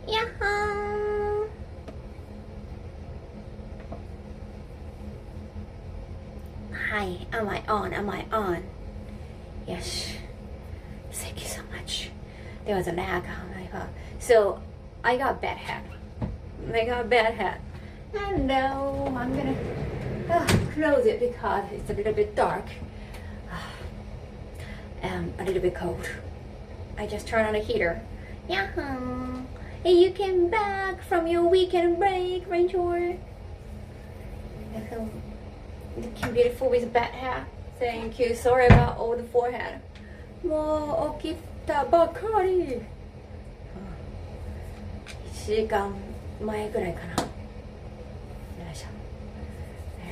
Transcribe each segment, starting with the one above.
Yahoo! Hi, am I on? Am I on? Yes. Thank you so much. There was a lag on my phone. So, I got bad hat. And now I'm gonna close it because it's a little bit dark. And a little bit cold. I just turned on the heater. Yahoo! Hey, you came back from your weekend break, Rachel. Looking beautiful with a bad hair. Thank you. Sorry about all the forehead. もう起きたばかり。1時間前ぐらいかな。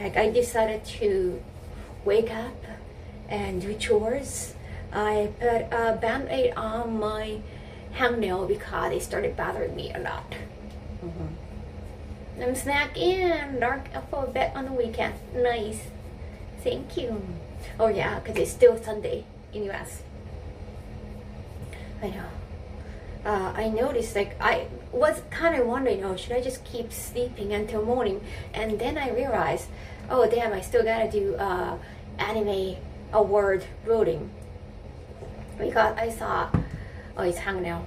Like I decided to wake up and do chores. I put a band-aid on my hangnail because it started bothering me a lot. I'm snacking dark alphabet on the weekend. Nice. Thank you. Oh yeah, because it's still Sunday in US. I know. I noticed, like, I was kind of wondering, oh, should I just keep sleeping until morning? And then I realized, oh damn, I still gotta do anime award voting. Because I saw, oh, it's hung now.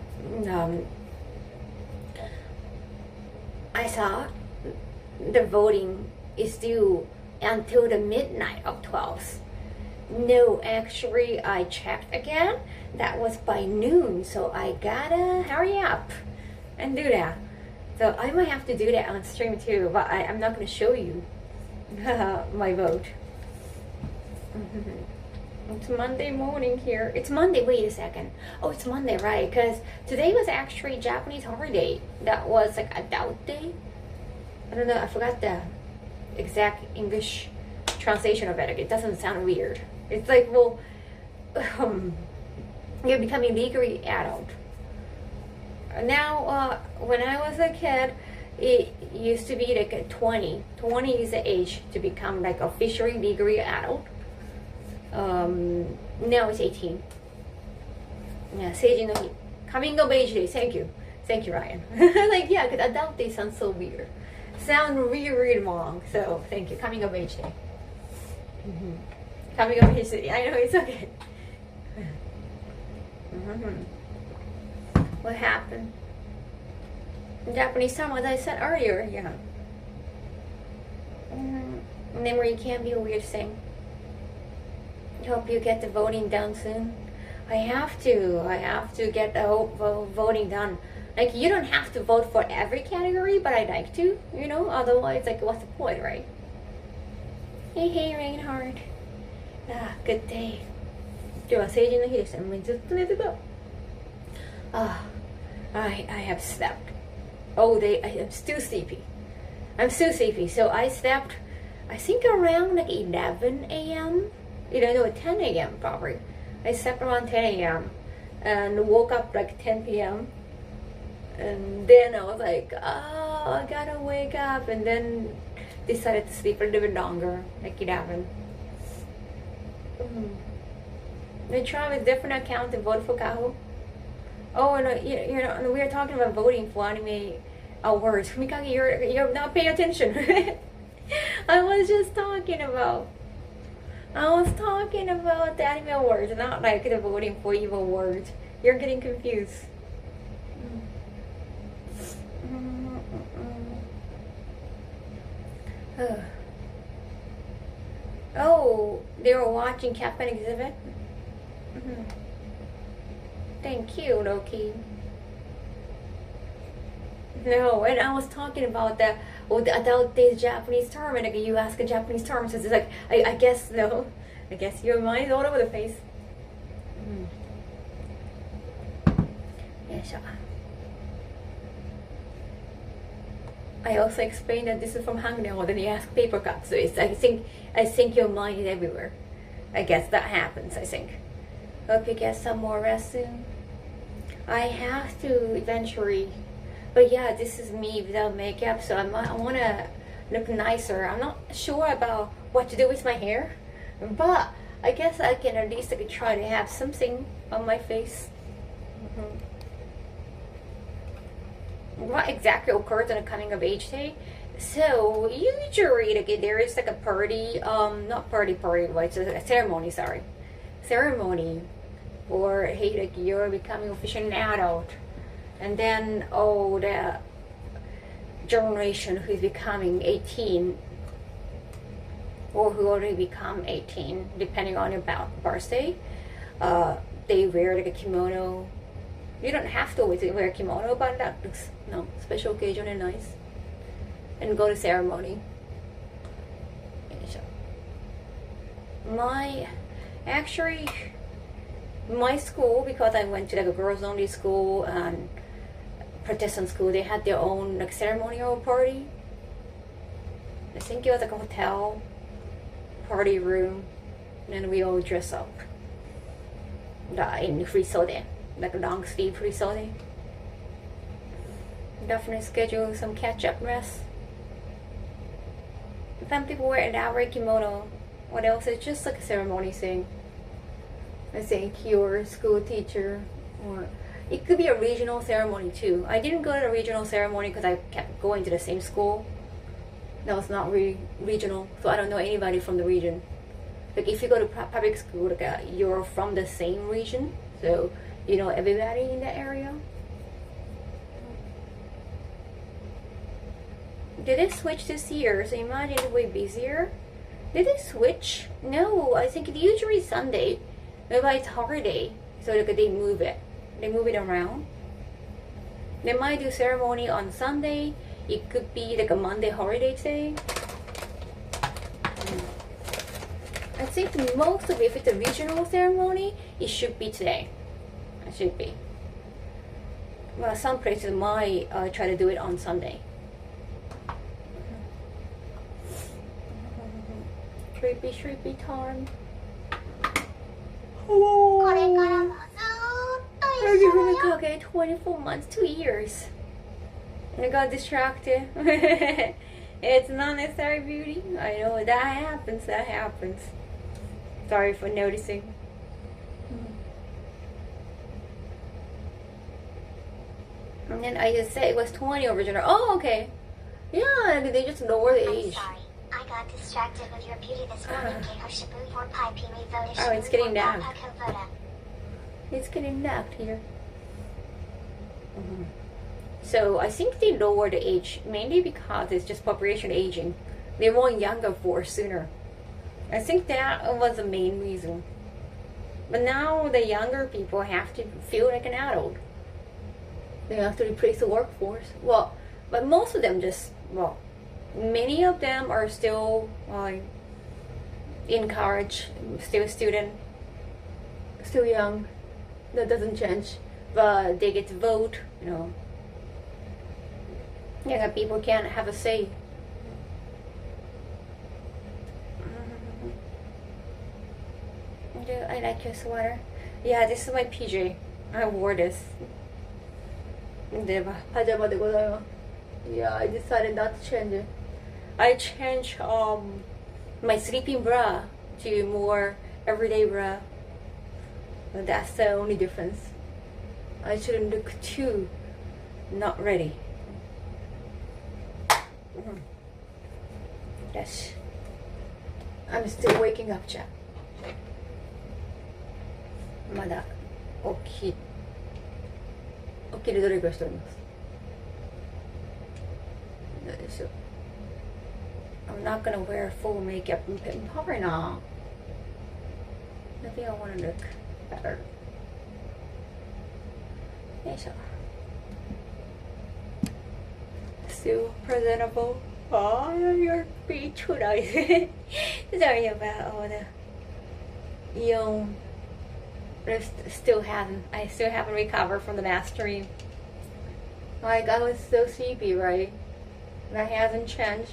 I saw the voting is due until the midnight of 12th. No, actually, I checked again. That was by noon, so I gotta hurry up and do that. So I might have to do that on stream too, but I'm not gonna show you my vote. It's Monday morning here. It's Monday, wait a second. Oh, it's Monday, right? Because today was actually Japanese holiday. That was like adult day. I don't know, I forgot the exact English translation of it. Like, it doesn't sound weird. It's like, well, you're becoming legally adult. Now, when I was a kid, it used to be like a 20. 20 is the age to become like officially legally adult. Now it's 18. Yeah, 成人の日. Coming of age day. Thank you. Thank you, Ryan. Like, yeah, because adult day sounds so weird. Sound really, really wrong. So, thank you. Coming of age day. Coming of age day. I know, it's okay. What happened? Japanese time, as I said earlier, yeah. And then where you can't be a weird thing. Hope you get the voting done soon. I have to get the voting done. Like, you don't have to vote for every category, but I'd like to, you know, otherwise, like, what's the point, right? Hey, Reinhardt. Good day. 今日は成人の日でした。もうずっと寝てた。I have slept all day. I'm still sleepy. So I slept, I think around like 11 a.m. You know, 10 a.m. probably. I slept around 10 a.m. and woke up like 10 p.m. And then I was like, oh, I gotta wake up. And then decided to sleep a little bit longer, like 11. I try with different account to vote for Kaho. Oh, no, you know, we are talking about voting for anime awards. Mikage, you're not paying attention. I was talking about the anime awards, not like the voting for evil awards. You're getting confused. Oh, they were watching Captain Exhibit? Thank you, Loki. No, and I was talking about the adult days Japanese term, and like, you ask a Japanese term, so it's like, I guess, no. I guess your mind is all over the place. Yeah, sure. I also explained that this is from hangnail, then you ask paper cuts. So it's, I think your mind is everywhere. I guess that happens, I think. Hope you get some more rest soon. I have to eventually, but yeah, this is me without makeup, so I want to look nicer. I'm not sure about what to do with my hair, but I guess I can at least try to have something on my face. what exactly occurs on a coming of age day. So usually like there is like a party, not party, but it's a ceremony, ceremony, or hey, like you're becoming officially an adult, and then the generation who's becoming 18 or who already become 18, depending on your birthday, they wear like a kimono. You don't have to always wear a kimono, but that's special occasion and nice. And go to ceremony. My school, because I went to like a girls only school and Protestant school, they had their own like ceremonial party. I think it was like a hotel party room, and we all dress up in free soda, like a long sleeve free soda. Definitely schedule some catch up rest. Some people wear an hour kimono. What else? It's just like a ceremony thing. I think your school teacher, or it could be a regional ceremony too. I didn't go to a regional ceremony because I kept going to the same school. That was not really regional, so I don't know anybody from the region. Like if you go to public school, like you're from the same region, so you know everybody in the area. Did it switch this year? So imagine it way busier. Did it switch? No, I think it's usually Sunday. Maybe it's holiday, so like they move it. They move it around. They might do ceremony on Sunday. It could be like a Monday holiday day. I think most of it, if it's a regional ceremony, it should be today. It should be. Well, some places might try to do it on Sunday. Sleepy time. Oh, I've been running Kage 24 months, 2 years. I got distracted. It's not necessary beauty. I know that happens. Sorry for noticing. And then I just said it was 20 original. Oh, okay. Yeah, they just lower the age. Sorry, I got distracted with your beauty this morning. Kaho Shibuya Oh, it's getting dark. It's getting dark here. So I think they lower the age mainly because it's just population aging. They want younger for sooner. I think that was the main reason. But now the younger people have to feel like an adult. They have to replace the workforce. Well, but most of them many of them are still in college, still student, still young. That doesn't change. But they get to vote, you know. Younger people can't have a say. I like your sweater. Yeah, this is my PJ. I wore this. Yeah, I decided not to change it. I changed my sleeping bra to more everyday bra. But that's the only difference. I shouldn't look too not ready. Yes. I'm still waking up, Jack. まだ起きる努力をしております。どうでしょう。I'm not gonna wear full makeup. Probably not. Maybe I want to look better. よいしょ。Still presentable. Oh, your feet too nice. Sorry about all the I still haven't recovered from the mass stream. Like I was so sleepy, right? That hasn't changed.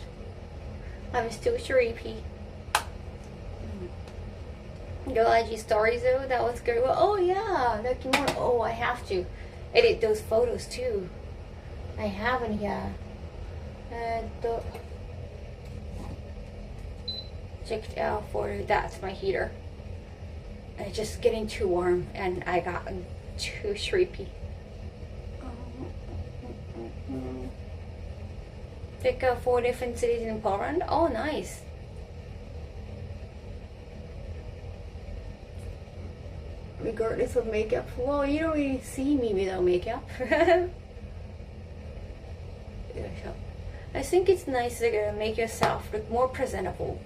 I'm still sleepy. Your IG stories though, that was good. Well, oh yeah, that kimono. Oh, I have to edit those photos too. I haven't yet. Checked out for that's my heater. It's just getting too warm and I got too sleepy. Like 4 different cities in Poland. Oh, nice. Regardless of makeup. Well, you don't really see me without makeup. I think it's nice to make yourself look more presentable.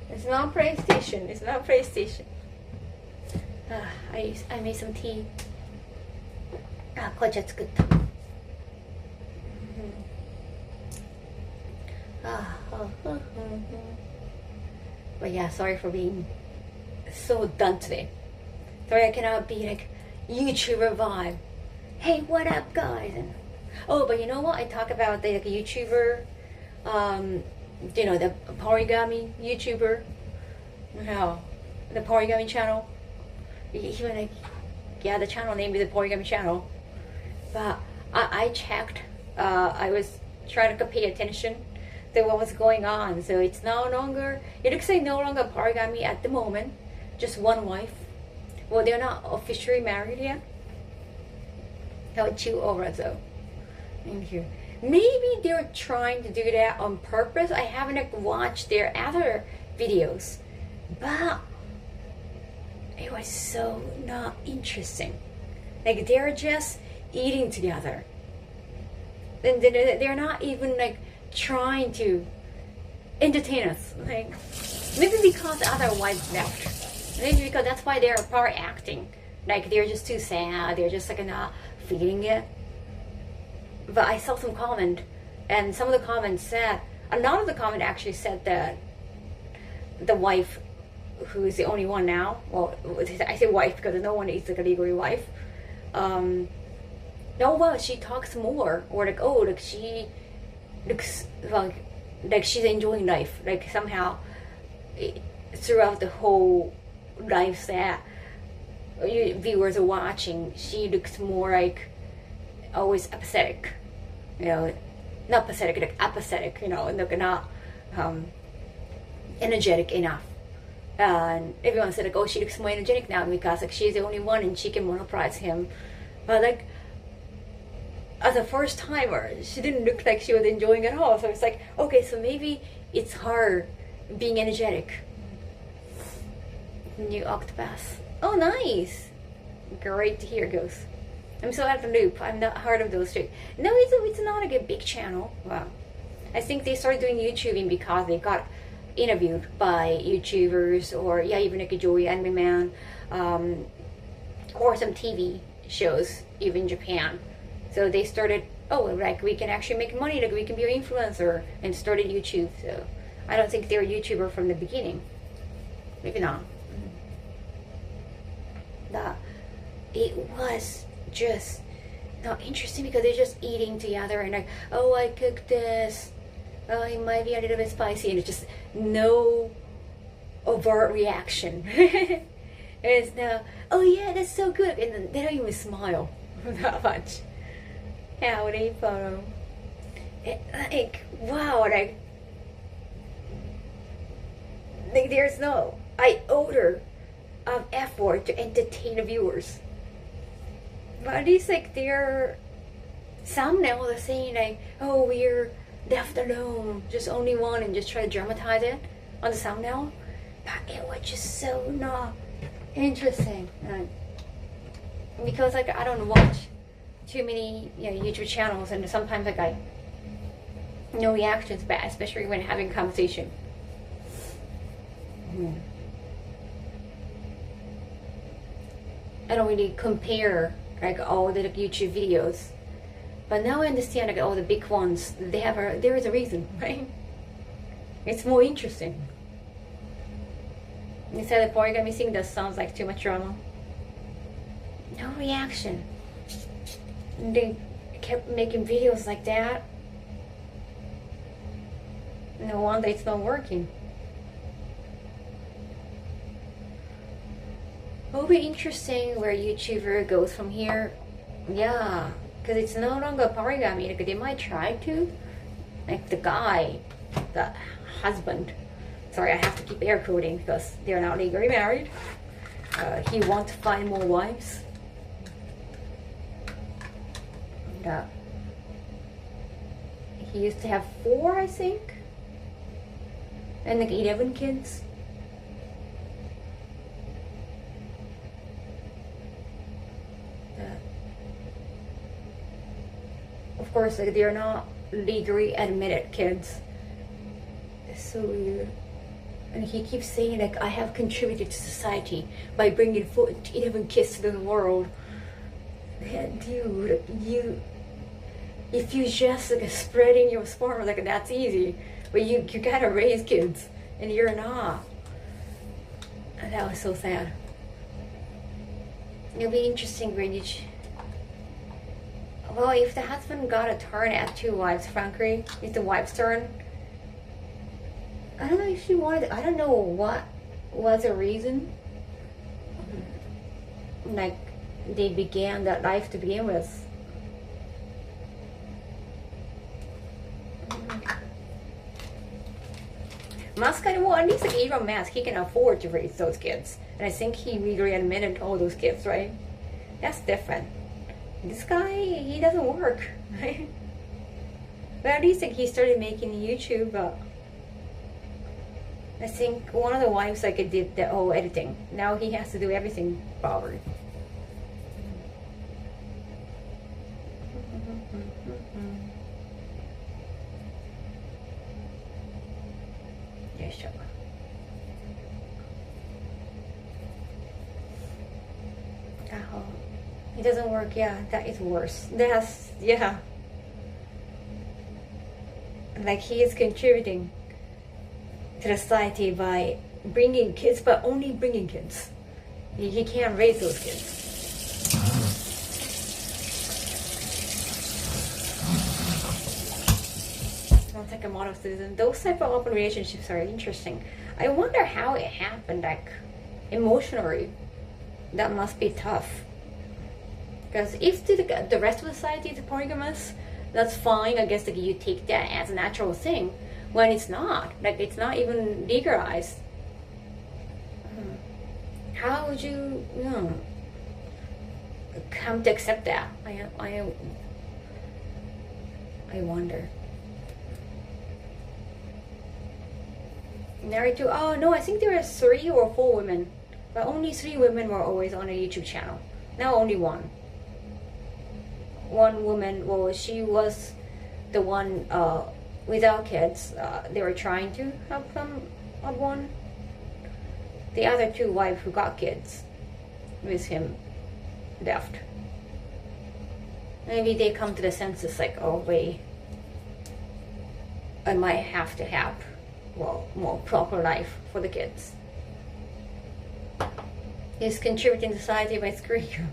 It's not PlayStation. It's not PlayStation. I made some tea. 紅茶作った。But yeah, sorry for being so done today. Sorry I cannot be like YouTuber vibe. Hey, what up, guys? And, oh, but you know what? I talk about the like YouTuber, you know, the origami YouTuber. No, the origami channel. Even like, yeah, the channel name is the origami channel. But I checked. I was trying to pay attention to what was going on. So it's no longer. It looks like no longer origami at the moment. Just one wife. Well, they're not officially married yet. How two over though. Thank you. Maybe they're trying to do that on purpose. I haven't like, watched their other videos, but it was so not interesting. Like they're just eating together. And they're not even like trying to entertain us. Like maybe because other wives left. Maybe because that's why they're probably acting. Like they're just too sad. They're just like not feeling it. But I saw some comment, and some of the comments said, a lot of the comment actually said that the wife, who is the only one now, well, I say wife because no one is like a legally wife. No, well, she talks more, or like, oh, like she looks like she's enjoying life, like somehow throughout the whole life that viewers are watching, she looks more like always apathetic, you know, not pathetic, like apathetic, you know, like not energetic enough. And everyone said like, oh, she looks more energetic now because like she's the only one and she can monopolize him. But like as a first timer, she didn't look like she was enjoying it at all. So it's like, okay, so maybe it's her being energetic. New Octopus. Oh, nice. Great to hear, Ghost. I'm so out of the loop. I'm not heard of those two. No, it's not like a big channel. Wow. I think they started doing YouTubing because they got interviewed by YouTubers or yeah, even like a Joey Anime Man, or some TV shows, even in Japan. So they started, oh, like we can actually make money, like we can be an influencer, and started YouTube. So I don't think they were a YouTuber from the beginning. Maybe not. That it was just not interesting because they're just eating together and like, oh, I cooked this, oh, it might be a little bit spicy, and it's just no overt reaction. It's no, oh yeah, that's so good, and then they don't even smile that much. Howdy, photo. Like, wow, like there's no iota of effort to entertain the viewers. But at least like their thumbnail are saying like, oh, we're left alone, just only one, and just try to dramatize it on the thumbnail. But it was just so not interesting. Because like I don't watch too many, you know, YouTube channels, and sometimes like I no reactions bad, especially when having conversation. I don't really compare like all the like, YouTube videos, but now I understand like all the big ones. They have there is a reason, right? It's more interesting. Instead of origami thing that sounds like too much drama. No reaction. They kept making videos like that. No wonder it's not working. It'll be interesting where YouTuber goes from here. Yeah, because it's no longer origami. Like they might try to, like the guy, the husband. Sorry, I have to keep air quoting because they're not legally married. He wants to find more wives. he used to have 4, I think, and like 11 kids. Of course, like, they're not legally admitted kids. It's so weird. And he keeps saying, like, I have contributed to society by bringing 11 kids to the world. Yeah, dude, if you just like spreading your sperm, like, that's easy, but you gotta raise kids, and you're not. And that was so sad. It'll be interesting, Greenwich. Well, if the husband got a turn at 2 wives, frankly, it's the wife's turn. I don't know if she wanted. I don't know what was the reason. Like, they began that life to begin with. Musk, well, at least like Elon Musk, he can afford to raise those kids, and I think he really admitted all those kids, right? That's different. This guy, he doesn't work, right? But at least like he started making YouTube. I think one of the wives like did the whole editing. Now he has to do everything probably. Yeah, sure. Kaho. It doesn't work. Yeah, that is worse. That's, yeah. Like, he is contributing to the society by bringing kids, but only bringing kids. He can't raise those kids. Sounds like a model citizen. Those type of open relationships are interesting. I wonder how it happened, like, emotionally. That must be tough. Because if the rest of the society is polygamous, that's fine. I guess like you take that as a natural thing. When it's not, like, it's not even legalized. How would you come to accept that? I wonder. Married to, oh no, I think there were 3 or 4 women, but only 3 women were always on a YouTube channel. Now only 1. One woman, well, she was the one without kids. They were trying to help them on one. The other 2 wives who got kids with him left. Maybe they come to the senses like, oh wait, I might have to have, well, more proper life for the kids. He's contributing to society by screwing you.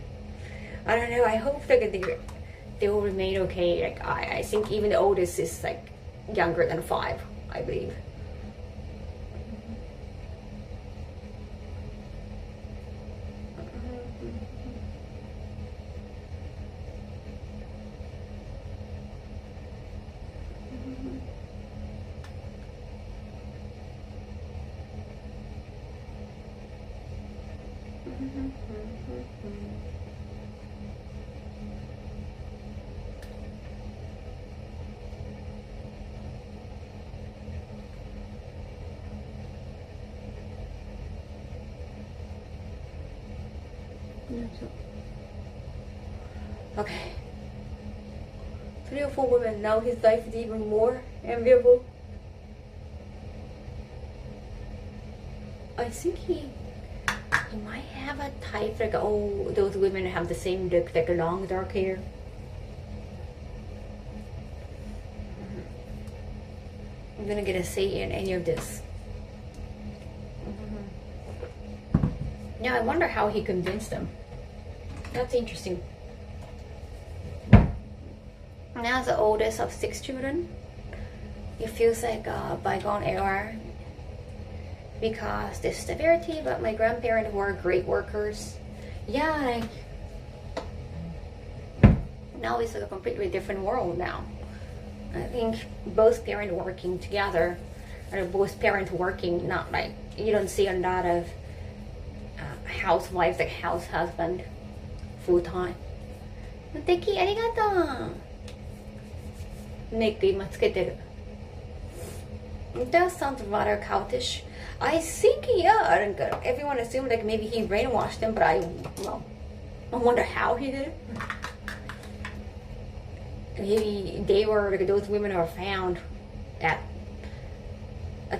I don't know. I hope they will remain okay. Like, I think even the oldest is like younger than 5, I believe. Okay. 3 or 4 women. Now his life is even more enviable. I think he might have a type like, oh, those women have the same look, like long dark hair. I'm gonna get a say in any of this. Now I wonder how he convinced them. That's interesting. Now the oldest of 6 children, it feels like a bygone era because the stability, but my grandparents were great workers. Yeah, now it's a completely different world now. I think both parents working together, or both parents working, not like, you don't see a lot of housewives, like house husband, full time. Teki, arigato. メイク今つけてる。That sounds rather cultish. I think, yeah, everyone assumed like maybe he brainwashed them, but I wonder how he did it. Maybe they were like those women are found at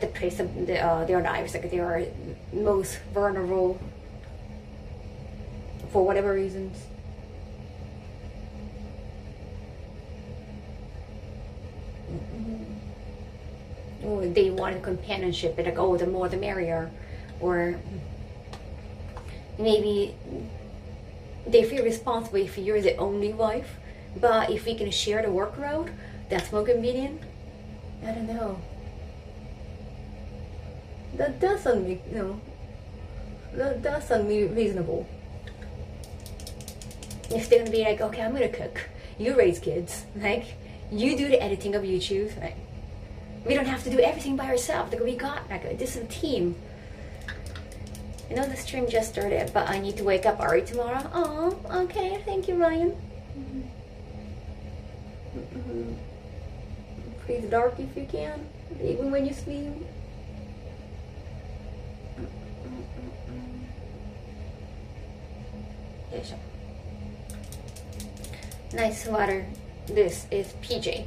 the place of their lives, like they are most vulnerable for whatever reasons. Or they wanted companionship, like, oh, the more the merrier. Or maybe they feel responsible if you're the only wife, but if we can share the workload, that's more convenient. I don't know. That doesn't make, that doesn't make reasonable. If they're gonna be like, okay, I'm gonna cook, you raise kids, like, you do the editing of YouTube, like, we don't have to do everything by ourselves. Like, we got, like, this is a team. I know the stream just started, but I need to wake up early tomorrow. Oh, okay. Thank you, Ryan. Please dark if you can, even when you sleep. Nice sweater. This is PJ.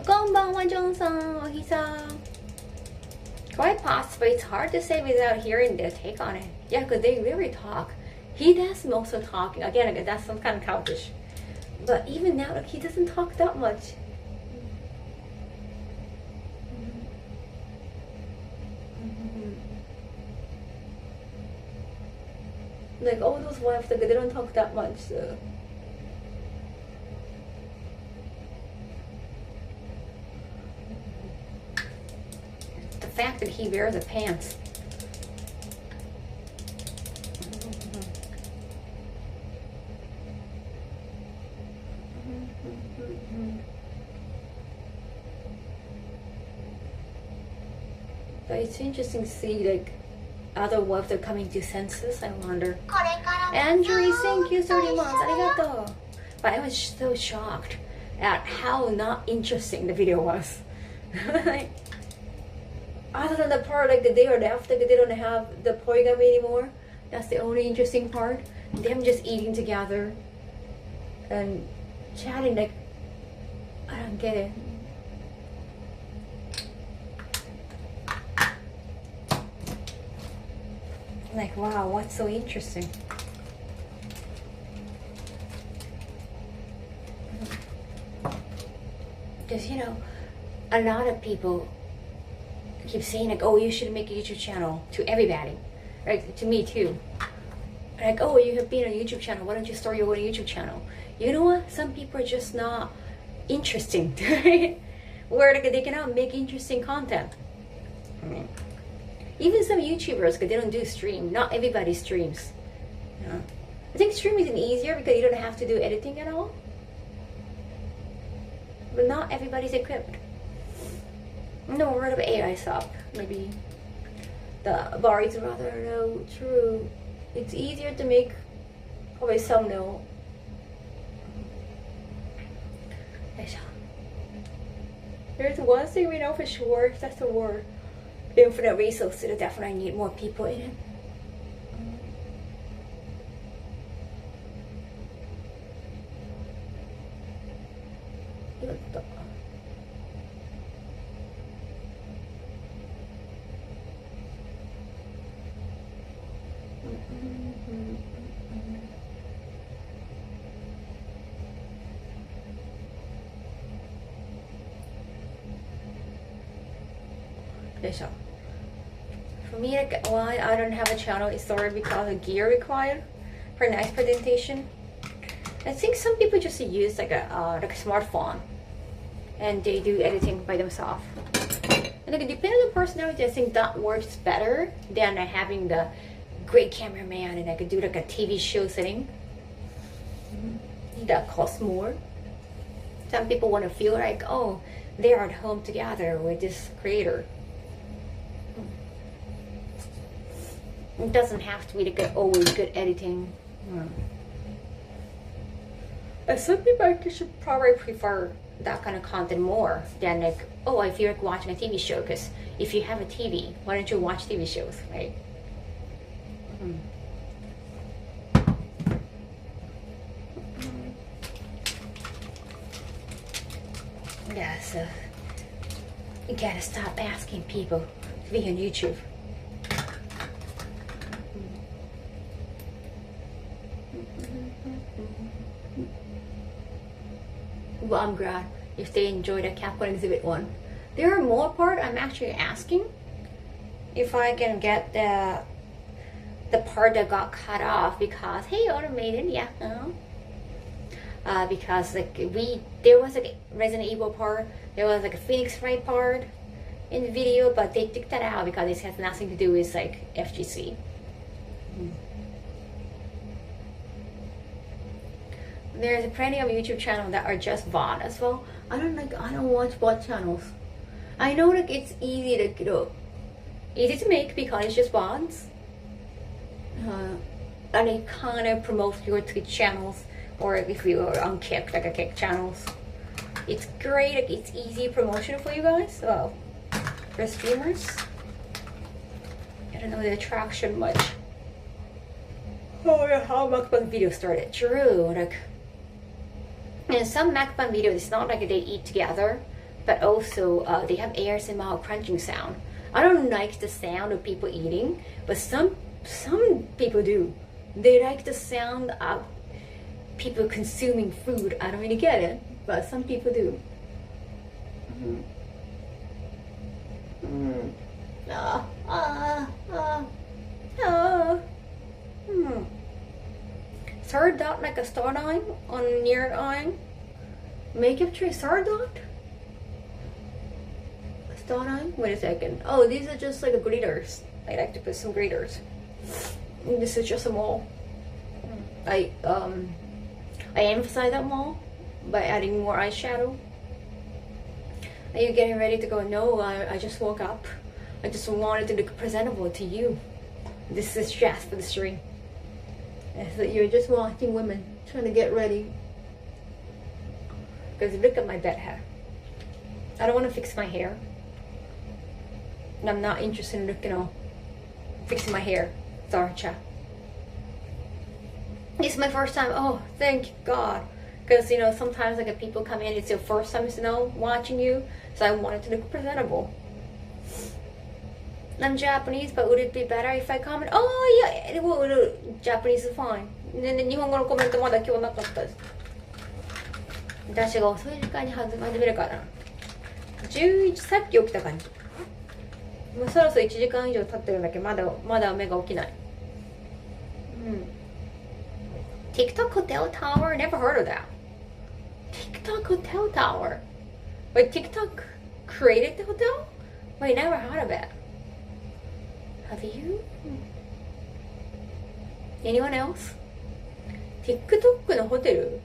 こんばんは、ジョンさん、おひさ。Quite possibly, it's hard to say without hearing their take on it. Yeah, because they really talk. He does most of talking. Again, that's some kind of cultish. But even now, like, he doesn't talk that much. Like, all those wives, like, they don't talk that much, so. The fact that he wears the pants. But it's interesting to see, like, other wives are coming to senses. I wonder. Andrew, thank you 30 months. Arigato. But I was so shocked at how not interesting the video was. Like, other than the part like they are left, like they don't have the polygamy anymore. That's the only interesting part. Them just eating together and chatting, like, I don't get it. Like, wow, what's so interesting? Because, you know, a lot of people keep saying, like, oh, you should make a YouTube channel, to everybody, right? To me too. Like, oh, you have been on a YouTube channel, why don't you start your own YouTube channel? You know what? Some people are just not interesting, right? Where like, they cannot make interesting content. I mean, even some YouTubers, because they don't do stream. Not everybody streams. Yeah. I think streaming is easier because you don't have to do editing at all. But not everybody's equipped. No word of AI stuff. Maybe the bar is rather low. True. It's easier to make probably thumbnail. There's one thing we know for sure, that's the word. Infinite resources, definitely need more people in it. For me, like, why I don't have a channel is sorry because of gear required for nice presentation. I think some people just use like a smartphone and they do editing by themselves. And like, depending on the personality, I think that works better than having the great cameraman and I could do like a TV show setting. That costs more. Some people want to feel like, oh, they're at home together with this creator. It doesn't have to be like always good editing. But some people should probably prefer that kind of content more than like, oh, I feel like watching a TV show. Because if you have a TV, why don't you watch TV shows, right? Yeah, so you gotta stop asking people to be on YouTube. Well, I'm glad if they enjoyed the Capcom Exhibit 1. There are more part I'm actually asking if I can get the part that got cut off because, hey, automated, yeah, because like there was like a Resident Evil part, there was like a Phoenix Wright part in the video, but they took that out because this has nothing to do with like FGC. There's plenty of YouTube channels that are just VOD as well. I don't watch VOD channels. I know like it's easy to easy to make because it's just VODs. And it kind of promotes your Twitch channels, or if you are on Kick, like a Kick channels. It's great, like it's easy promotion for you guys. Well, for streamers. I don't know the attraction much. Oh yeah, how mukbang video started. True, like in some mukbang videos, it's not like they eat together, but also they have ASMR crunching sound. I don't like the sound of people eating, but some people do. They like the sound of people consuming food. I don't really get it, but some people do. Third dot like a star line on near eye. Makeup tray, star dot? Star line? Wait a second. Oh, these are just like glitters. I like to put some glitters. This is just a mole. I emphasize that mole by adding more eyeshadow. Are you getting ready to go? No, I just woke up. I just wanted to look presentable to you. This is just for the stream. So you're just watching women trying to get ready. Because look at my bed hair. I don't want to fix my hair. And I'm not interested in looking on fixing my hair. Sorry, chat. This is my first time. Oh, thank God. Because, you know, sometimes like if people come in, it's your first time, you know, watching you. So I wanted to look presentable. I'm Japanese, but would it be better if I comment? Oh, yeah, it would. Japanese is fine. 日本語のコメントまだ今日なかったです。私が遅い時間に始めるから。11、さっき起きた感じ。もうそろそろ1時間以上経ってるんだけど、まだ目が起きない。TikTok Hotel Tower? Never heard of that. TikTok Hotel Tower? Wait, TikTok created the hotel? Wait, never heard of it. Have you? Anyone else? TikTok のホテル?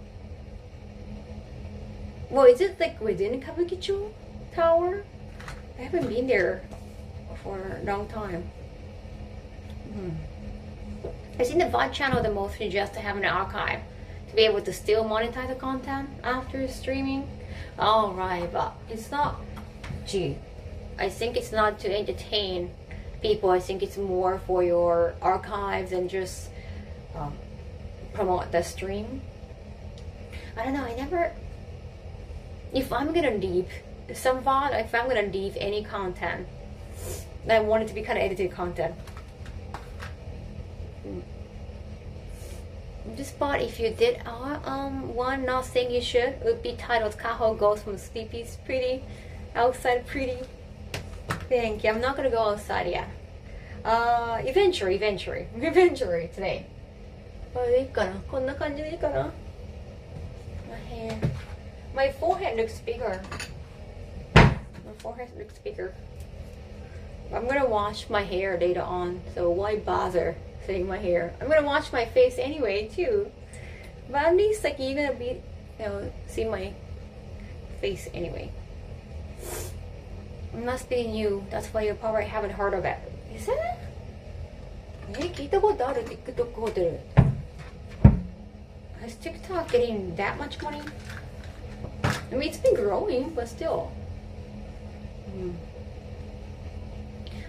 Well, is it like within Kabukicho Tower? I haven't been there for a long time. I think the VOD channel the most is just to have an archive to be able to still monetize the content after streaming. All right, but it's not. Gee, I think it's not to entertain people. I think it's more for your archives and just promote the stream. I don't know. I never. If I'm gonna leave some VOD, if I'm gonna leave any content, I want it to be kind of edited content. This spot, if you did one not saying you should, it would be titled Kaho goes from Sleepy's pretty, outside pretty. Thank you. I'm not gonna go outside yet. Eventually today. いいかな? こんな感じでいいかな? My forehead looks bigger. My forehead looks bigger. I'm gonna wash my hair later on, so why bother saying my hair? I'm gonna wash my face anyway too. But at least like you're gonna be, you know, see my face anyway. It must be new. That's why you probably haven't heard of it. Is it? 聞いたことある TikTok ホテル。Is TikTok getting that much money? I mean, it's been growing, but still.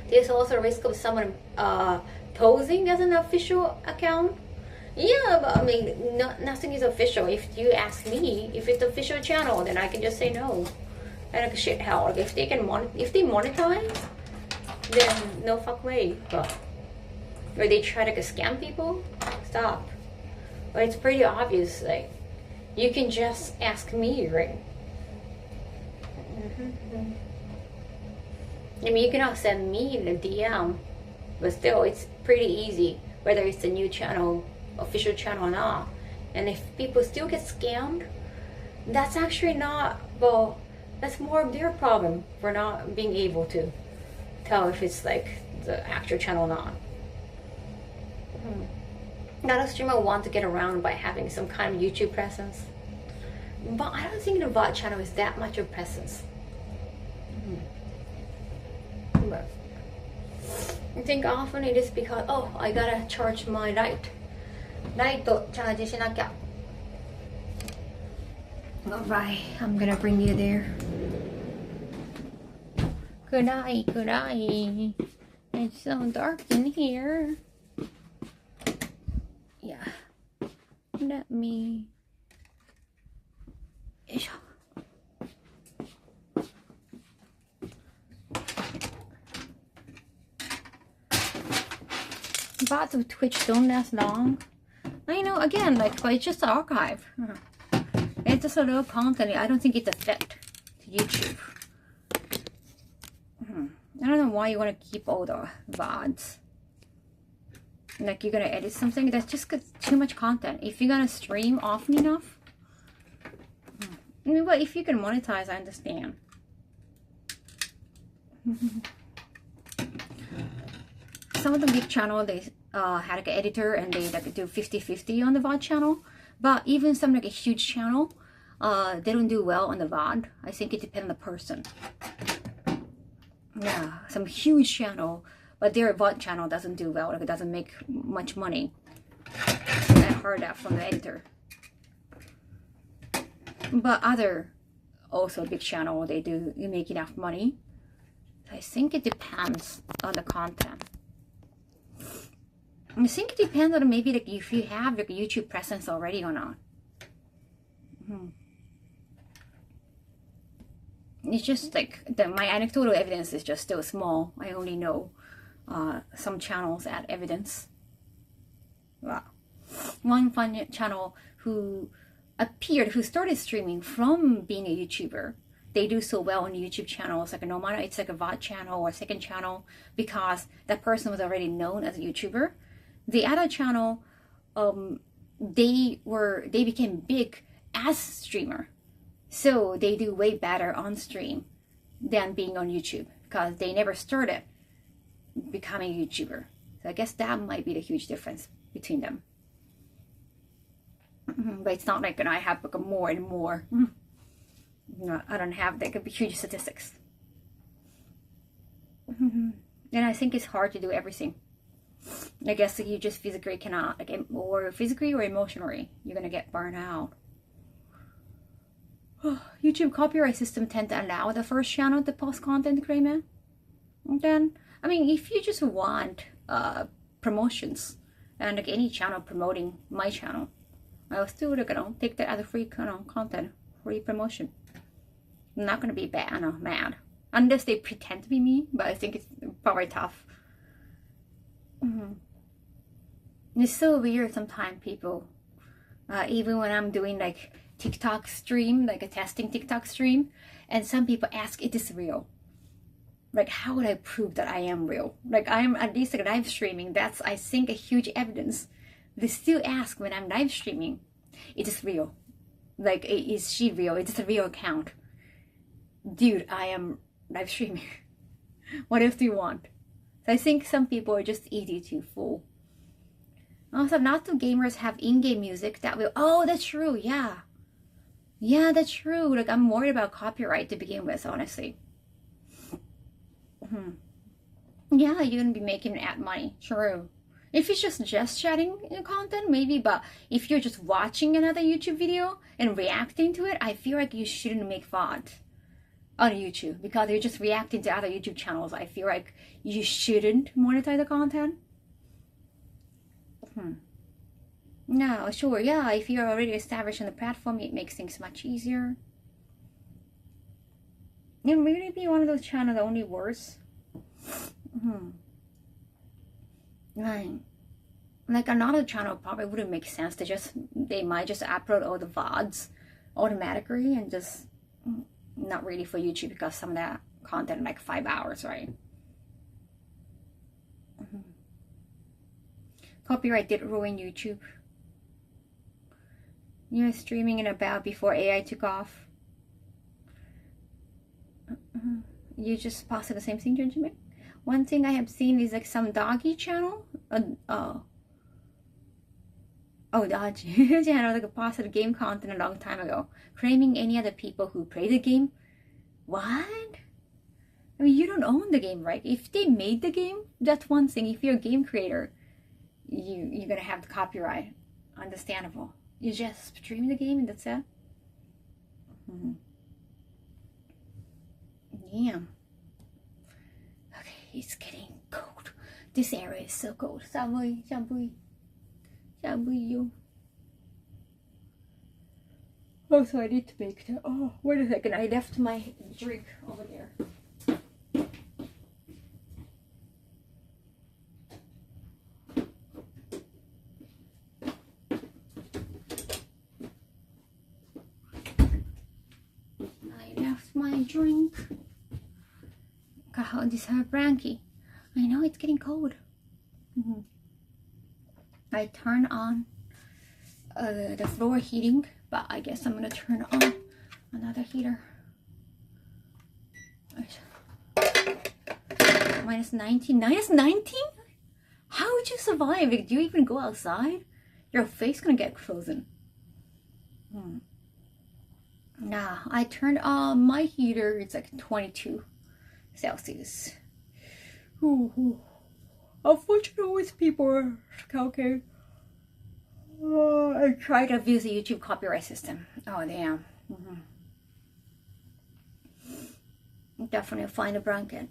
There's also a risk of someone posing as an official account. Yeah, but I mean, nothing is official. If you ask me, if it's official channel, then I can just say no. And like shit, hell, like if they monetize, then no fuck way. But or they try to scam people, stop. But it's pretty obvious. Like you can just ask me, right? I mean, you cannot send me in a DM, but still, it's pretty easy whether it's a new channel, official channel or not. And if people still get scammed, that's actually not, well, that's more of their problem for not being able to tell if it's like the actual channel or not. Not a streamer want to get around by having some kind of YouTube presence, but I don't think the VOD channel is that much of presence. But I think often it is because, oh, I gotta charge my light. Light to chargeしなきゃ. Alright, I'm gonna bring you there. Good night. It's so dark in here. Yeah. Let me. Bots of Twitch don't last long. I know, again, like it's just an archive. It's just a little content. I don't think it's a fit to YouTube. I don't know why you want to keep all the VODs. Like you're gonna edit something that's just too much content. If you're gonna stream often enough, I mean, but if you can monetize, I understand. Some of the big channel, they had like an editor and they like do 50-50 on the VOD channel. But even some like a huge channel, they don't do well on the VOD. I think it depends on the person. Yeah, some huge channel, but their VOD channel doesn't do well. Like it doesn't make much money. I heard that from the editor. But other also big channel, they make enough money. I think it depends on the content. I think it depends on maybe like if you have like a YouTube presence already or not. It's just like my anecdotal evidence is just still small. I only know some channels add evidence. Wow. One fun channel who started streaming from being a YouTuber. They do so well on YouTube channels, like no matter it's like a VOD channel or a second channel, because that person was already known as a YouTuber. The other channel, they became big as streamer, so they do way better on stream than being on YouTube because they never started becoming a YouTuber. So I guess that might be the huge difference between them. But it's not like I have like more and more. No, I don't have like huge statistics. And I think it's hard to do everything. I guess you just physically cannot, like, or physically or emotionally, you're gonna get burned out. YouTube copyright system tend to allow the first channel to post content, Crayman. And then, I mean, if you just want promotions and like any channel promoting my channel, I'll still take that as a free content, free promotion. I'm not gonna be mad unless they pretend to be me, but I think it's probably tough. It's so weird sometimes people, even when I'm doing like TikTok stream, like a testing TikTok stream, and some people ask, is this real? Like, how would I prove that I am real? Like, I'm at least like live streaming. That's, I think, a huge evidence. They still ask when I'm live streaming, is this real? Like, is she real? Is this a real account? Dude, I am live streaming. What else do you want? So I think some people are just easy to fool. Also, lots of gamers have in-game music that will, oh, that's true, yeah. Yeah, that's true. Like, I'm worried about copyright to begin with, honestly. Yeah, you're gonna be making ad money, true. If it's just chatting content, maybe, but if you're just watching another YouTube video and reacting to it, I feel like you shouldn't make VOD on YouTube because you're just reacting to other YouTube channels. I feel like you shouldn't monetize the content. No, sure, yeah, if you're already established on the platform, it makes things much easier. It really be one of those channels that only worse. Like another channel probably wouldn't make sense. They might just upload all the VODs automatically and just not really for YouTube because some of that content like 5 hours, right? Copyright did ruin YouTube. You're streaming in about before AI took off. You just posted the same thing, Jimmy? One thing I have seen is like some doggy channel. Dodgy channel like posted game content a long time ago, claiming any other people who play the game. What? I mean, you don't own the game, right? If they made the game, that's one thing. If you're a game creator, you're gonna have the copyright. Understandable. You just stream the game and that's it. Yeah. Okay, it's getting cold. This area is so cold. Shabui. Oh, so I need to make that. Oh, wait a second. I left my drink over there. I left my drink. Kaho, this is her branky. I know it's getting cold. I turn on the floor heating, but I guess I'm gonna turn on another heater. Minus 19. Minus 19? How would you survive? Like, do you even go outside? Your face gonna get frozen. Nah, I turned on my heater. It's like 22 Celsius. Unfortunately, with people are okay. I tried to abuse the YouTube copyright system. Oh, damn. Definitely find a blanket.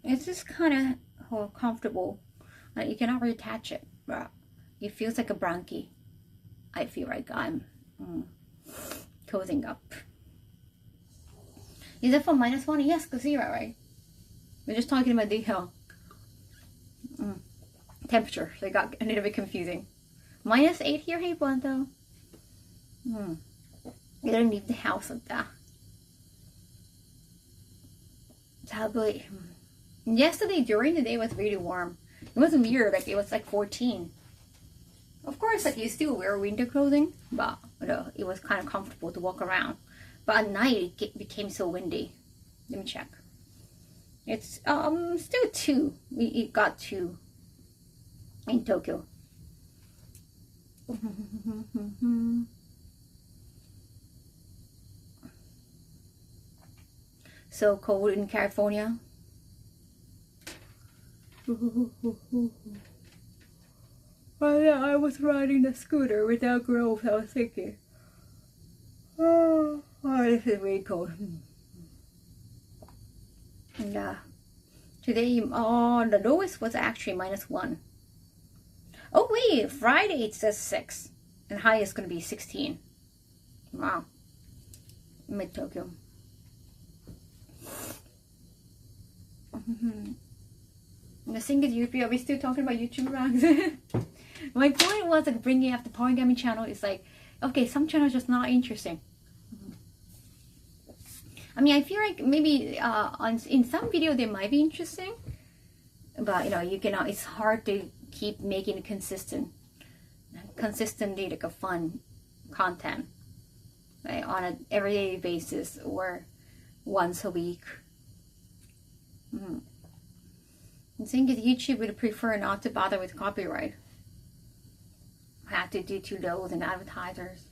It's just kind of comfortable. You cannot reattach it, but it feels like a blankie. I feel like I'm cozying up. Is it for -1? Yes, because 0, right? We're just talking about the temperature. They got a little bit confusing. -8 here, hey, Bonto. You don't leave the house like that. Probably. Yesterday during the day was really warm. It was weird, like it was like 14. Of course, like you still wear winter clothing, but it was kind of comfortable to walk around. But at night it became so windy. Let me check. It's still 2. It got 2 in Tokyo. So cold in California. Well, yeah, I was riding the scooter without gloves. I was thinking, oh, this is really cold. Yeah. Today, the lowest was actually -1. Oh wait, Friday it says 6, and high is gonna be 16. Wow. Mid Tokyo. The thing is, are we still talking about YouTube ranks? My point was like bringing up the polygamy channel is like, okay, some channels just not interesting. I mean, I feel like maybe in some video they might be interesting, but you cannot. It's hard to keep making consistently like a fun content, right, on an everyday basis or once a week. I think YouTube would prefer not to bother with copyright. Have to do too low than advertisers.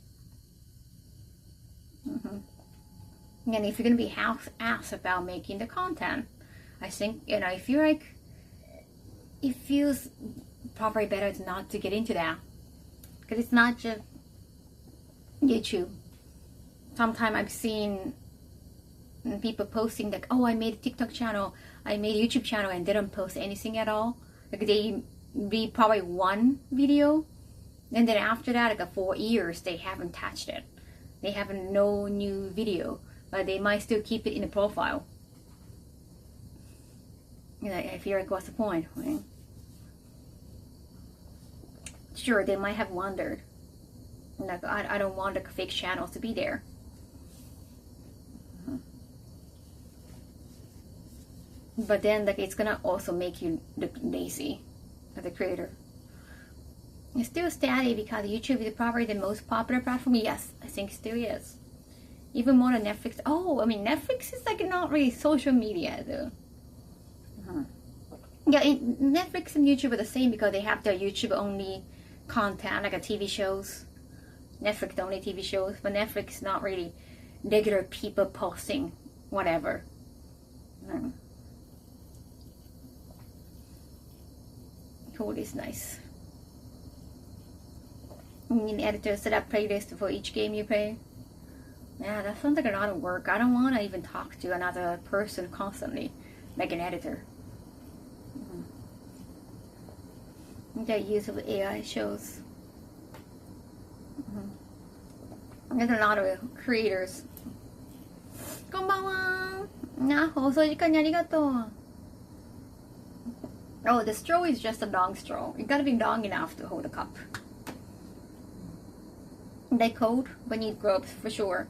And if you're gonna be asked about making the content, I think I feel like it feels probably better not to get into that. Because it's not just YouTube. Sometimes I've seen people posting like, oh, I made a TikTok channel, I made a YouTube channel, and they don't post anything at all. Like they read probably one video, and then after that, like 4 years, they haven't touched it. They have no new video, but they might still keep it in the profile. You know, I feel like, what's the point, right? Sure, they might have wondered, like, I don't want the fake channels to be there. But then, like, it's gonna also make you look lazy as a creator. It's still steady because YouTube is probably the most popular platform. Yes, I think it still is. Even more than Netflix. Oh, I mean, Netflix is like not really social media though. Yeah, Netflix and YouTube are the same because they have their YouTube only content, like a TV shows. Netflix only TV shows, but Netflix is not really regular people posting whatever. Code is nice. You need an editor set up playlist for each game you play. Yeah, that sounds like a lot of work. I don't want to even talk to another person constantly, like an editor. The use of AI shows. There's a lot of creators. こんばんは。放送時間にありがとう。Oh, the straw is just a long straw. It gotta be long enough to hold a cup. They cold, but need gloves for sure.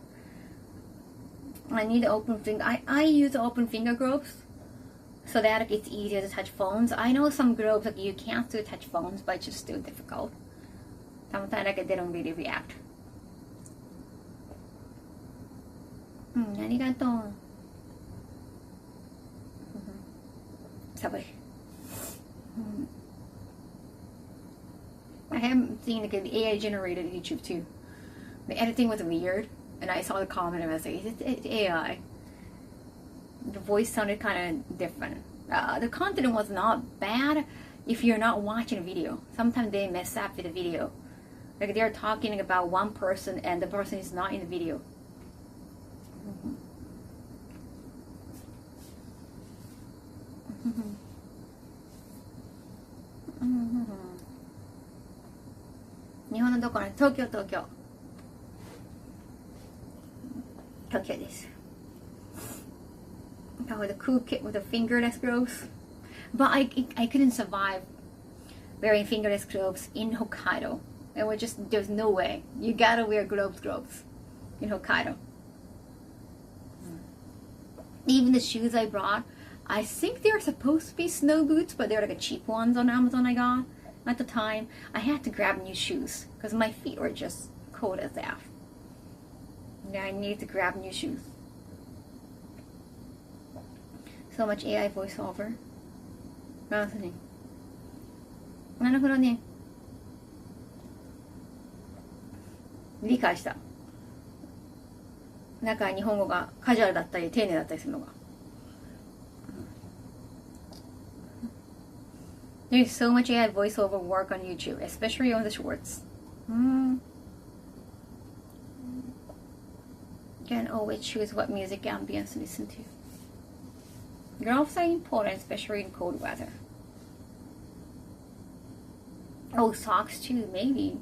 I need open finger. I use open finger gloves so that it's easier to touch phones. I know some gloves like you can't still touch phones, but it's just still difficult. Sometimes like they don't really react. ありがとう。寒い。I haven't seen like an AI generated YouTube too. The editing was weird, and I saw the comment and I was like, it's AI. The voice sounded kind of different. The content was not bad if you're not watching a video. Sometimes they mess up with the video. Like they're talking about one person and the person is not in the video. Tokyo です。Oh, the cool kit with the fingerless gloves. But I couldn't survive wearing fingerless gloves in Hokkaido. It was just, there's no way. You gotta wear gloves in Hokkaido. Even the shoes I brought, I think they're supposed to be snow boots, but they're like a cheap ones on Amazon I got. At the time, I had to grab new shoes because my feet were just cold as that. Yeah, I needed to grab new shoes. So much AI voiceover. なるほどね。理解した。なんか日本語がカジュアルだったり丁寧だったりするのが。There's so much AI voiceover work on YouTube, especially on the shorts. Can always choose what music ambience to listen to. Gloves are important, especially in cold weather. Oh, socks too, maybe.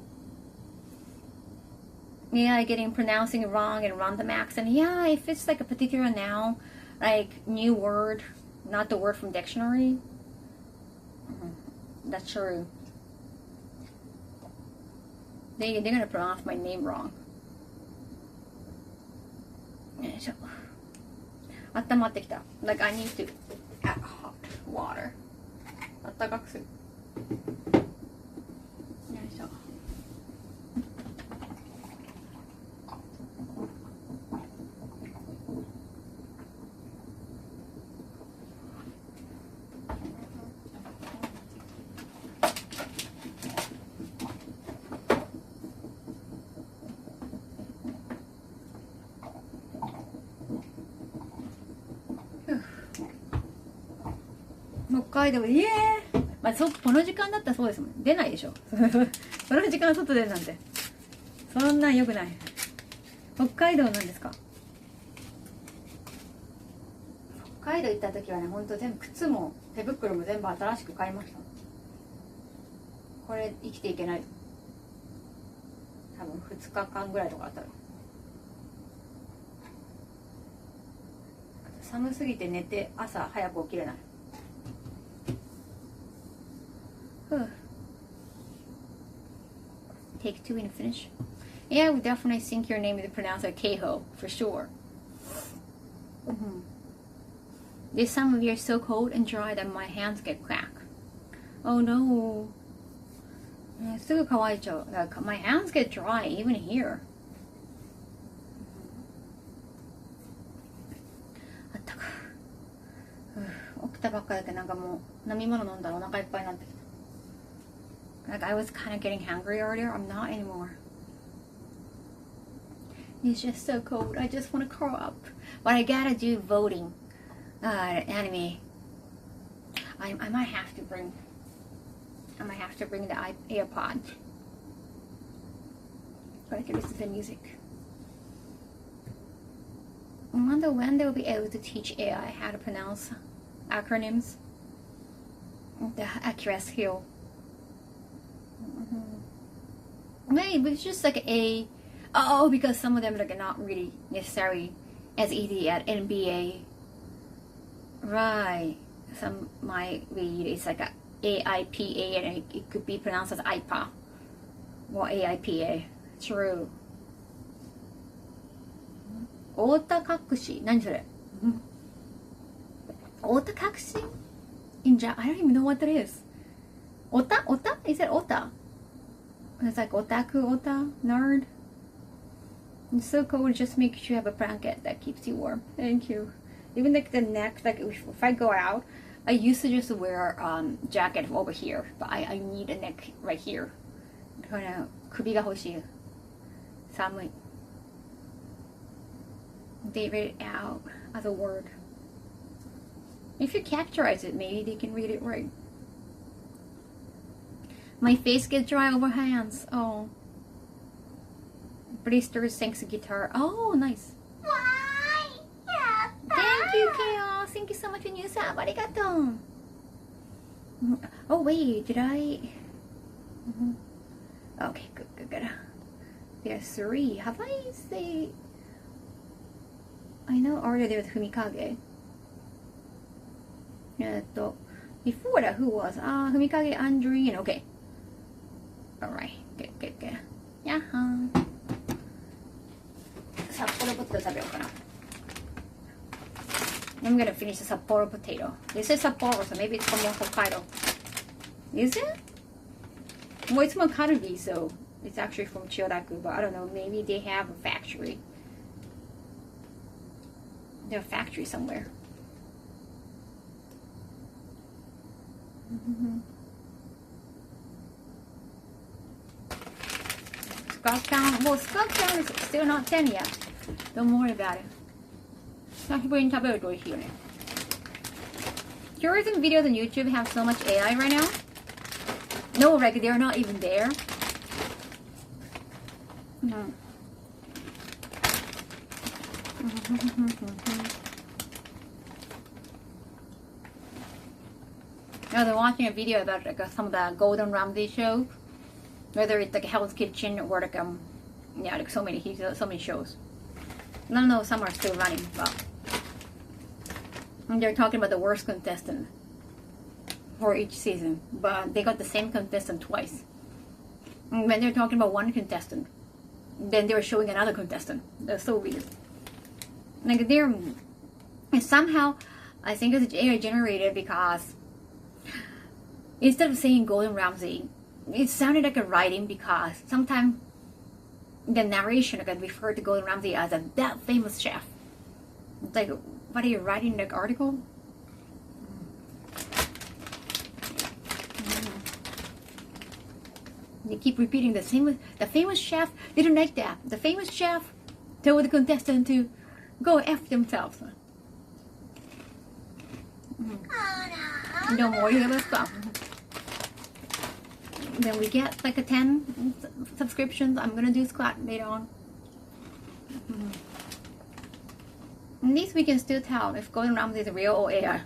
Yeah, getting pronouncing it wrong and random accent. Yeah, if it's like a particular noun, like new word, not the word from dictionary. That's true. They're gonna pronounce my name wrong. よいしょ。温まってきた。Like I need to add hot water. あったかくする。よいしょ。北海道、まあこの時間だったらそうですもん。出ないでしょ。この時間外出るなんて。そんなん良くない。北海道なんですか？北海道行った時はね、ほんと全部靴も手袋も全部新しく買いました。これ生きていけない。多分2日間ぐらいとかあったら。寒すぎて寝て朝早く起きれない。Take 2 and finish. Yeah, I would definitely think your name is pronounced like Kaho, for sure. This time of year is so cold and dry that my hands get cracked. Oh no. すぐ乾いちゃう。My hands get dry even here. あったか。起きたばっかだけどなんかもう飲み物飲んだらお腹いっぱいになってきた。Like I was kind of getting hungry earlier. I'm not anymore. It's just so cold. I just want to curl up. But I gotta do voting. Anime. I might have to bring the AirPod. So I can listen to the music. I wonder when they'll be able to teach AI how to pronounce acronyms. The accurate skill. Maybe it's just like because some of them are not really necessarily as easy at NBA. Right. Some might read it's like a AIPA and it could be pronounced as IPA or AIPA. True. 太田隠し何それ太田隠し in Japan? I don't even know what that is. Ota? Is it ota? It's like otaku, ota, nerd. It's so cold, just make sure you have a blanket that keeps you warm. Thank you. Even like the neck, like if I go out, I used to just wear jacket over here, but I need a neck right here. この首が欲しい。寒い。They read it out as a word. If you characterize it, maybe they can read it right. My face gets dry over hands. Oh. Blister sings guitar. Oh, nice. Thank you, Chaos. Thank you so much for your sub. Arigato. Oh, wait. Did I... Okay, good. There's 3. Have I say... I know already there was Fumikage. Before that, who was? Fumikage, Andreen. Okay. Alright. Good. Yaha. 札幌ポテト食べようかな。I'm gonna finish the Sapporo potato. This is Sapporo, so maybe it's from Hokkaido. Is it? Well, it's Makarugi, so it's actually from Chiyodaku, but I don't know. Maybe they have a factory. There's a factory somewhere. Scotchtown. Well, Scotchtown is still not 10 yet. Don't worry about it. 久しぶりに食べると美味しいよね。Tourism videos on YouTube have so much AI right now. No, like they're not even there. I was watching a video about like some of the Golden Ramsay shows, whether it's like Hell's Kitchen or like like so many shows. I don't know, some are still running, but they're talking about the worst contestant for each season, but they got the same contestant twice. And when they're talking about one contestant, then they're showing another contestant. That's so weird. Like somehow, I think it's AI generated because instead of saying Golden Ramsay, it sounded like a writing because sometimes the narration can refer to Golden Ramsay as that famous chef. It's like, what are you writing in the article? They keep repeating the famous chef didn't like that. The famous chef told the contestant to go F themselves. でも盛り上がった。then we get like a 10 subscriptions. I'm gonna do squat later on. At least we can still tell if Gordon Ramsay is real or AI.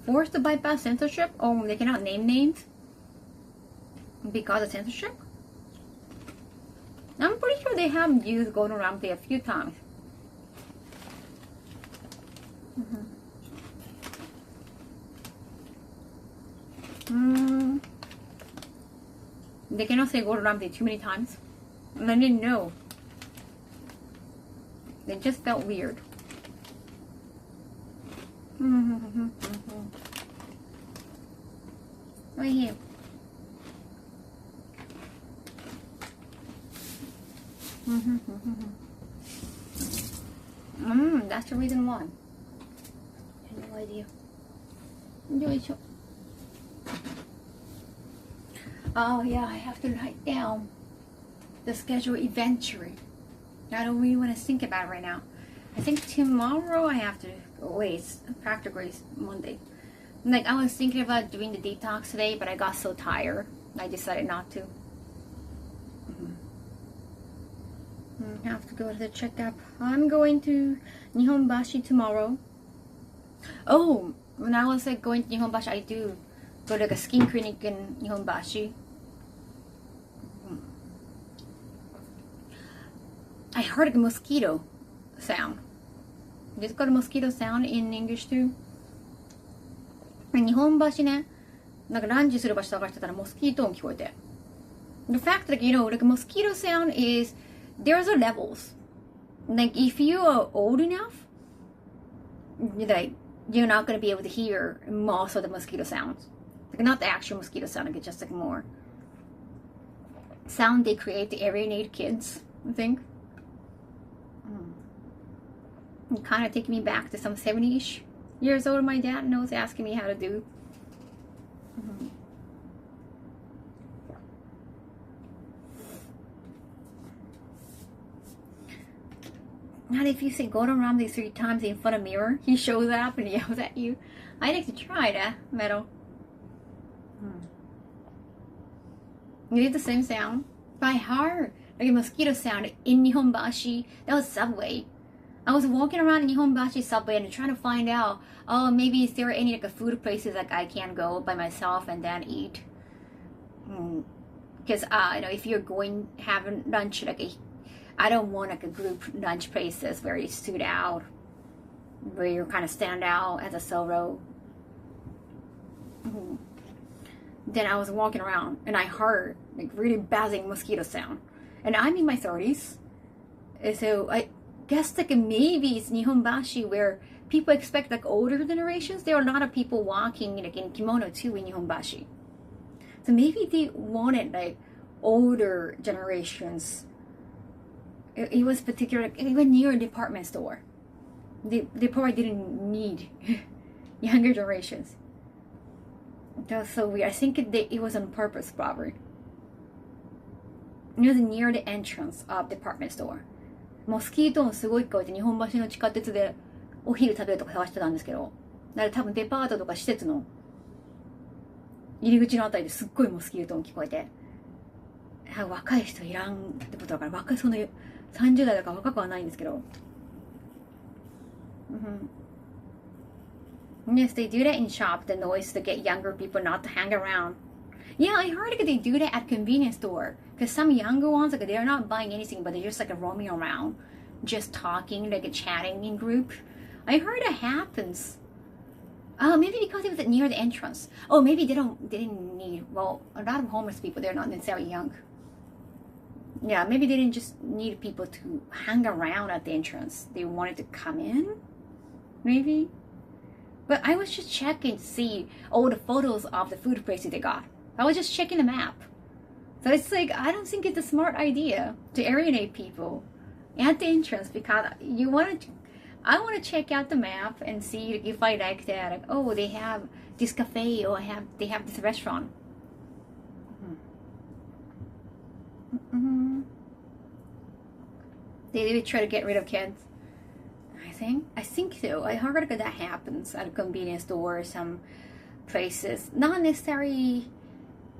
Forced to bypass censorship? Oh, they cannot name names because of censorship? I'm pretty sure they have used Gordon Ramsay a few times. They cannot say Gordon Ramsay too many times. And I didn't know. It just felt weird. Right here. That's the reason why. I have no idea. Oh yeah, I have to write down the schedule eventually. I don't really want to think about it right now. I think tomorrow I have to wait. Practically it's Monday. Like I was thinking about doing the detox today, but I got so tired, I decided not to. I have to go to the checkup. I'm going to Nihonbashi tomorrow. Oh, when I was like going to Nihonbashi, I do go to like a skin clinic in Nihonbashi. I heard a mosquito sound. Just got a mosquito sound in English too. 日本橋ね、なんかランチする場所探してたらモスキート音聞こえて。The fact that, you know, like a mosquito sound is, there's a levels. Like if you are old enough, like you're not going to be able to hear most of the mosquito sounds. Like not the actual mosquito sound, like it's just like more sound they create to alienate kids, I think. It kind of taking me back to some 70-ish years old. My dad knows asking me how to do. Not if you say Gordon Ramsay 3 times in front of a mirror, he shows up and yells at you. I'd like to try that, Metal. You did the same sound? By heart. Like a mosquito sound in Nihonbashi. That was Subway. I was walking around Nihonbashi subway and trying to find out, oh, maybe is there any like a food places like I can go by myself and then eat. Because you know, if you're going having lunch, like I don't want like a group lunch places where you stood out, where you kind of stand out as a solo. Then I was walking around and I heard like really buzzing mosquito sound, and I'm in my 30s, so I guess like maybe it's Nihonbashi where people expect like older generations. There are a lot of people walking like in kimono too in Nihonbashi, so maybe they wanted like older generations. It was particular, like, even near a department store. They probably didn't need younger generations. That was so weird. I think it was on purpose, probably. It was near the entrance of department store. モスキート音すごい聞こえて、日本橋の地下鉄でお昼食べるとか探してたんですけど、だから多分デパートとか施設の入り口のあたりですっごいモスキート音聞こえて、若い人いらんってことだから、若いその30代だから若くはないんですけど。Yes, they do that in shop, the noise to get younger people not to hang around. Yeah, I heard they do that at convenience store. Because some younger ones, like they're not buying anything, but they're just like roaming around, just talking, like chatting in group. I heard that happens. Oh, maybe because it was near the entrance. Oh, maybe they didn't need, well, a lot of homeless people, they're not necessarily young. Yeah, maybe they didn't just need people to hang around at the entrance. They wanted to come in, maybe. But I was just checking to see all the photos of the food places they got. I was just checking the map. So it's like, I don't think it's a smart idea to alienate people at the entrance, because I want to check out the map and see if I like that. Like, oh, they have this cafe, or they have this restaurant. They would try to get rid of kids. I think so. I heard that happens at a convenience store or some places. Not necessarily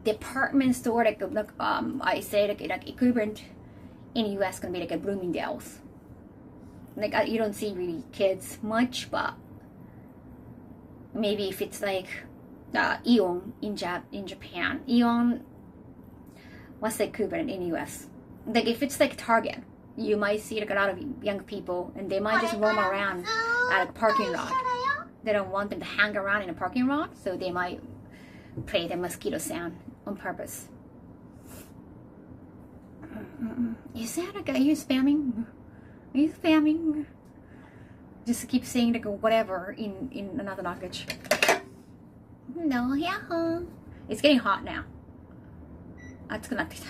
department store, like I say like equivalent in US gonna be like a Bloomingdale's. Like you don't see really kids much, but maybe if it's like Ion in Japan, Ion, what's the equivalent in US? Like if it's like Target, you might see like a lot of young people, and they might just roam around at a parking lot. They don't want them to hang around in a parking lot, so they might play the mosquito sound on purpose. Is that like, are you spamming? Are you spamming? Just keep saying like whatever in another language. No, yeah. It's getting hot now. 暑くなってきた。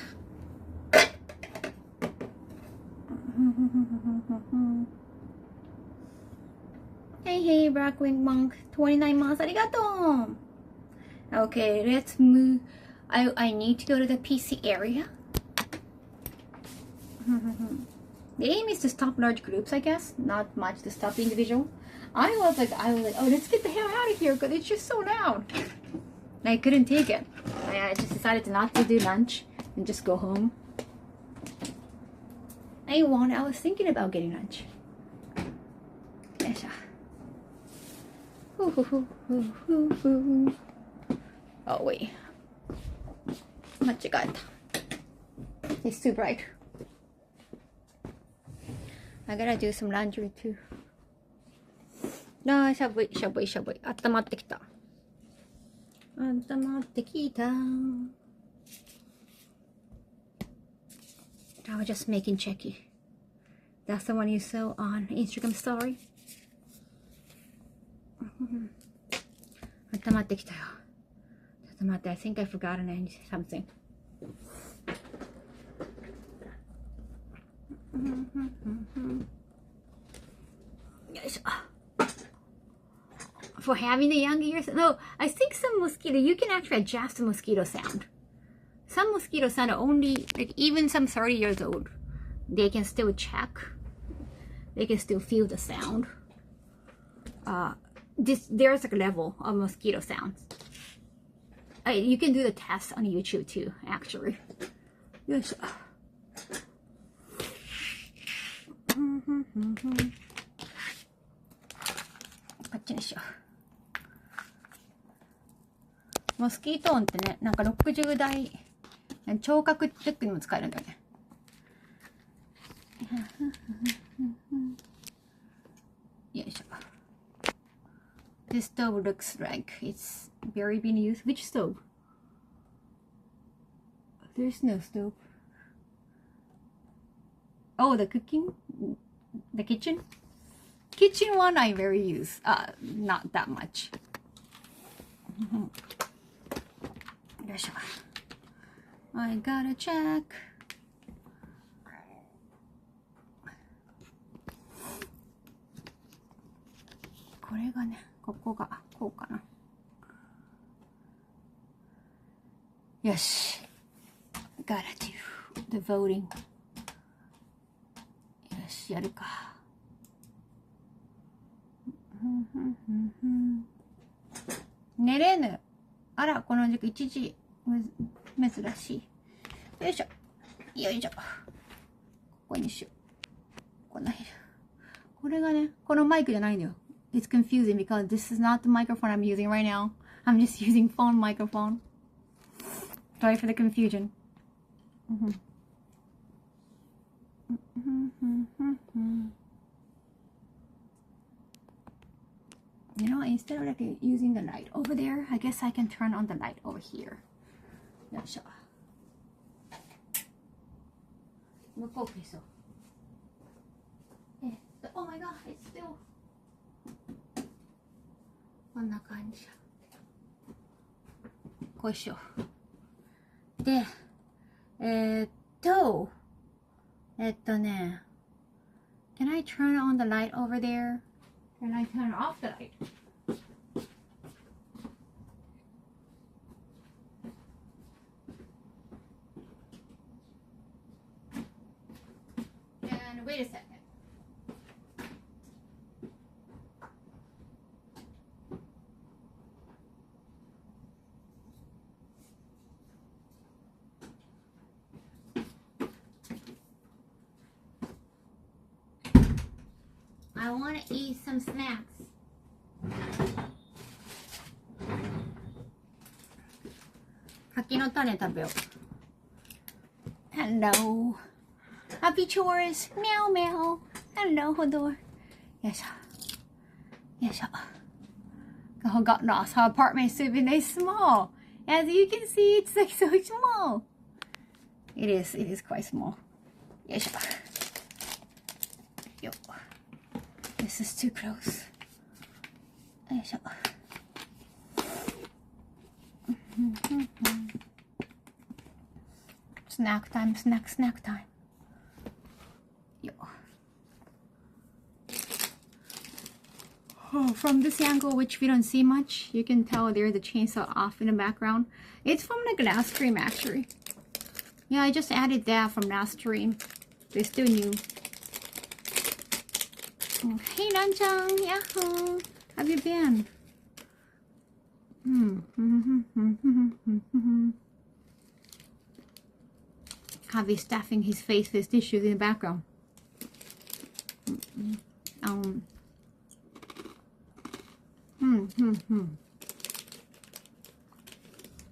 Hey, Blackwing Monk, 29 months, ありがとう. Okay, let's move. I need to go to the PC area. The aim is to stop large groups, I guess. Not much to stop individual. I was like, oh, let's get the hell out of here because it's just so loud. I couldn't take it. I just decided not to do lunch and just go home. I was thinking about getting lunch. Oh wait. 間違えた. It's too bright. I gotta do some laundry too. しゃぶい。温まってきた。I was just making checky. That's the one you saw on Instagram story. 温まってきたよ。ちょっと待って、I think I forgot something. For having the young ears, no, I think some mosquito, you can actually adjust the mosquito sound. Some mosquitoes sound are only, like even some 30 years old, they can still check. They can still feel the sound. There's like a level of mosquito sounds. You can do the test on YouTube too, actually. Yes. こっちにしよう。モスキート音ってね、なんか60代聴覚チェックにも使えるんだよね。よいしょ。This stove looks like it's very being used. Which stove? There's no stove. Oh, the cooking? The kitchen? Kitchen one I very use. Not that much. よいしょ。I gotta check. これがね、ここがこうかな。よし。Gotta do the voting. よし、やるか。寝れぬ。あら、この時期1時珍しい。よいしょ。よいしょ。ここにしよう。こんな辺。これがね、このマイクじゃないんだよ。It's confusing because this is not the microphone I'm using right now. I'm just using phone microphone. Sorry for the confusion. You know, instead of like using the light over there, I guess I can turn on the light over here. よいしょ。向こう消そう。Oh my god, it's still こんな感じ。こうしよう。で、ね、Can I turn on the light over there? Can I turn off the light? And wait a second. I want to eat some snacks. Kaki no tane tabeyo. Hello. Happy chores. Meow meow. Hello, Hodor. Yes. Yes. Kaho got lost. Her apartment is really small. As you can see, it's like so small. It is quite small. Yes. Yo. This is too close. Yes. Snack time, snack time. Yo. Oh, from this angle, which we don't see much, you can tell there's a chainsaw off in the background. It's from the last stream, actually. Yeah, I just added that from last stream. They're still new. Hey, Nanchang, yahoo! How have you been? Javi stuffing his face with tissues in the background.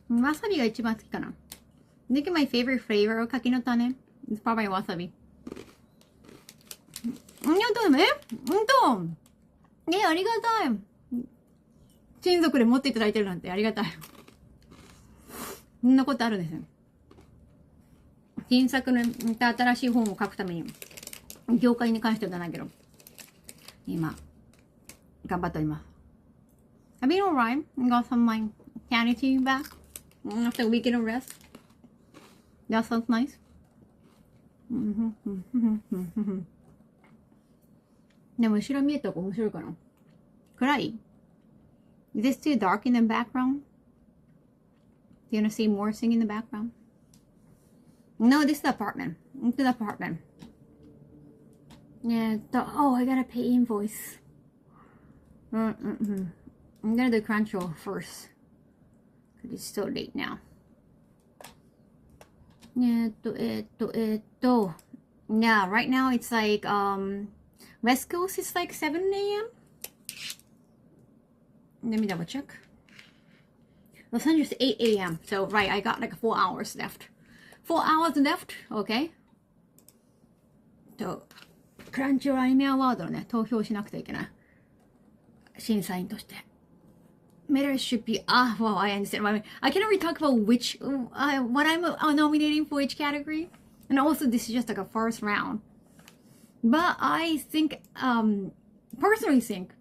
Wasabi が一番好きかな。I think my favorite flavor of kaki no tane is probably wasabi. ありがとうね。ありがたい。親族で持っていただいてるなんてありがたい。そんなことあるんですよ。新作の新しい本を書くために、業界に関してはじゃないけど、今、頑張っております。I've been alright. Got some my sanity back after a weekend of rest. That sounds nice. でも後ろ見えた方が面白いかな。暗い？ Is this too dark in the background? Do you want to see more singing in the background? No, this is the apartment. Into the apartment. Yeah. Oh, I gotta pay invoice. I'm gonna do Crunchyroll first. Cause it's so late now. Yeah. Yeah. Right now it's like West Coast is like 7 a.m. Let me double check. Los Angeles 8 a.m. So right, I got like 4 hours left. 4 hours left. Okay. と、クランチロールアニメアワードのね、投票しなくてはいけない。審査員として。Matter should be, well, I understand. I can already talk about which, what I'm nominating for each category. And also this is just like a first round. But I think, personally think,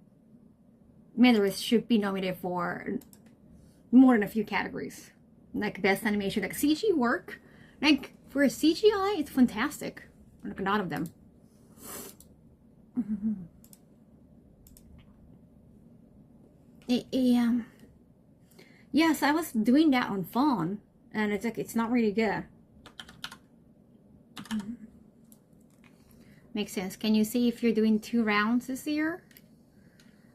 medalists should be nominated for more than a few categories. Like best animation, like CG work. Like for CGI, it's fantastic. Like a lot of them. Yes, I was doing that on phone, and it's like it's not really good. Makes sense. Can you see if you're doing 2 rounds this year?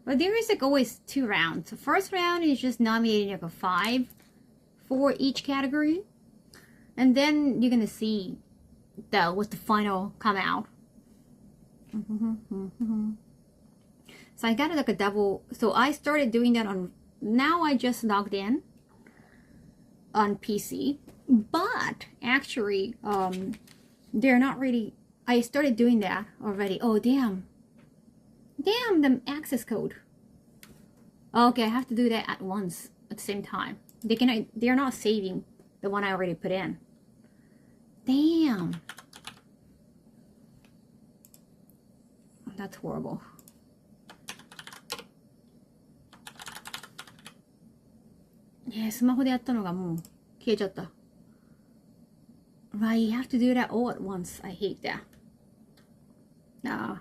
Well, there is like always 2 rounds. The first round is just nominating like a 5 for each category, and then you're gonna see what the final come out. So I got like a double. So I started doing that on. Now I just logged in on PC, but actually, they're not really. I started doing that already. Oh damn! Damn the access code. Okay, I have to do that at once at the same time. They're not saving the one I already put in. Damn. That's horrible. Yeah, スマホでやったのがもう消えちゃった。Right, you have to do that all at once. I hate that. Nah.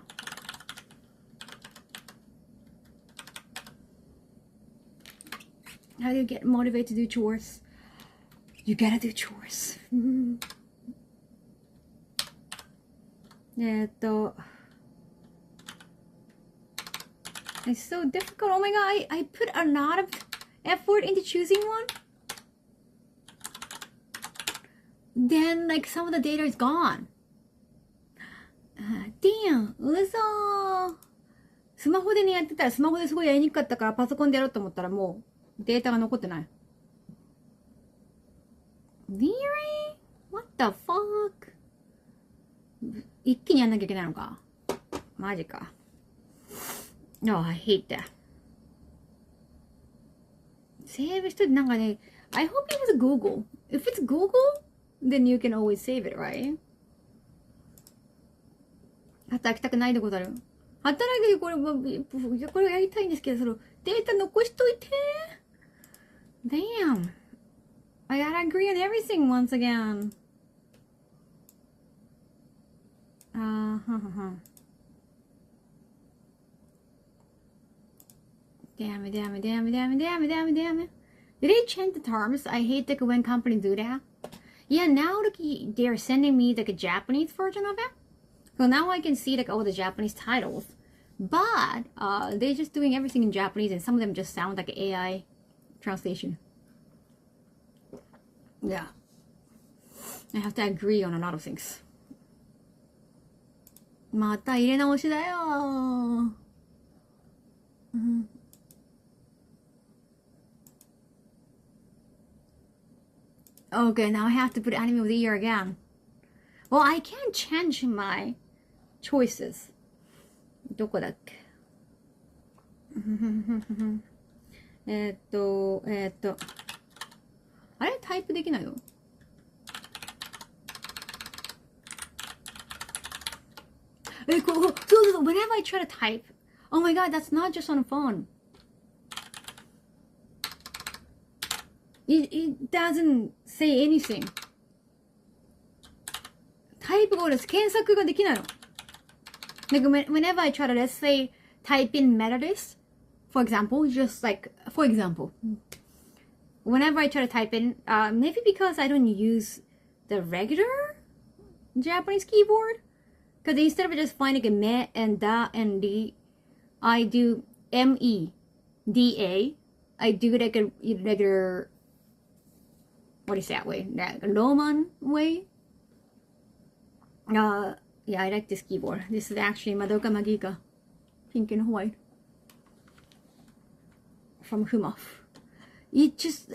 How do you get motivated to do chores? You gotta do chores. It's so difficult. Oh my god, I put a lot of effort into choosing one. Then like some of the data is gone. Damn, 嘘。スマホでねやってたらスマホですごいやりにくかったからパソコンでやろうと思ったらもうデータが残ってない。Really? What the fuck? 一気にやんなきゃいけないのか。マジか。No, I hate that. セーブしといてなんかね、I hope it was Google. If it's Google, then you can always save it, right? 働きたくないでござる。働いてこれやりたいんですけど、そのデータ残しといて。Damn. I gotta agree on everything once again. Damn it. Did they change the terms? I hate like when companies do that. Yeah, now like they're sending me like a Japanese version of it. So now I can see like all the Japanese titles. But they're just doing everything in Japanese and some of them just sound like AI translation. Yeah. I have to agree on a lot of things. また入れ直しだよ。Okay, now I have to put anime of the year again. Well, I can't change my choices. どこだっけあれタイプできないのそう whenever I try to type, oh my god, that's not just on a phone. It doesn't say anything. タイプが検索ができないの。Like whenever I try to, let's say, type in metadata, for example, whenever I try to type in, maybe because I don't use the regular Japanese keyboard, because instead of just finding a me and da and d, I do MEDA. I do like a regular, what is that way? Like a Roman way. Yeah, I like this keyboard. This is actually Madoka Magica, pink and white, from Humaf. It just,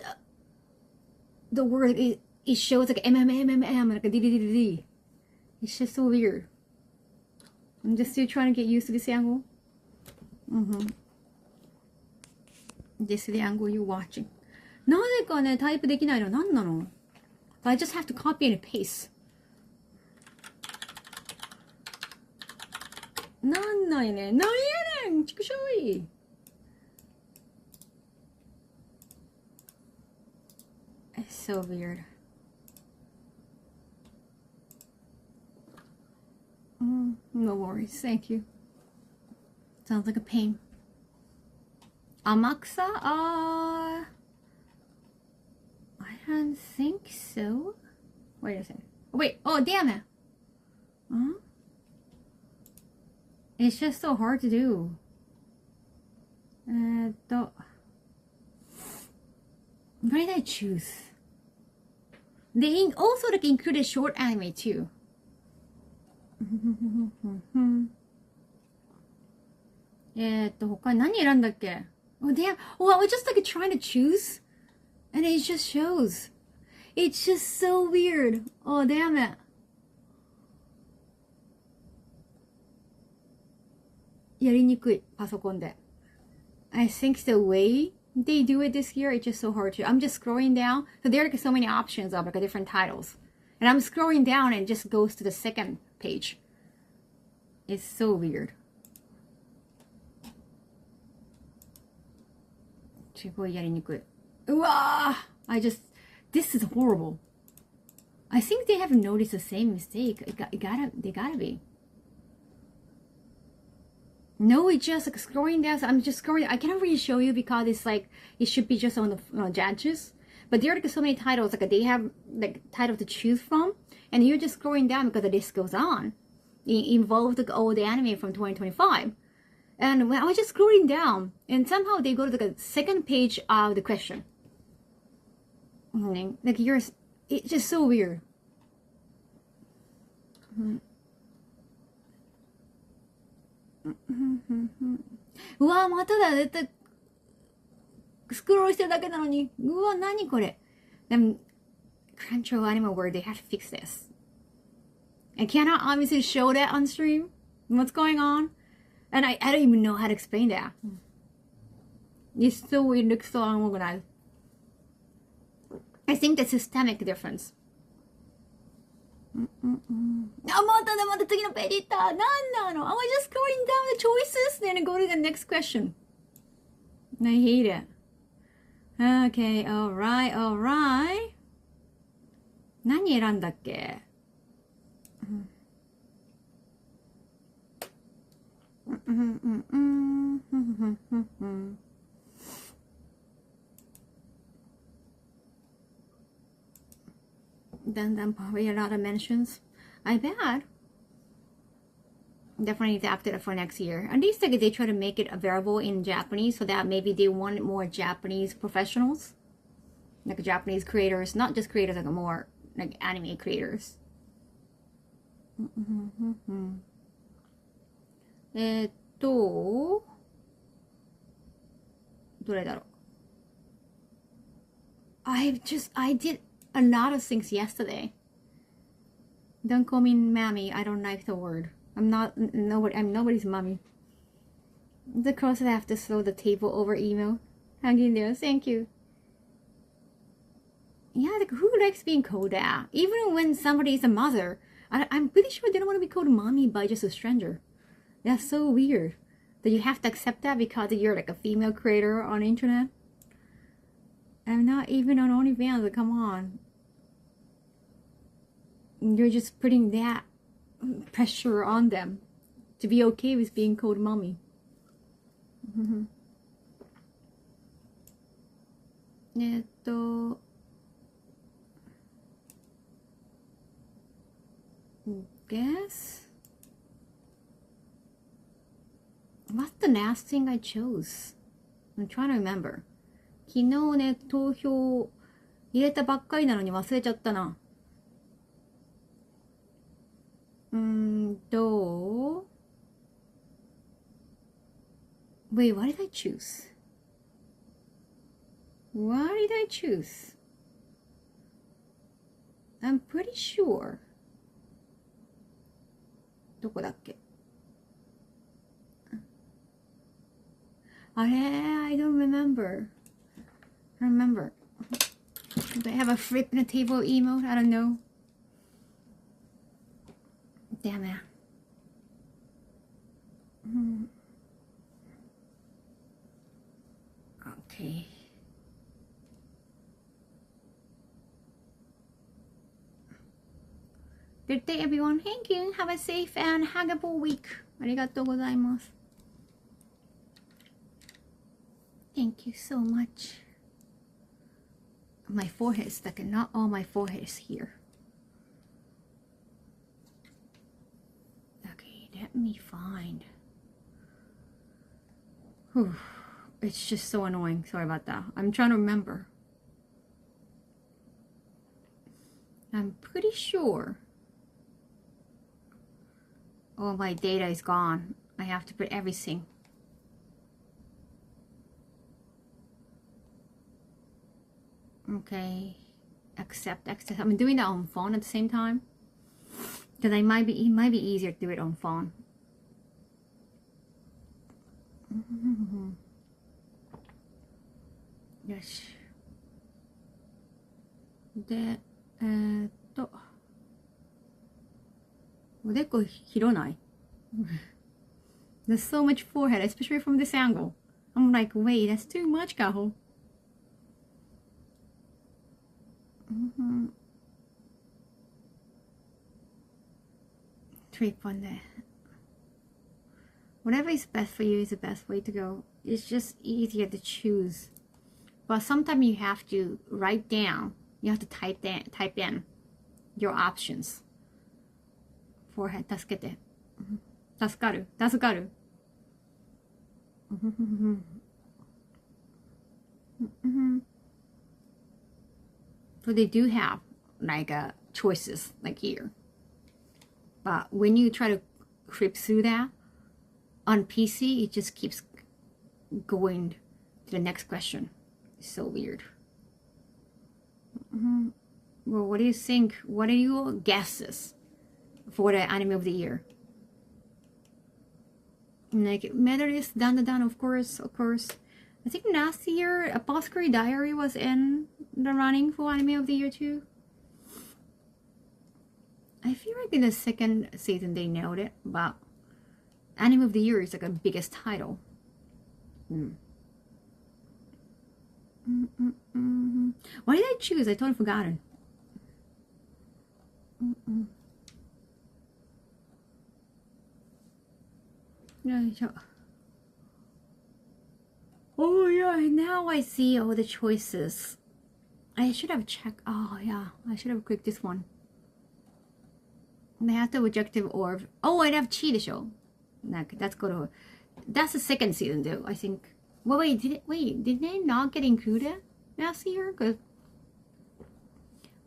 the word, it shows like MMMMM, like a DDDD. It's just so weird. I'm just still trying to get used to this angle. This is the angle you're watching. なぜかね、タイプできないの何なの I just have to copy and paste. なんないね。何やねんちくしょい。It's so weird. No worries, thank you. Sounds like a pain. Amakusa? I don't think so. Wait a second. Wait, oh damn it. Huh? It's just so hard to do. What did I choose? They also like included short anime too. Oh damn. Oh, I was just like trying to choose and it just shows. It's just so weird. Oh damn it. I think the way they do it this year, it's just so hard to. I'm just scrolling down. So there are like so many options of like different titles. And I'm scrolling down and it just goes to the second page. It's so weird. This is horrible. I think they haven't noticed the same mistake. They gotta be. No, it's just like scrolling down. So I'm just scrolling. I cannot really show you because it's like it should be just on the judges. But there are like so many titles. Like they have like title to choose from, and you're just scrolling down because the list goes on. involved all the anime from 2025. And when I was just scrolling down, and somehow they go to the second page of the question. Like yours, it's just so weird. うわ、まただ、絶対スクロールしてるだけなのに。うわ、何これ。Then Crunchyroll Anime World, they have to fix this. I cannot obviously show that on stream. What's going on? And I don't even know how to explain that. It's so weird, it looks so unorganized. I think the systemic difference. あ、まただ、また次のページいった。なんなの? I was just going down the choices, then I go to the next question. I hate it. Okay, alright, alright. 何選んだっけ? Then probably a lot of mentions. I bet. Definitely adapted it for next year. At least like, they try to make it available in Japanese so that maybe they want more Japanese professionals. Like Japanese creators, not just creators, like more like anime creators. どれだろう? I did a lot of things yesterday. Don't call me mammy. I don't like the word. I'm nobody's mommy. The cross I have to throw the table over email. Hang in there. Thank you. Yeah, like who likes being called that? Even when somebody is a mother, I'm pretty sure they don't want to be called mommy by just a stranger. That's so weird that you have to accept that because you're like a female creator on the internet. I'm not even on OnlyFans. Come on. You're just putting that pressure on them to be okay with being called mommy. Guess. What's the last thing I chose? I'm trying to remember. 昨日ね、投票入れたばっかりなのに忘れちゃったな。Wait, what did I choose? What did I choose? I'm pretty sure. どこだっけ? I don't remember. I remember. Do I have a flip in the table emote? I don't know. Damn it. Okay. Good day, everyone. Thank you. Have a safe and huggable week. ありがとうございます。Thank you so much. My forehead is stuck, and not all my forehead is here. Okay, let me find. Whew. It's just so annoying. Sorry about that. I'm trying to remember. I'm pretty sure all my data is gone. I have to put everything. Okay, accept. I'm doing that on phone at the same time because it might be easier to do it on phone. Yes. で、おでこ広ない? There's so much forehead, especially from this angle. I'm like, wait, that's too much, Kaho. Trip on that. Whatever is best for you is the best way to go. It's just easier to choose. But sometimes you have to write down. You have to type in your options. Forehead, 助けて.助かる。助かる。So they do have like choices like here. But when you try to creep through that on PC, it just keeps going to the next question. It's so weird. Well, what do you think? What are your guesses for the anime of the year? Like medalist, Dan, of course. I think last year Apothecary Diary was in the running for anime of the year too. I feel like in the second season they nailed it, but anime of the year is like a biggest title. What did I choose? I totally forgotten. Oh yeah, now I see all the choices. I should have checked. Oh yeah, I should have clicked this one. They have the objective orb. Oh, I have Chi show. That's good. That's the second season though, I think. Wait, did they not get included last year? Cause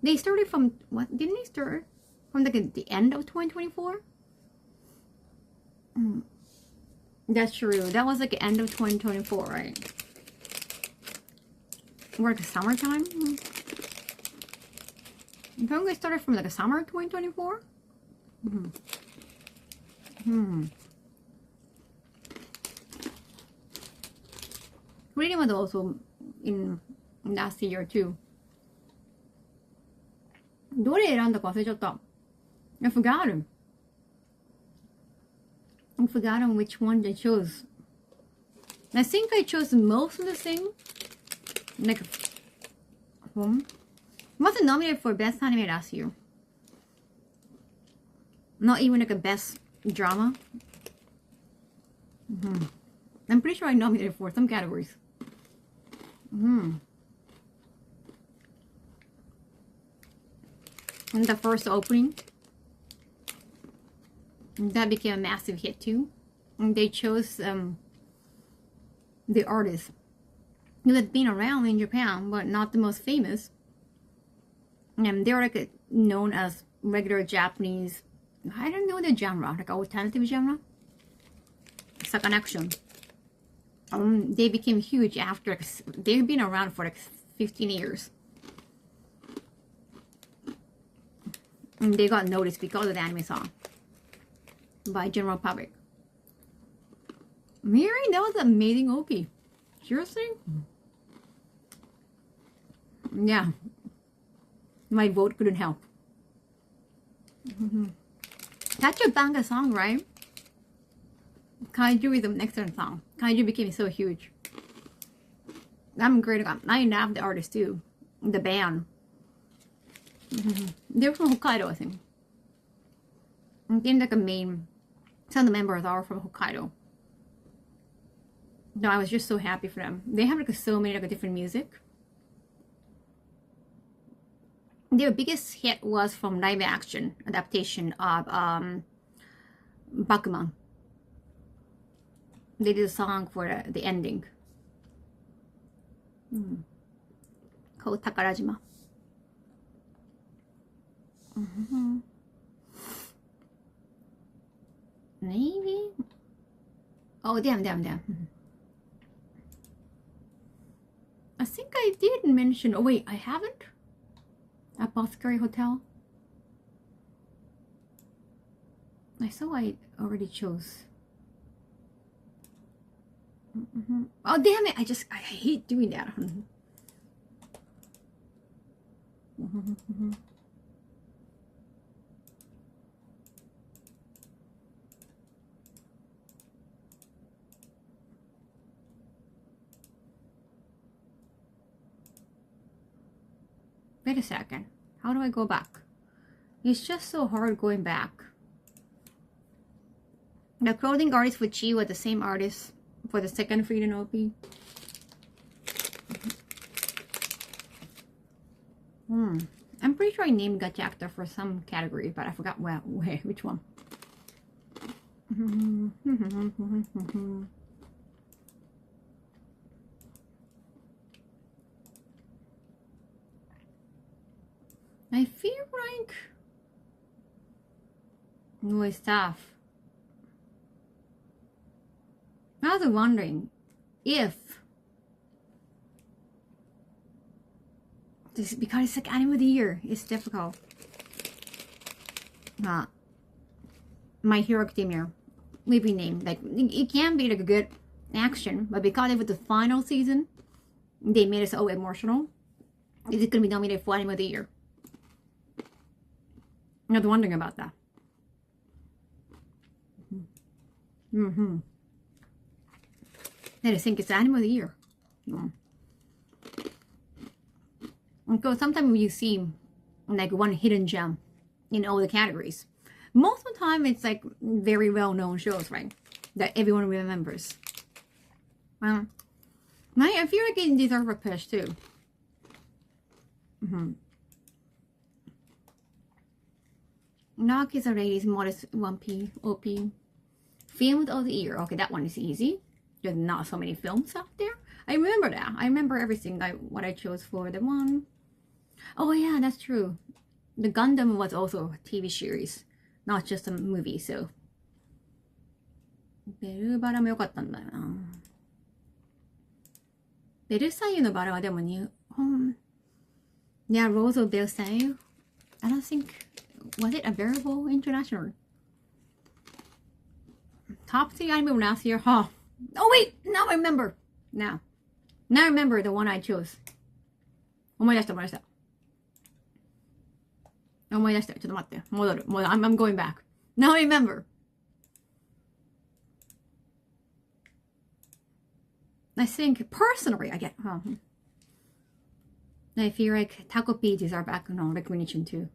they started from what? Didn't they start from like the end of 2024? That's true. That was like the end of 2024, right? Or like summertime? I think they started from like a summer 2024. Reading was also in last year too. どれ選んだか忘れちゃった。I forgot. I forgot which one I chose. I think I chose most of the thing. Like, wasn't nominated for best anime last year. Not even like a best drama. I'm pretty sure I nominated for some categories. And the first opening, that became a massive hit too. And they chose the artist who had been around in Japan, but not the most famous. And they were like known as regular Japanese. I don't know the genre, like alternative genre. It's like an action. They became huge after, they've been around for like 15 years. And they got noticed because of the anime song by general public. Miri, that was amazing OP. Seriously? Yeah. My vote couldn't help. That's your banga song, right? Kaiju is an excellent song. Kaiju became so huge. I'm great. I love the artist too. The band. They're from Hokkaido, I think. I think like some of the members are from Hokkaido. No, I was just so happy for them. They have like so many like different music. Their biggest hit was from live action adaptation of Bakuman. They did a song for the ending. Called Takarajima. Maybe. Oh, damn. I think I did mention. Oh wait, I haven't. Apothecary Hotel. I saw I already chose. Oh damn it! I hate doing that. Wait a second. How do I go back? It's just so hard going back. The clothing artist for Chi was the same artist for the second Freedom OP. I'm pretty sure I named Gacha actor for some category, but I forgot which one. I feel like it was tough. I was wondering if this, because it's like anime of the year, it's difficult. My Hero Academia, living name, like it can be like a good action, but because it was the final season, they made it so emotional. Is it gonna be nominated for anime of the year? I was wondering about that. I just think it's anime of the year. Because sometimes you see like one hidden gem in all the categories. Most of the time it's like very well-known shows, right? That everyone remembers. I feel like it deserves a push too. Knock is a lady's modest 1P, OP. Film of the year. Okay, that one is easy. There's not so many films out there. I remember that. I remember everything, like what I chose for the one. Oh yeah, that's true. The Gundam was also a TV series, not just a movie, so. ベルバラも良かったんだよな。ベルサイユのバラはでも日本。Yeah, Rose of Versailles. I don't think, was it available international? Top 3 anime last year, huh? Oh wait, now I remember. Now I remember the one I chose. 思い出した。ちょっと待って。戻る。I'm going back. Now I remember. I think personally, I feel like Taco P deserve back on recognition too.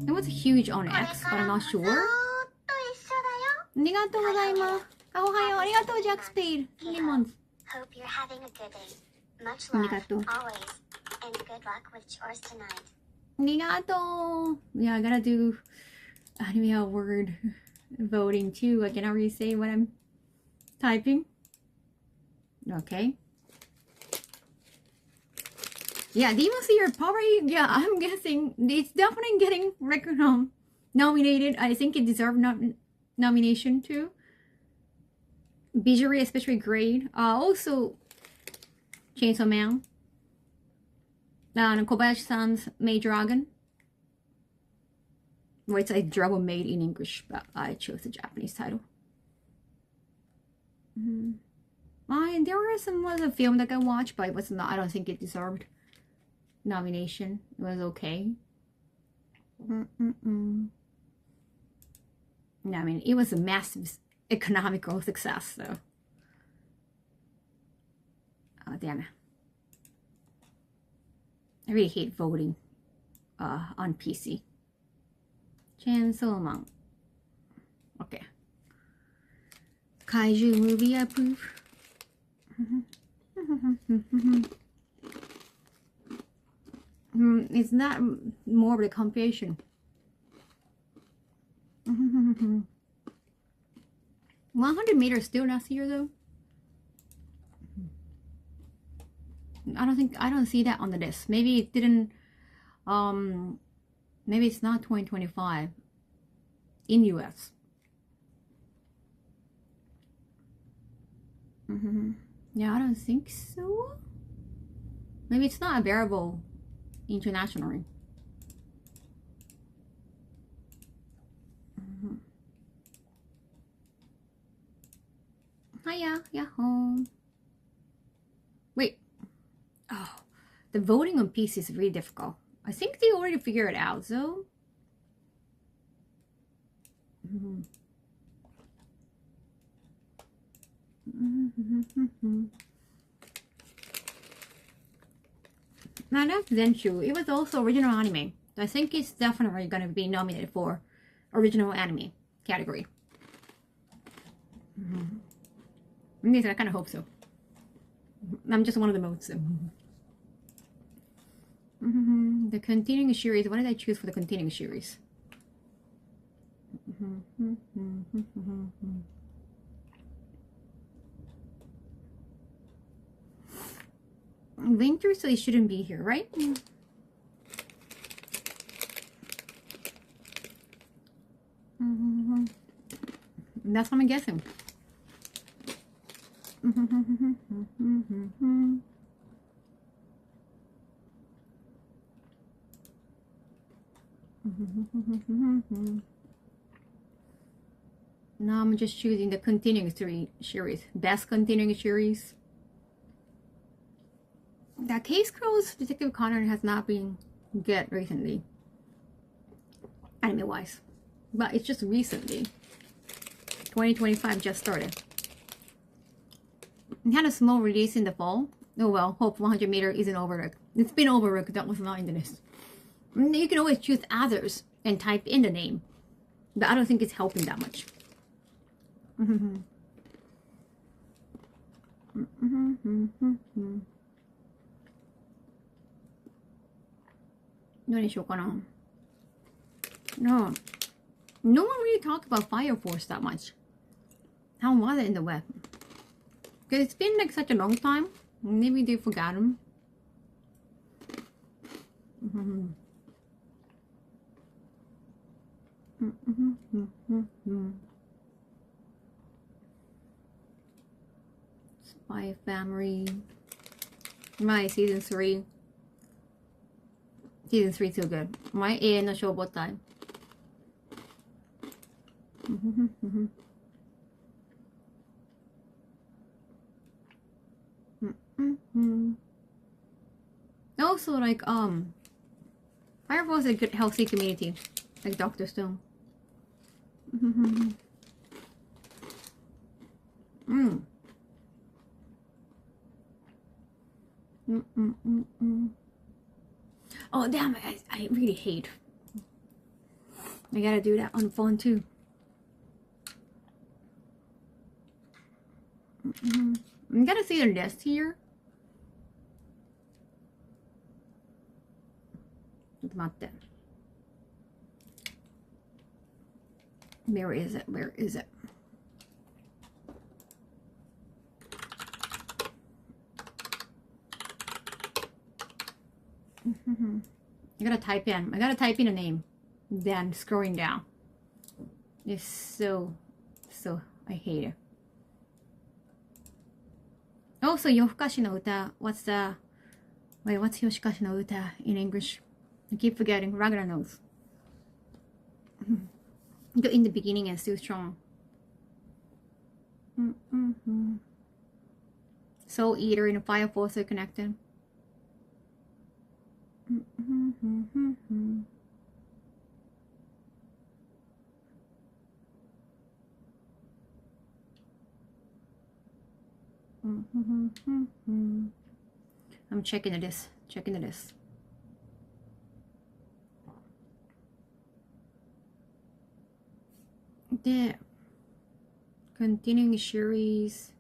It was huge on X, but I'm not sure. ありがとうございます。おはよう。ありがとう、ジャックスピード。2 months. Hope you're having a good day. Much love, always, and good luck with chores tonight. ありがとう. Yeah, I gotta do anime award voting too. I cannot really say what I'm typing. Okay. Yeah, Demon Slayer probably, yeah, I'm guessing it's definitely getting nominated. I think it deserved nomination too. Visually, especially great. Also, Chainsaw Man. Kobayashi-san's Maid Dragon. Well, it's like Dragon Maid in English, but I chose the Japanese title. There were some other film that I watched, but it was not. I don't think it deserved nomination. It was okay. No, I mean, it was a massive economical success, so. Oh, damn it. I really hate voting on PC. Chainsaw Man. Okay. Kaiju movie approve. It's not more of a compilation. 100 meters still last year though. I don't see that on the list. Maybe it didn't. Maybe it's not 2025 in US. Yeah, I don't think so. Maybe it's not available internationally. Hiya, yahoo. Wait. Oh, the voting on PC is really difficult. I think they already figured it out, though. Now that's Zenshu. It was also original anime. I think it's definitely going to be nominated for original anime category. At least I kind of hope so. I'm just one of the modes. So. The continuing series. What did I choose for the continuing series? Winter, so it shouldn't be here, right? That's what I'm guessing. Now I'm just choosing the continuing series. Best continuing series. That Case Girls Detective Conan has not been good recently, anime wise, but it's just recently. 2025 just started. It had a small release in the fall. Oh well, hope 100 meter isn't overlooked. It's been overlooked. That was not in the list. You can always choose others and type in the name, but I don't think it's helping that much. どうにしようかな。No. No one really talked about Fire Force that much. How was it in the web? Because it's been like such a long time. Maybe they forgot them. Spy Family. My season 3. Season 3 too good. My A no show about time. Also, like Fire Force is a good healthy community, like Dr. Stone. Oh damn! I really hate. I gotta do that on the phone too. I gotta see the list here. Where is it? Where is it? I gotta type in. I gotta type in a name. Then scrolling down. It's so I hate it. Also, Yofukashi no uta. What's Yoshikashi no uta in English? I keep forgetting. Ragnar knows. In the beginning and still strong. Soul Eater and Fire Force are connected. I'm checking the list. Checking the list. The continuing series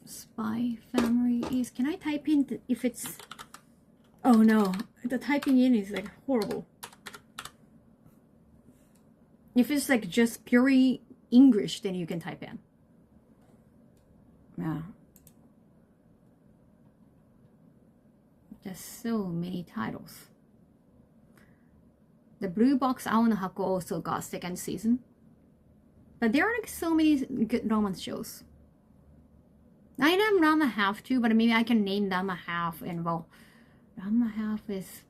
Spy Family is. Can I type in if it's? Oh no, the typing in is like horrible. If it's like just purely English, then you can type in. Yeah. There's so many titles. The Blue Box Ao no Hako also got second season. But there are like so many good romance shows. I know Rama Half too, but maybe I can name Rama Half and well, Rama Half is...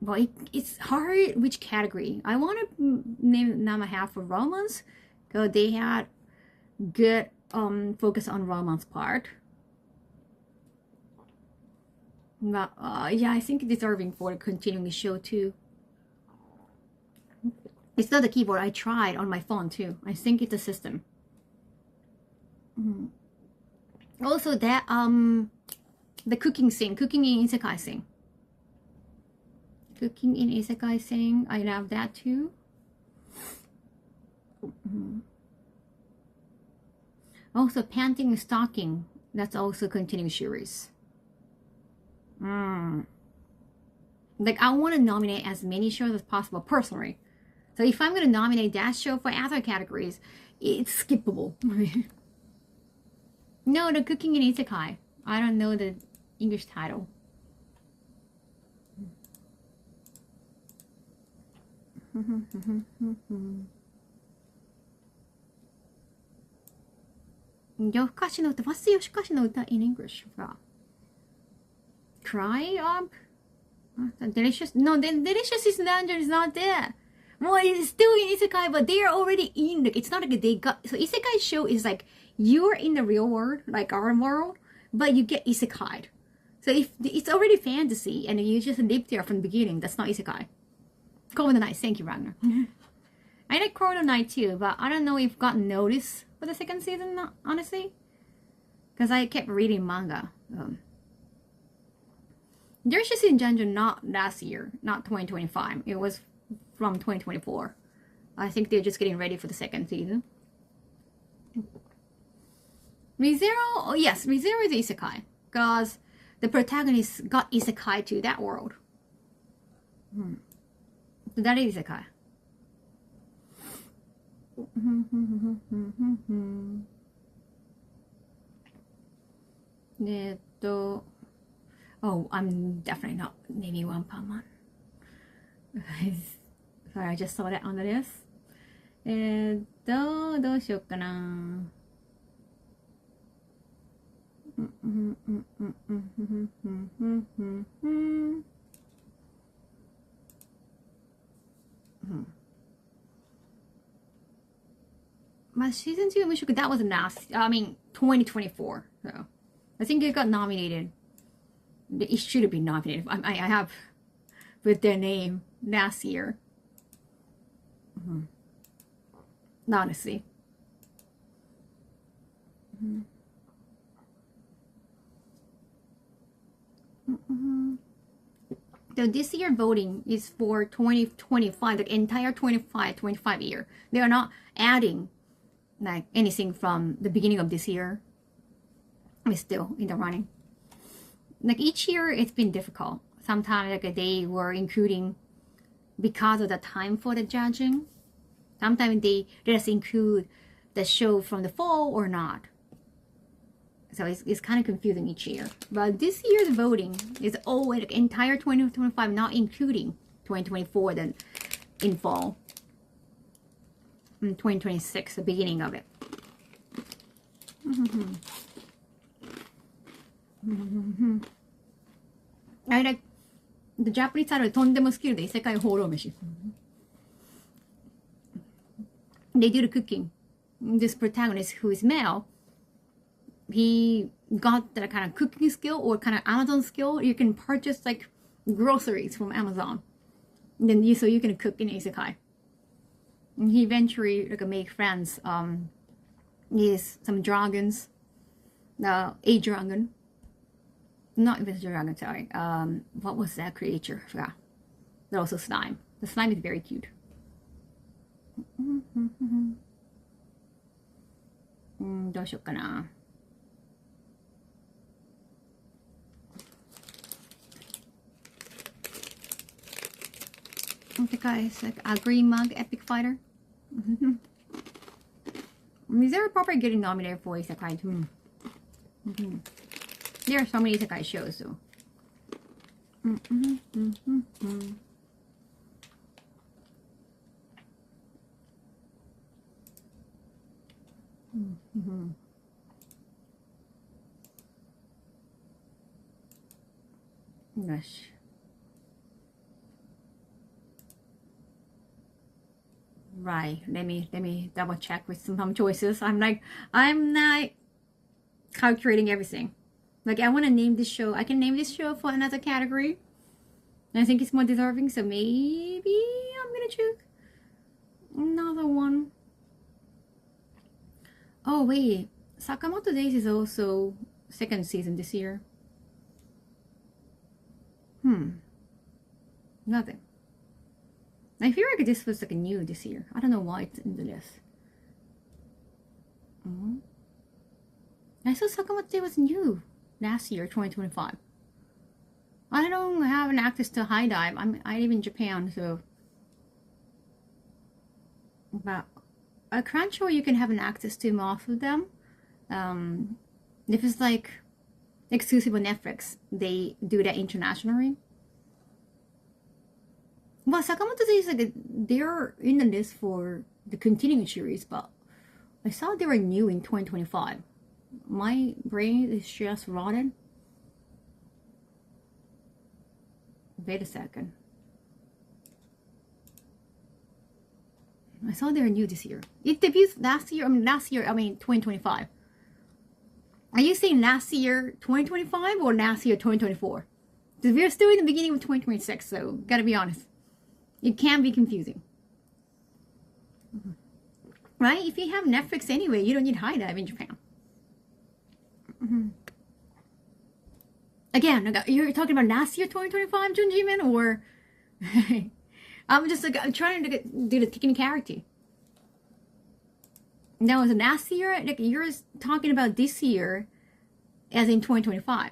Well, it's hard which category. I want to name Rama Half for romance because they had good focus on romance part. But yeah, I think deserving for a continuing show too. It's not the keyboard. I tried on my phone too. I think it's a system. Also that the cooking in Isekai thing. Cooking in Isekai thing. I love that too. Also Panting and Stalking. That's also continuing series. Like, I want to nominate as many shows as possible personally. So if I'm going to nominate that show for other categories, it's skippable. No, the Cooking in Isekai. I don't know the English title. Yoshikashi no Uta. What's the Yoshikashi no Uta in English? Cry up? Delicious? No, the Delicious is Dungeon is not there. Well, it's still in Isekai, but they are already in. Like, it's not like they got. So Isekai show is like you're in the real world, like our world, but you get Isekai. So if it's already fantasy and you just live there from the beginning, that's not Isekai. Cold of the Night. Thank you, Ragnar. I like Cold of the Night too, but I don't know if got noticed for the second season, honestly, because I kept reading manga. There's just in Dungeon not last year, not 2025. It was from 2024. I think they're just getting ready for the second season. ReZero, oh yes, ReZero is Isekai, because the protagonist got Isekai to that world. So that is Isekai. Oh, I'm definitely not naming one per month. Sorry, I just saw that on the list. どうしようかな。My season 2 Mushoku, that was last, 2024. So I think it got nominated. It should have been nominated. I have with their name last year. Honestly. So this year voting is for 2025, the entire 25 year. They are not adding like anything from the beginning of this year. It's still in the running. Like each year, it's been difficult. Sometimes like they were including because of the time for the judging. Sometimes they let us include the show from the fall or not. So it's kind of confusing each year. But this year's voting is all like entire 2025, not including 2024 then in fall. And 2026, the beginning of it. I like the Japanese title, とんでもスキルで異世界放浪飯. They do the cooking. This protagonist, who is male, he got that kind of cooking skill or kind of Amazon skill. You can purchase like groceries from Amazon. And then so you can cook in isekai. And he eventually like make friends. Is some dragons. A dragon. Not even a dragon, sorry. What was that creature? I forgot. But also slime. The slime is very cute. What should I do? Okay, guys, like a green mug, epic fighter. Is there probably getting nominated for isekai too? There are so many isekai shows though. Gosh. Right. Let me double check with some choices. I'm not calculating everything. Like I want to name this show. I can name this show for another category. And I think it's more deserving, so maybe I'm gonna choose another one. Oh wait, Sakamoto Days is also second season this year. Nothing. I feel like this was like a new this year. I don't know why it's in the list. I saw Sakamoto Days was new last year, 2025. I don't have an access to High Dive. I live in Japan, so. But Crunchyroll, you can have an access to most of them. If it's like exclusive on Netflix, they do that internationally. Well, Sakamoto is like they're in the list for the continuing series, but I saw they were new in 2025. My brain is just rotted. Wait a second. I saw they were new this year. It debuted last year. 2025. Are you saying last year 2025 or last year 2024? Because we're still in the beginning of 2026, so gotta be honest. It can be confusing. Right? If you have Netflix anyway, you don't need High Dive in Japan. Again, you're talking about last year 2025, Junjimin, or I'm just like I'm trying to do the technicality. That was last year. Like you're talking about this year, as in 2025.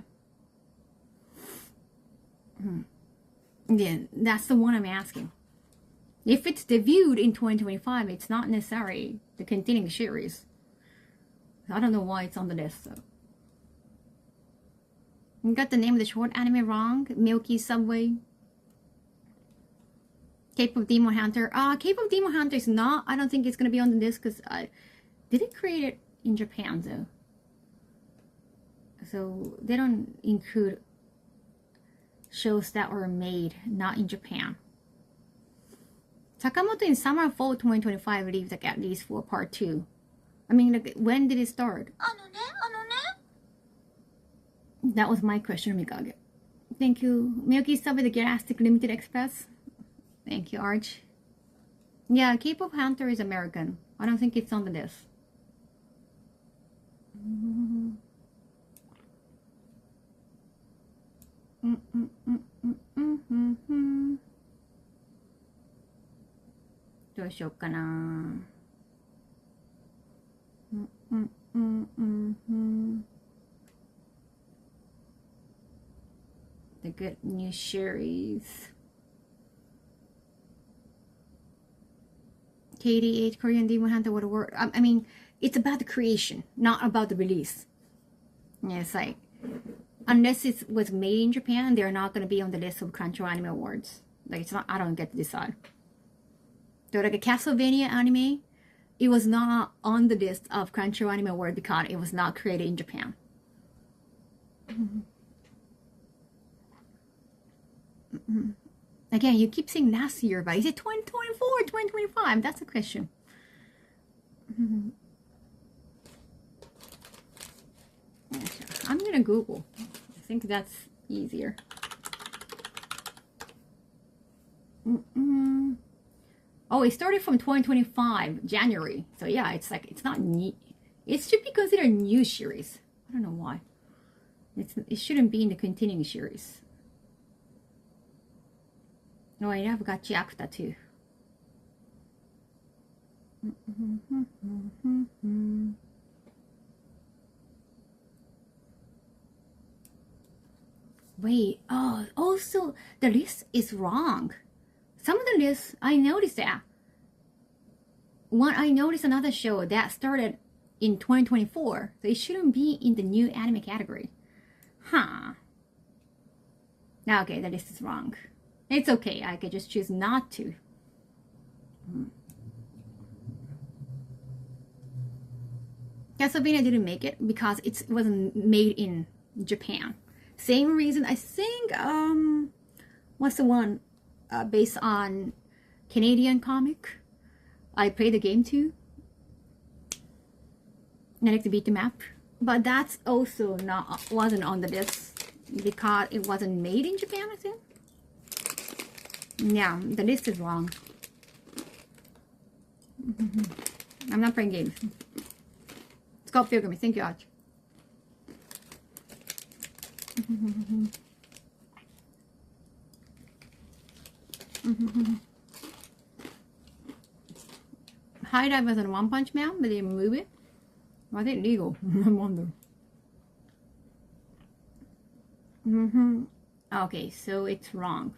Yeah, that's the one I'm asking. If it's debuted in 2025, it's not necessarily the continuing series. I don't know why it's on the list. So. You got the name of the short anime wrong. Milky Subway. K-pop Demon Hunter. K-pop Demon Hunter is not. I don't think it's gonna be on the list because I didn't create it in Japan though. So they don't include shows that were made not in Japan. Sakamoto in summer fall 2025 leaves like at least for part 2. I mean, like, when did it start? That was my question, Mikage. Thank you. Milky Subway, the Galactic Limited Express. Thank you, Arch. Yeah, K-pop Hunter is American. I don't think it's on the list. Doうしようかな。The good new series. KDH Korean Demon Hunter, what a word. I mean, it's about the creation, not about the release. Yeah, it's like, unless it was made in Japan, they're not going to be on the list of Crunchyroll Anime Awards. Like, it's not, I don't get to decide. So, like a Castlevania anime, it was not on the list of Crunchyroll Anime Award because it was not created in Japan. Again, you keep saying last year, but is it 2024 or 2025? That's the question. I'm gonna Google. I think that's easier. Oh, it started from 2025 January. So yeah, it's like it's not new. It should be considered a new series. I don't know why. It shouldn't be in the continuing series. No, I have got Yakuza too. Wait, oh, also the list is wrong. Some of the lists, I noticed that. I noticed another show that started in 2024, so it shouldn't be in the new anime category. Huh. Okay, the list is wrong. It's okay, I could just choose not to. Castlevania didn't make it because it wasn't made in Japan. Same reason, I think, what's the one based on Canadian comic? I played the game too. I like to beat the map. But that's also wasn't on the list because it wasn't made in Japan, I think. Yeah, the list is wrong. I'm not playing games. Scott Pilgrim, thank you, Arch. High Dive was on One Punch Man, but they didn't move it. Was it legal? I wonder. Okay, so it's wrong.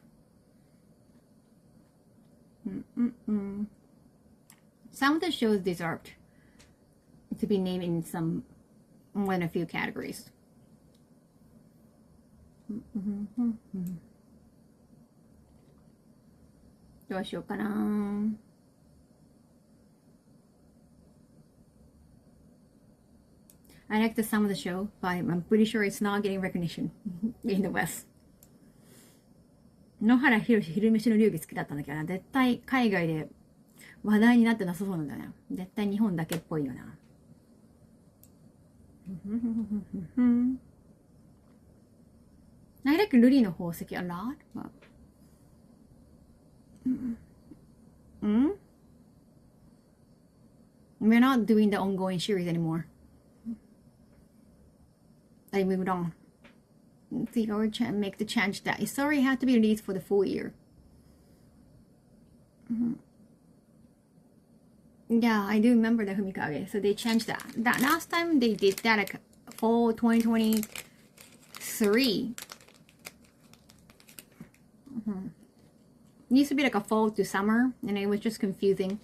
Some of the shows deserved to be named in some one a few categories. Do I show kana? I like the some of the show, but I'm pretty sure it's not getting recognition in the West. 野原ひろし昼飯の流儀好きだったんだけどな。絶対海外で話題になってなさそうなんだよな。絶対日本だけっぽいよな。I like ルリの宝石 a lot, but we're not doing the ongoing series anymore. I moved on. The or make the change that it's already had to be released for the full year. Yeah, I do remember the Humikage. So they changed that. That last time they did that like fall 2023. It used to be like a fall to summer, and it was just confusing.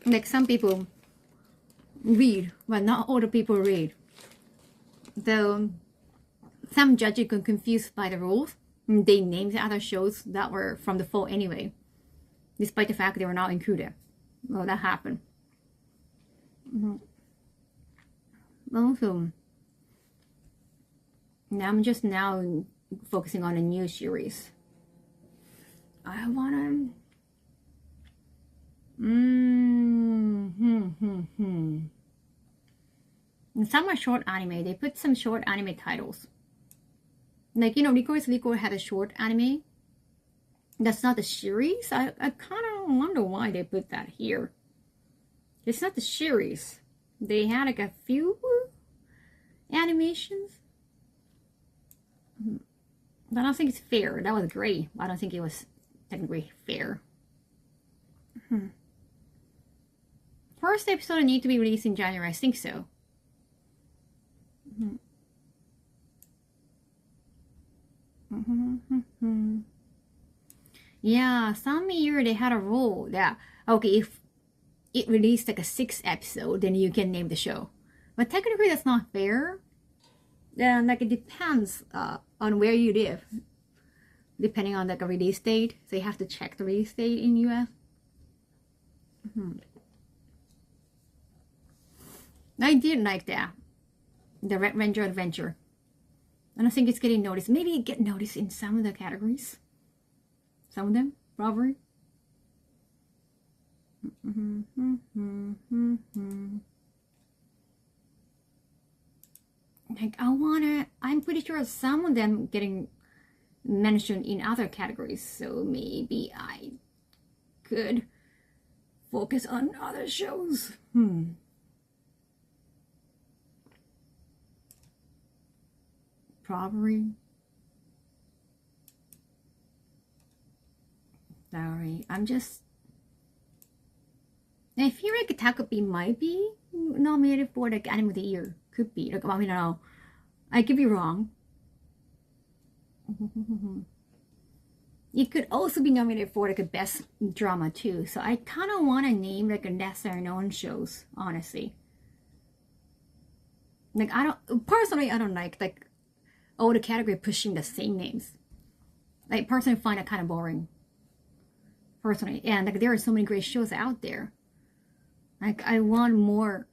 Like some people read, but not all the people read. Though some judges got confused by the rules, they named the other shows that were from the fall anyway, despite the fact they were not included. Well, that happened. Also, now I'm just now focusing on a new series. I wanna. Some are short anime. They put some short anime titles. Like, you know, Licorice Liquor had a short anime. That's not the series. I kind of wonder why they put that here. It's not the series. They had like a few animations. But I don't think it's fair. That was great. I don't think it was technically fair. First episode need to be released in January. I think so. Yeah, some year they had a rule that, okay, if it released like a 6th episode, then you can name the show. But technically that's not fair. Then like it depends on where you live, depending on like a release date. So you have to check the release date in US. I did like that. The Red Ranger Adventure. I don't think it's getting noticed. Maybe it get noticed in some of the categories. Some of them, probably. Like I'm pretty sure some of them getting mentioned in other categories. So maybe I could focus on other shows. Probably. Sorry, I feel like Takopi might be nominated for like Anime of the Year. Could be. Like, I mean, I don't know. I could be wrong. It could also be nominated for like a best drama too. So I kind of want to name like a lesser known shows, honestly. Like I don't like all the category pushing the same names. Like personally find it kind of boring. Personally, and like there are so many great shows out there. Like I want more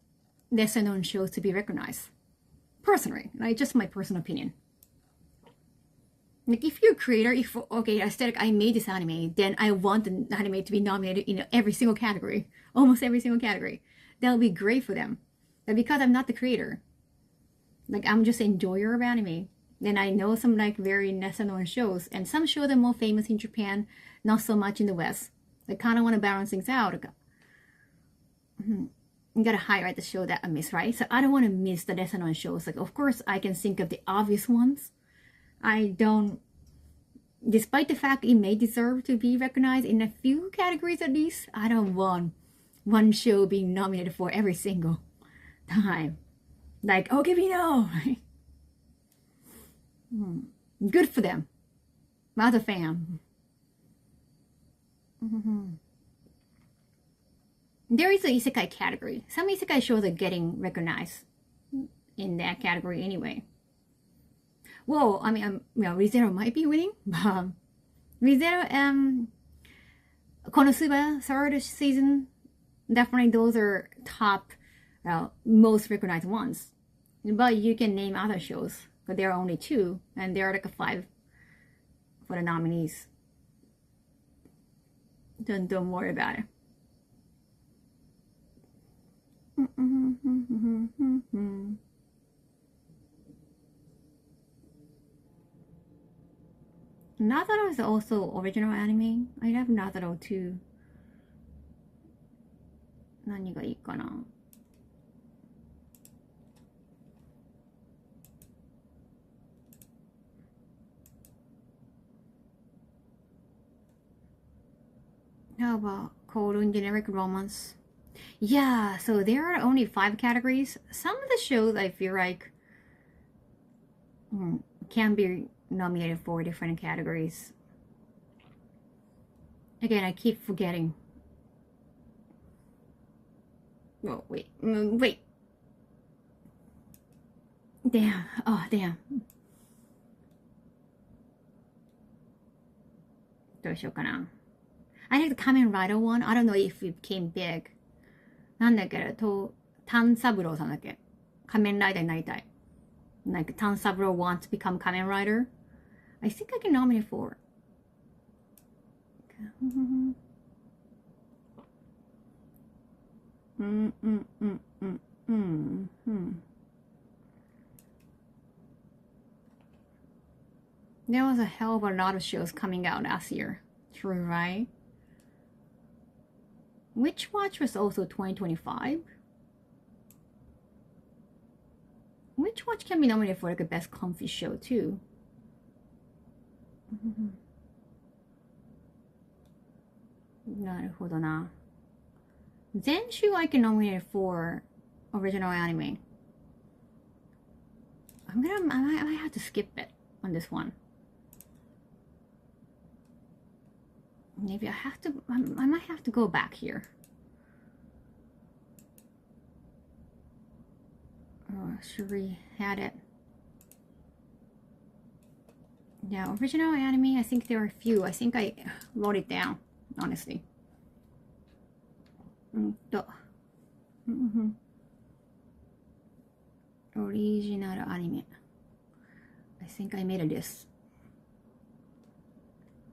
lesser known shows to be recognized. Personally, like just my personal opinion. Like if you're a creator, I said like I made this anime, then I want the anime to be nominated in every single category, almost every single category. That'll be great for them. But because I'm not the creator, like I'm just an enjoyer of anime. Then I know some like very lesser known shows, and some shows are more famous in Japan, not so much in the West. I kind of want to balance things out. You gotta highlight the show that I miss, right? So I don't want to miss the lesser known shows. Like, of course, I can think of the obvious ones. I don't, despite the fact it may deserve to be recognized in a few categories at least, I don't want one show being nominated for every single time. Like, okay, we know, right? Good for them. As a fan. There is an isekai category. Some isekai shows are getting recognized in that category anyway. Well, I mean, ReZero might be winning, but ReZero, Konosuba, third season, definitely those are top, most recognized ones. But you can name other shows, but there are only 2, and there are like 5 for the nominees. Don't worry about it. Nazaro is also original anime. I have Nazaro too. 何がいいかな? How about Korean generic romance? Yeah, so there are only 5 categories. Some of the shows I feel like can be nominated for different categories. Again, I keep forgetting. Oh, wait. Damn. Oh, damn. どうしようかな. I think the Kamen Rider one, I don't know if it became big. なんだっけ、炭三郎さんだっけ、仮面ライダーになりたい。Like, 炭三郎 wants to become Kamen Rider. I think I can nominate for. There was a hell of a lot of shows coming out last year. True, right? Witch Watch was also 2025. Witch Watch can be nominated for like a best comfy show too. Naruhodo na. Zenshu I can nominate for original anime. I might have to skip it on this one. Maybe I might have to go back here. Oh, should we had it? Yeah, original anime, I think there are a few. I think I wrote it down, honestly. Original anime. I think I made a list.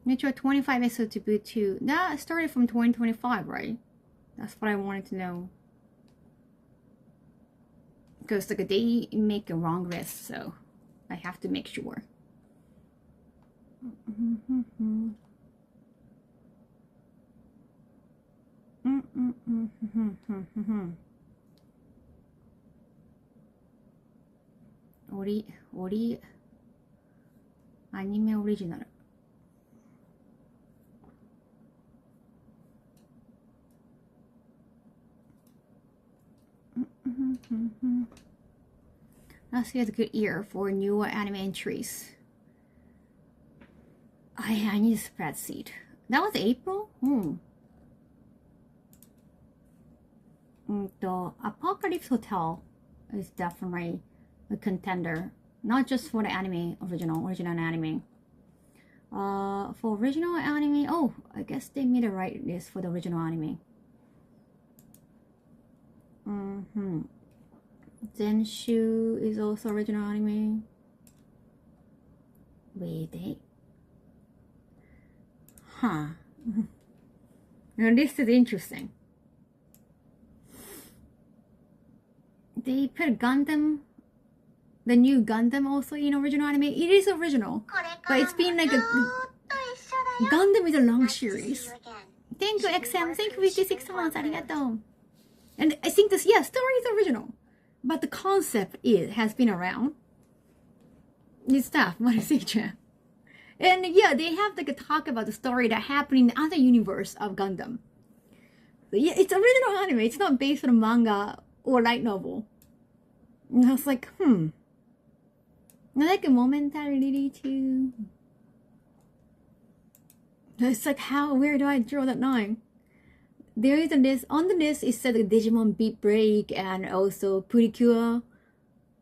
Nature 25 episode debut too. That started from 2025, right? That's what I wanted to know. Because like they make a wrong list, so I have to make sure. Ori anime original. Last year was a good year for newer anime entries. I need a spreadsheet. That was April? Apocalypse Hotel is definitely a contender. Not just for the anime, original anime. For original anime, oh, I guess they made a right list for the original anime. Zenshu is also original anime. Wait, huh. Now this is interesting. They put Gundam, the new Gundam also in original anime. It is original, but it's been like a... Gundam is a long series. Thank you, XM. Thank you, 56 months. Arigato. And I think this, yeah, story is original. But the concept has been around. It's tough. What is it? And yeah, they have like a talk about the story that happened in the other universe of Gundam. But yeah, it's original anime. It's not based on a manga or light novel. And I was like, I like a momentality too. It's like, where do I draw that line? There is a list. On the list, it said Digimon Beat Break and also Puricure.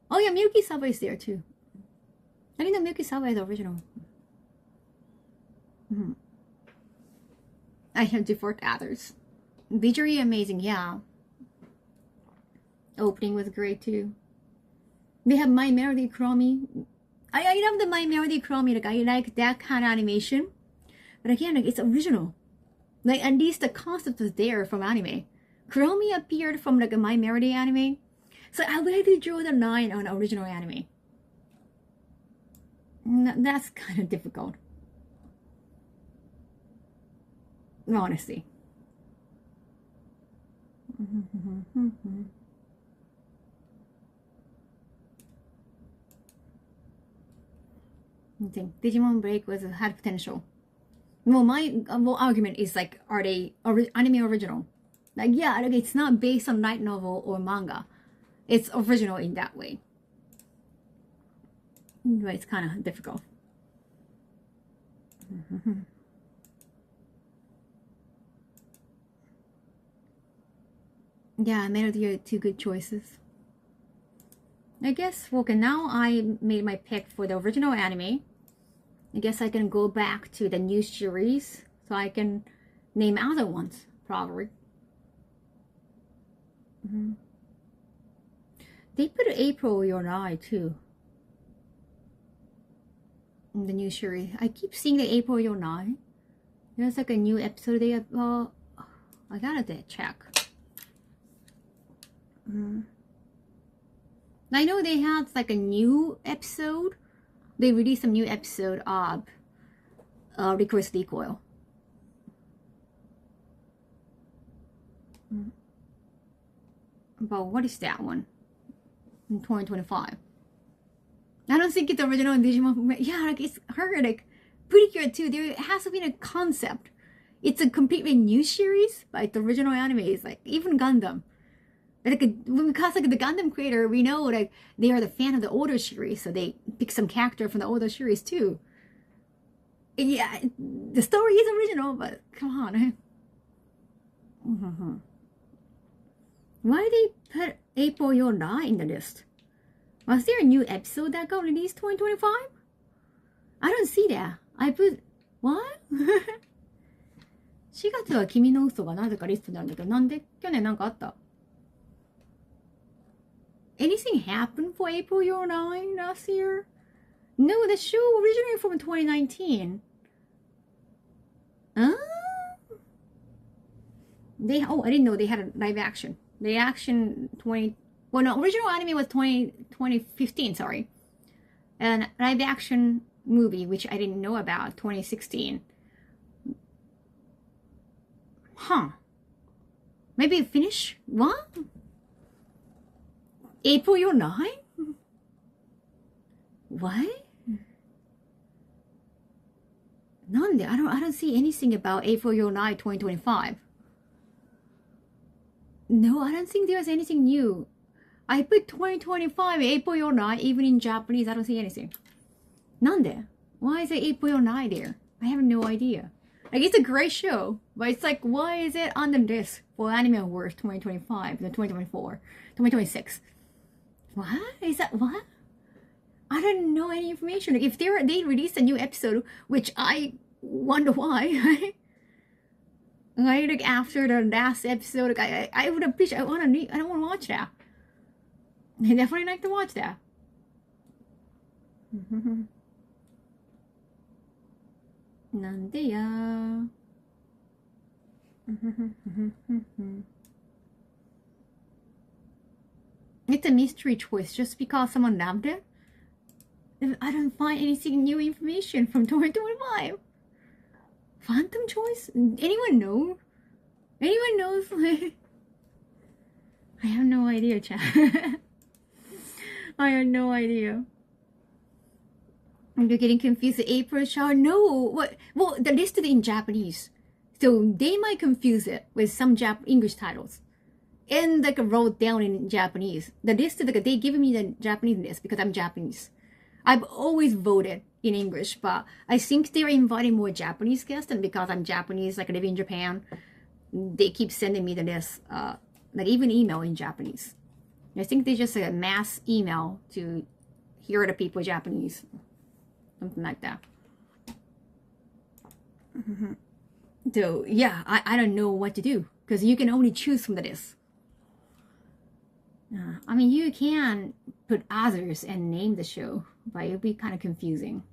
Oh yeah, Milky Saba is there too. I didn't know Milky Saba is original. I have default others. Visually amazing, yeah. Opening was great too. They have My Melody Chromie. I love the My Melody Chromie. Like, I like that kind of animation. But again, like, it's original. Like, at least the concept was there from anime. Chromie appeared from like a My Melody anime. So I would like to draw the line on original anime. That's kind of difficult. Honestly. I think Digimon Break had potential. Well, my argument is like, are they anime original? Like, yeah, like, it's not based on light novel or manga. It's original in that way. But it's kind of difficult. Yeah, Melody are two good choices. I guess, okay, now I made my pick for the original anime. I guess I can go back to the new series so I can name other ones, probably. They put April Your Eye too in the new series. I keep seeing the April Your Eye. There's like a new episode they have. I gotta check. I know they had like a new episode. They released a new episode of Request Recoil. But what is that one? In 2025. I don't think it's original in Digimon. Yeah, like it's her, like pretty good too. There has been a concept. It's a completely new series, but the original anime is like even Gundam. Like because like the Gundam creator, we know like they are the fan of the older series, so they pick some character from the older series too. And yeah, the story is original, but come on. Why did they put April Your Eye in the list? Was there a new episode that got released 2025? I don't see that. I put what? 4月は君の嘘がなぜかリストなんだけど、なんで去年なんかあった Anything happened for April Your Eye last year? No, the show originally from 2019. I didn't know they had a live action. The action original anime was 2015, sorry. And live action movie, which I didn't know about, 2016. Huh. Maybe finish? What? April Your Eye? What? Nande? I don't see anything about April Your Eye 2025. No, I don't think there's anything new. I put 2025 April Your Eye, even in Japanese, I don't see anything. Nande? Why is it April Your Eye there? I have no idea. Like, it's a great show, but it's like, why is it on the list for Anime Awards 2025, 2024, 2026? What? Is that what? I don't know any information. Like, if they released a new episode, which I wonder why, right? Like after the last episode, like I would appreciate. I don't want to watch that. I definitely like to watch that. Nande ya? It's a mystery choice just because someone loved it. I don't find anything new information from 2025. Phantom choice? Anyone know? Anyone knows? I have no idea, chat. I have no idea. You're getting confused with April Shower? No. What? Well, they're listed in Japanese, so they might confuse it with some English titles, and like wrote down in Japanese. The list, like they give me the Japanese list because I'm Japanese. I've always voted in English, but I think they're inviting more Japanese guests, and because I'm Japanese, like I live in Japan, they keep sending me the list, like even email in Japanese. I think they just a mass email to hear the people Japanese, something like that. So yeah, I don't know what to do because you can only choose from the list. I mean, you can put others and name the show, but it'll be kind of confusing.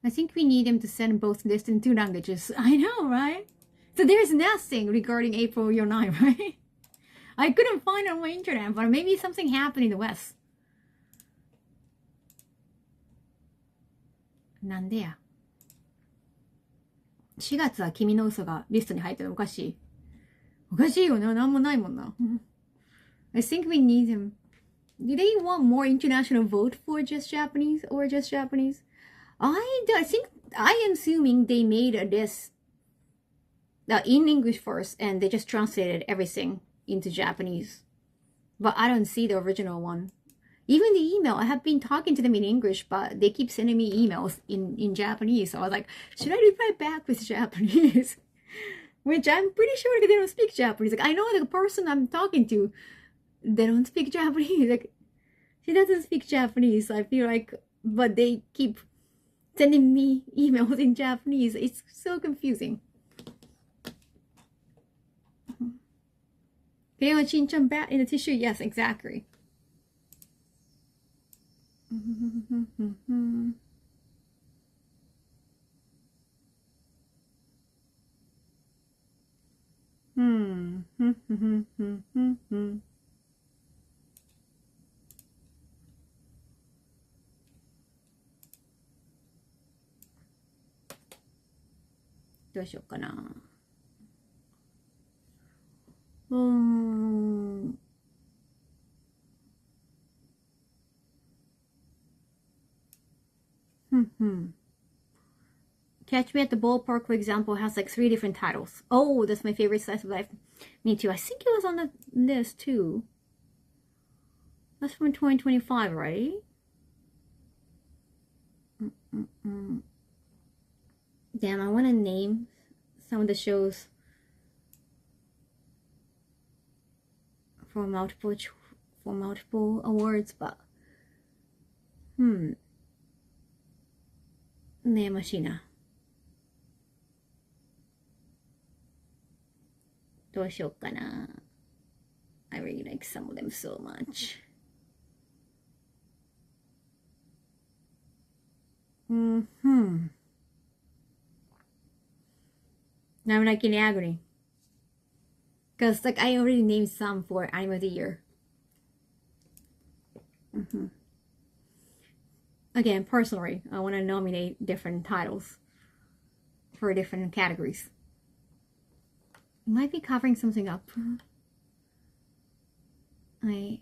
I think we need them to send both lists in 2 languages. I know, right? So there's nothing regarding April Your 9, right? I couldn't find it on my internet, but maybe something happened in the West. なんでや。4月は君の嘘がリストに入ってるのおかしい。おかしいよな。なんもないもんな。I think we need them. Do they want more international vote for just Japanese or just Japanese? I think I am assuming they made this in English first and they just translated everything into Japanese. But I don't see the original one. Even the email, I have been talking to them in English, but they keep sending me emails in Japanese. So I was like, should I reply back with Japanese? Which I'm pretty sure they don't speak Japanese. Like I know the person I'm talking to, they don't speak Japanese. Like she doesn't speak Japanese. So I feel like, but they keep sending me emails in Japanese. It's so confusing. Crayon Shin-chan bat in the tissue? Yes, exactly. Hmm. どうしようかな。Catch Me at the Ballpark, for example, has like 3 different titles. Oh, that's my favorite slice of life. Me too. I think it was on the list too. That's from 2025, right? Damn, I want to name some of the shows for multiple awards, but 悩ましいな。どうしようかな。I really like some of them so much. Now I'm like in agony. Because like I already named some for Anime of the Year. Again, personally, I want to nominate different titles for different categories. Might be covering something up. I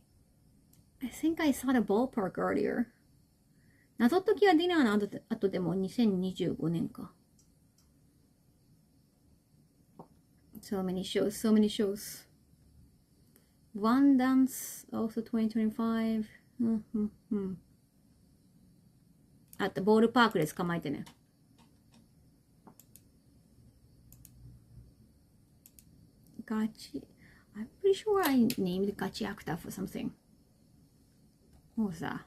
think I saw the Ballpark earlier. 謎解きはディナーの後でも2025年か。So many shows, so many shows. One Dance, also 2025. あとボールパークで捕まえてね。ガチ。I'm pretty sure I named Gachi actor for something. What was that?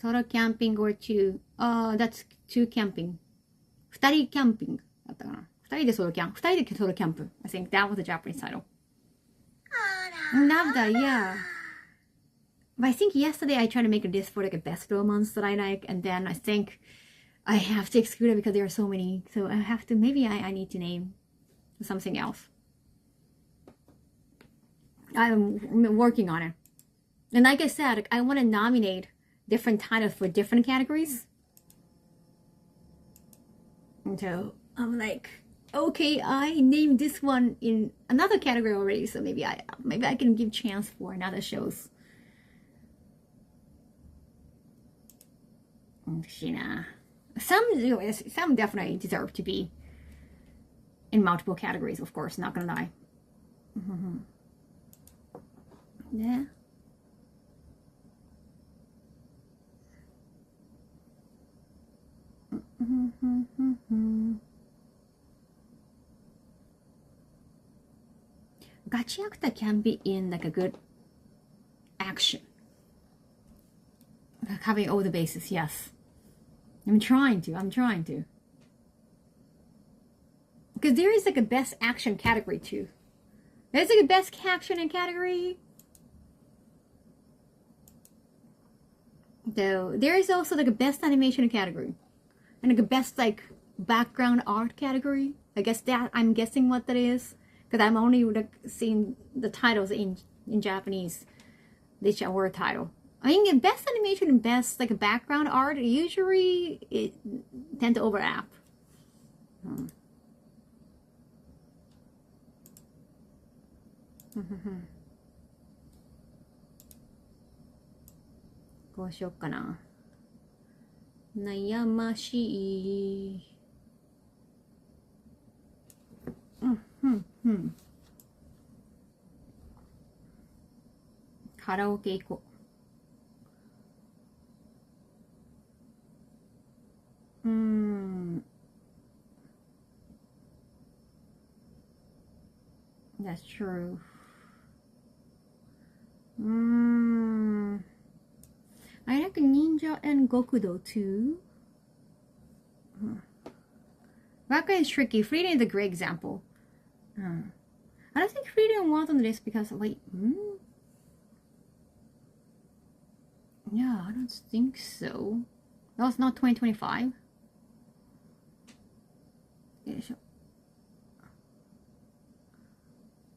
Solo camping or two. That's two camping. 2人キャンピングだったかな。2人でソロキャンプ。2人でソロキャンプ。I think that was the Japanese title. Love that, yeah. But I think yesterday I tried to make a list for like a best romance that I like, and then I think I have to exclude it because there are so many. So I have to, maybe I need to name something else. I'm working on it. And like I said, I want to nominate different titles for different categories. And so I'm like, okay, I named this one in another category already, so maybe I can give chance for another shows. Some definitely deserve to be in multiple categories, of course, not gonna lie. Yeah. Gachi actor can be in like a good action. Like having all the bases, yes. I'm trying to. Because there is like a best action category too. There's like a best action and category. Though there is also like a best animation category. And like a best like background art category. I guess that I'm guessing what that is. Because I'm only like seeing the titles in Japanese. This word title. I think best animation and best like background art usually it tend to overlap. Hmm. こうしよっかな。悩ましい。カラオケ行こう。That's true. I like Ninja and Gokudo too. Waka is tricky. Freedom is a great example. I don't think Freedom was on this because wait. Yeah, I don't think so. That was not 2025. よいしょ。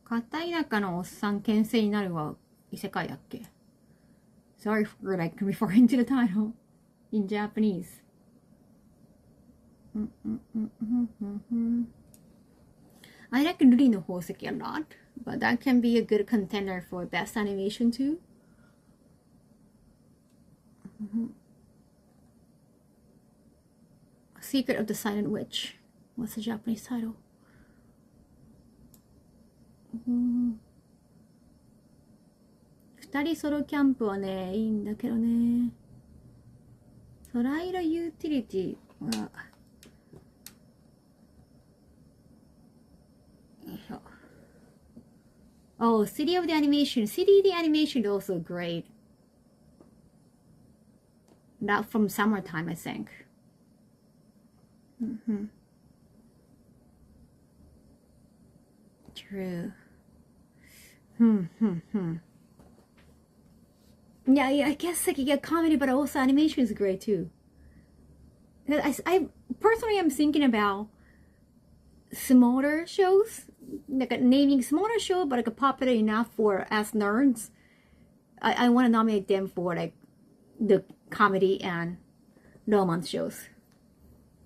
片田舎のおっさん牽制になるは異世界だっけ? Sorry for like referring to the title in Japanese. I like Ruri no Hoseki a lot, but that can be a good contender for best animation too. Secret of the Silent Witch. What's the Japanese title? 二人ソロキャンプはね、いいんだけどね。空色ユーティリティは、Oh, City of the Animation. City of the Animation is also great. Not from summertime, I think. True. Yeah, I guess like you get comedy, but also animation is great too. I personally am thinking about smaller shows, like naming smaller show, but like popular enough for us nerds. I want to nominate them for like the comedy and romance shows.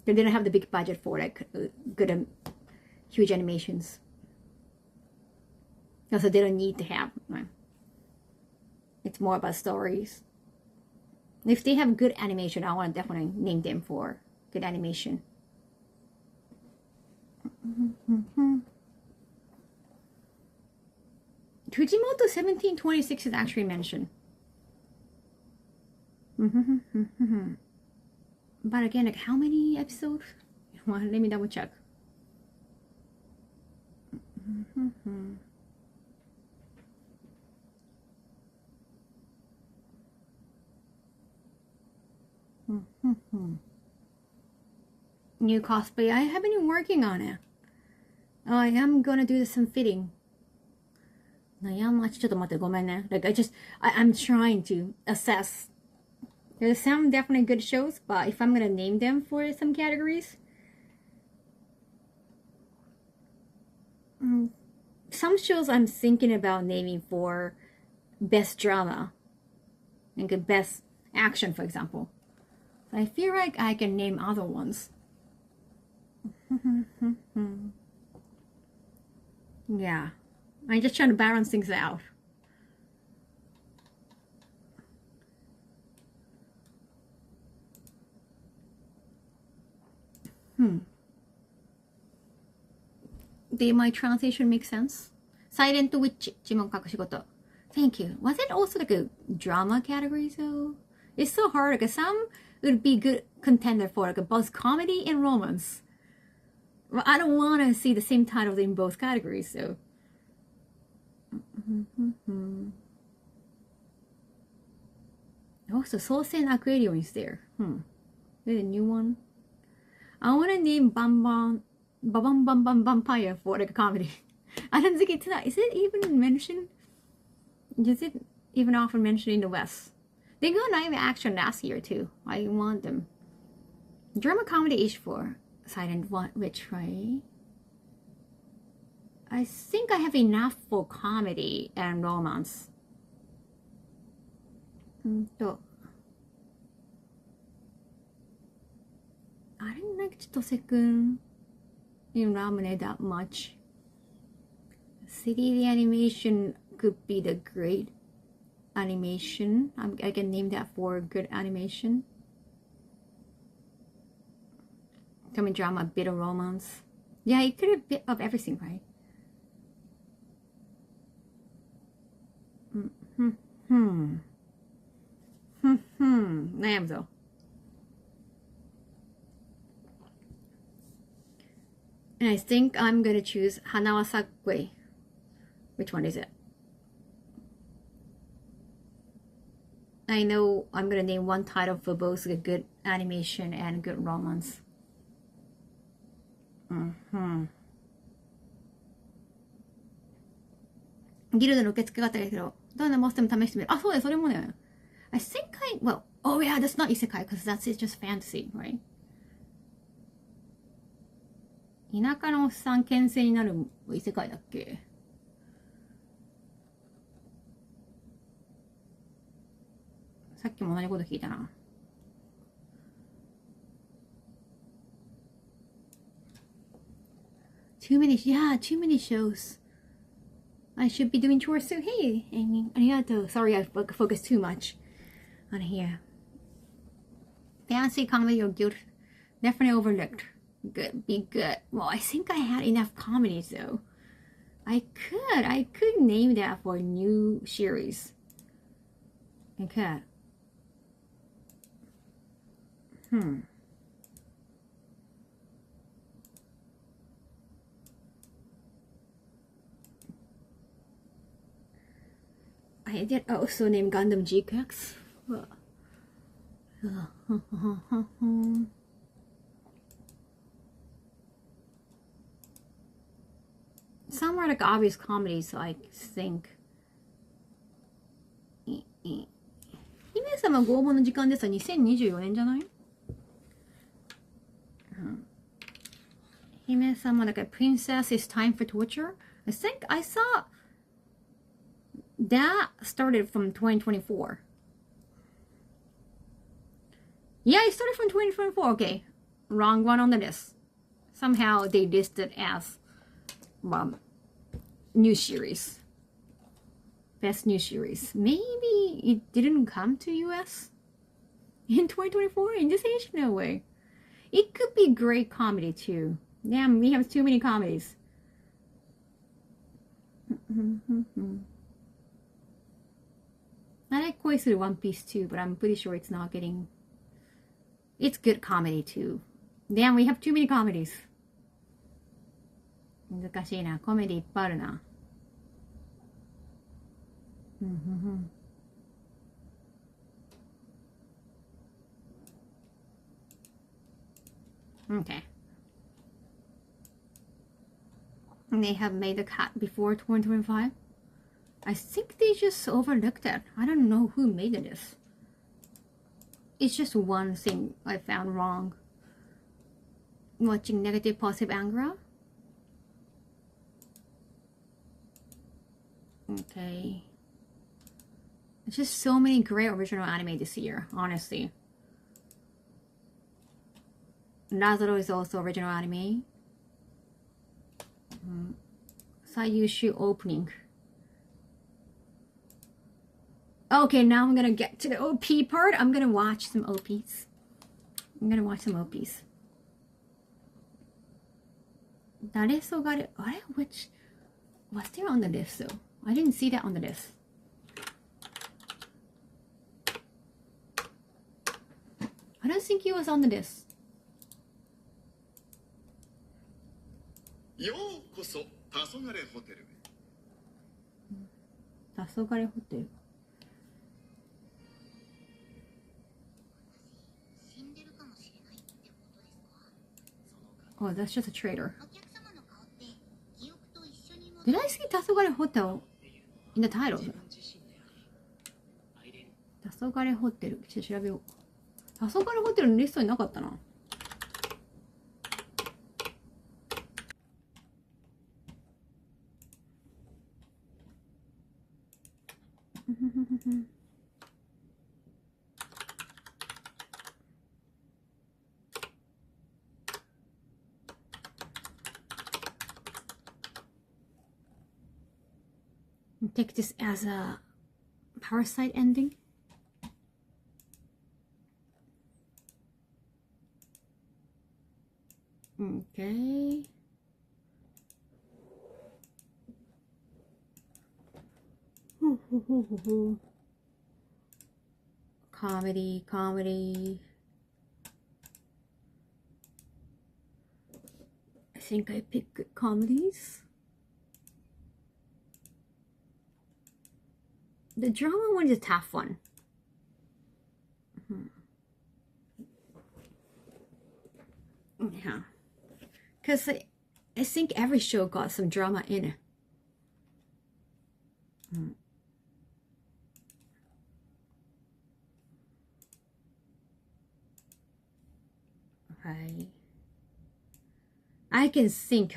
They didn't have the big budget for like good, huge animations. Also, they don't need to have. It's more about stories. If they have good animation, I want to definitely name them for good animation. Fujimoto 1726 is actually mentioned. But again, like how many episodes? Well, let me double check. New cosplay. I haven't been working on it. I am gonna do some fitting. 悩ましちょっと待ってごめんね. Like I'm trying to assess. There's some definitely good shows, but if I'm gonna name them for some categories, some shows I'm thinking about naming for best drama and best action, for example. I feel like I can name other ones. Yeah, I'm just trying to balance things out. Did my translation make sense? Silent Witch, 呪文隠し事. Thank you. Was it also like a drama category though? It's so hard. Like some would be good contender for like a both comedy and romance. Well, I don't want to see the same titles in both categories, so. Also, Soulsen Aquarium is there. There's a new one. I want to name Bam Bam Vampire for like a comedy. I don't think it's not. Is it even mentioned? Is it even often mentioned in the West? They got live action last year too. I want them. Drama comedy is for Silent Witch, right? I think I have enough for comedy and romance. I didn't like Chitose-kun in Ramune that much. 3D animation could be the great animation. I can name that for good animation. Comedy drama, a bit of romance. Yeah, it could have a bit of everything, right?悩むぞ. And I think I'm gonna choose Hanawa Sakwe. Which one is it? I know I'm gonna name one title for both a good animation and good romance. ギルドの受付があったけど、どんなモンスターも試してみる。あ、そうだよ、それもね。I think well, oh yeah, that's not isekai, because that's just fantasy, right? 田舎のおっさん牽制になる異世界だっけ？さっきも同じこと聞いたな。Too many shows. I should be doing chores too. Hey, Amy. Arigato. Sorry, I focused too much on here. Fantasy, comedy, or guilt. Definitely overlooked. Good. Be good. Well, I think I had enough comedies though. I could name that for a new series. I could. I did also name Gundam GX. Some are like obvious comedies, I think. 姫様拷問の時間でさ、2024年じゃない？姫様 like a princess is time for torture. I think I saw that started from 2024. Yeah, it started from 2024. Okay, wrong one on the list. Somehow they listed as new series. Best new series. Maybe it didn't come to US in 2024 in this age? No way. It could be great comedy too. Damn, we have too many comedies. I like Koisuru One Piece too, but I'm pretty sure it's not getting... It's good comedy too. Damn, we have too many comedies. 難しいな。コメディいっぱいあるな。Okay. And they have made the cut before 2025. I think they just overlooked it. I don't know who made this. It's just one thing I found wrong. Watching negative positive anger. Okay. It's just so many great original anime this year, honestly. Lazaro is also original anime. Sayushu opening. Okay, now I'm gonna get to the OP part. I'm gonna watch some OPs. 誰そがれ、あれ which, was there on the list though? I didn't see that on the list. I don't think he was on the list. ようこそ黄昏ホテルへ。黄昏ホテル。死んでるかもしれないってことですか？ Oh, that's just a traitor. お客様の顔って記憶と一緒に戻 Did I see 黄昏ホテル in the title? 黄昏ホテル。ちょっと調べよう。黄昏ホテルのリストになかったな。Take this as a parasite ending. Okay. Comedy, comedy. I think I pick good comedies. The drama one is a tough one. Yeah. Because I think every show got some drama in it. Okay. I can think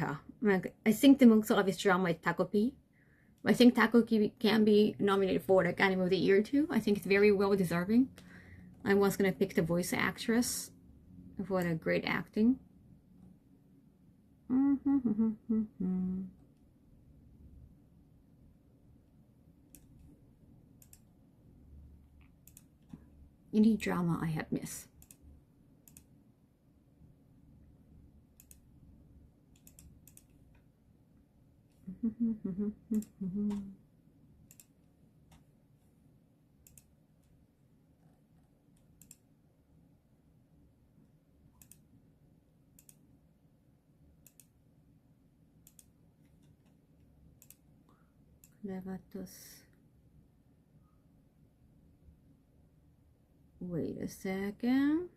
I think the most obvious drama is Takopi. I think Takopi can be nominated for like Anime of the Year too. I think it's very well deserving. I was gonna pick the voice actress for the great acting. Any drama I have missed. Wait a second.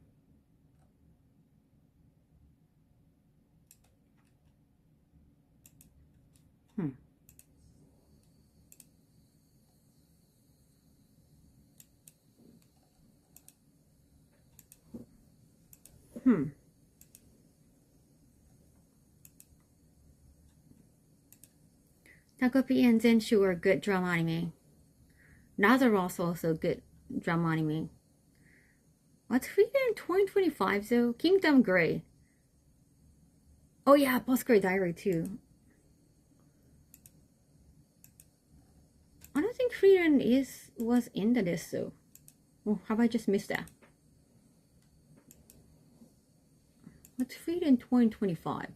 Takopi and Zenshu are good drama anime. Nazaros also good drama anime. What's free in 2025 though? Kingdom Grey. Oh yeah, Postgrad Diary too. I don't think Frieren was in the list though. Oh, have I just missed that? What's free in 2025?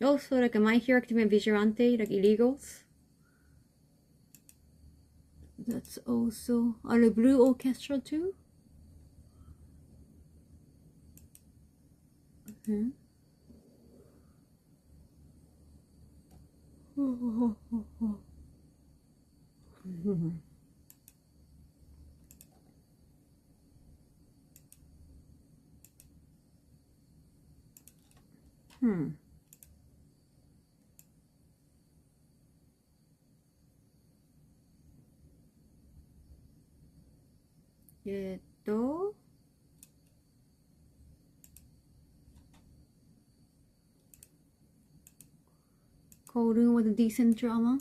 Also, like My Hero Academia Vigilante, like Illegals. That's also the Blue Orchestra too. Okay. Kōrun was a decent drama.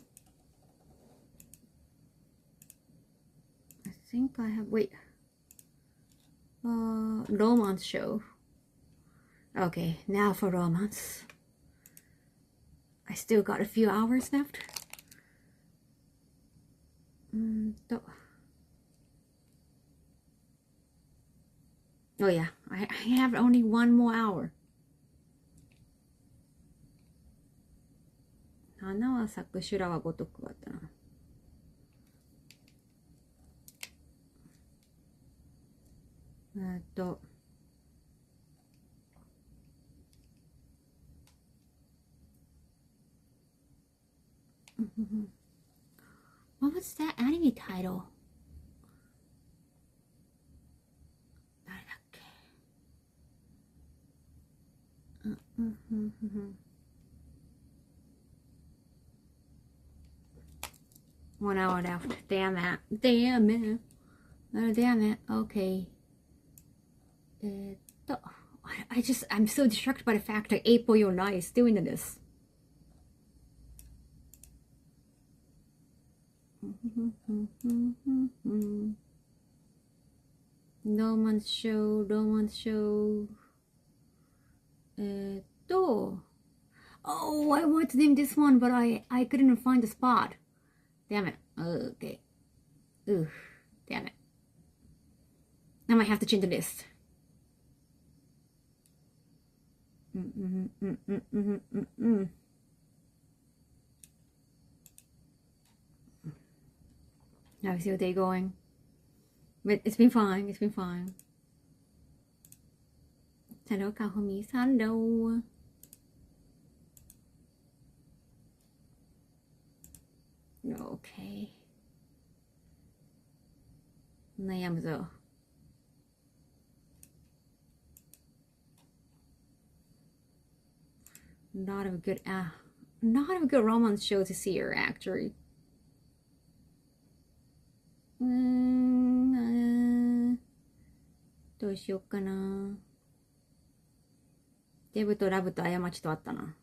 I think I have, wait. Romance show. Okay, now for romance. I still got a few hours left. Oh yeah, I have only one more hour. 花は咲く修羅はごとくだったな。What was that anime title? 誰だっけ？1 hour left. Damn it. Damn it. Damn it. Okay. I'm so distracted by the fact that April Yonai is doing this. Romance show. Oh, I wanted to name this one, but I couldn't find the spot. Damn it. Okay. Ugh. Damn it. I might have to change the list. Now we see what they're going. But it's been fine. It's been fine. Hello, Kahomi. Hello. Okay. 悩むぞ。Not of a good romance show to see her actually. どうしようかな。デブとラブと過ちとあったな。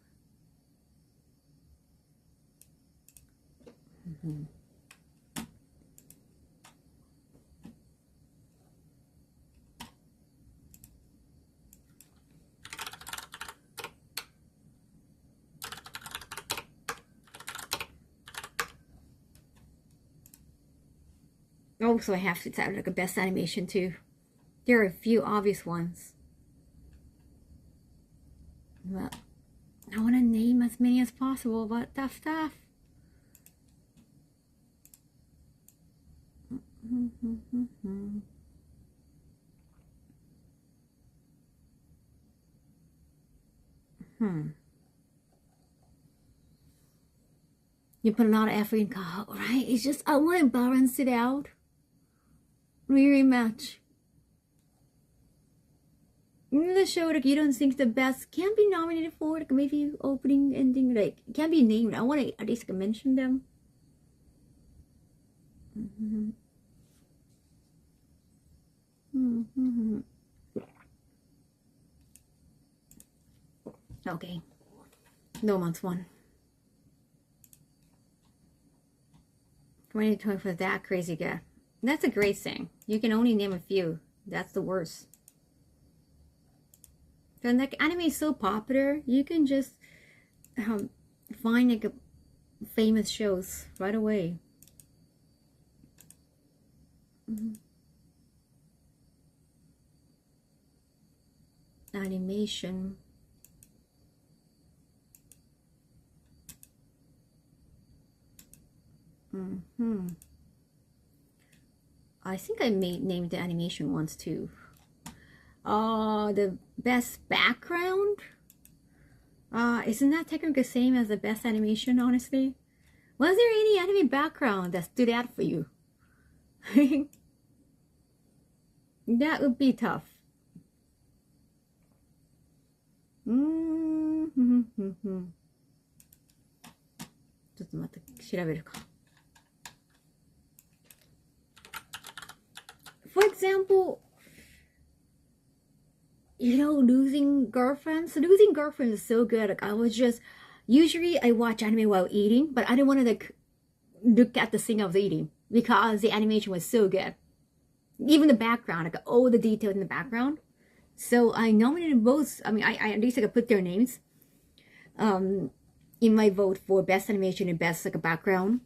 Also, I have to have like a best animation too. There are a few obvious ones. Well, I want to name as many as possible, but tough stuff. You put a lot of effort in Kaho, right? It's just, I want to balance it out. Really much. In the show, like, you don't think the best can be nominated for, like, maybe opening, ending, like, can be named. I want to at least mention them. Okay. No months one. 2020 for that crazy guy. That's a great thing. You can only name a few. That's the worst. And like anime is so popular, you can just find like famous shows right away. Animation. I think I named the animation ones too. The best background? Isn't that technically the same as the best animation, honestly? Was there any anime background that stood out for you? That would be tough. For example, you know, Losing Girlfriends. Losing Girlfriends is so good. Like, I was just, usually I watch anime while eating, but I didn't want to like look at the thing I was eating because the animation was so good. Even the background, like all the details in the background. So I nominated both. I mean, I at least I could put their names in my vote for best animation and best like a background.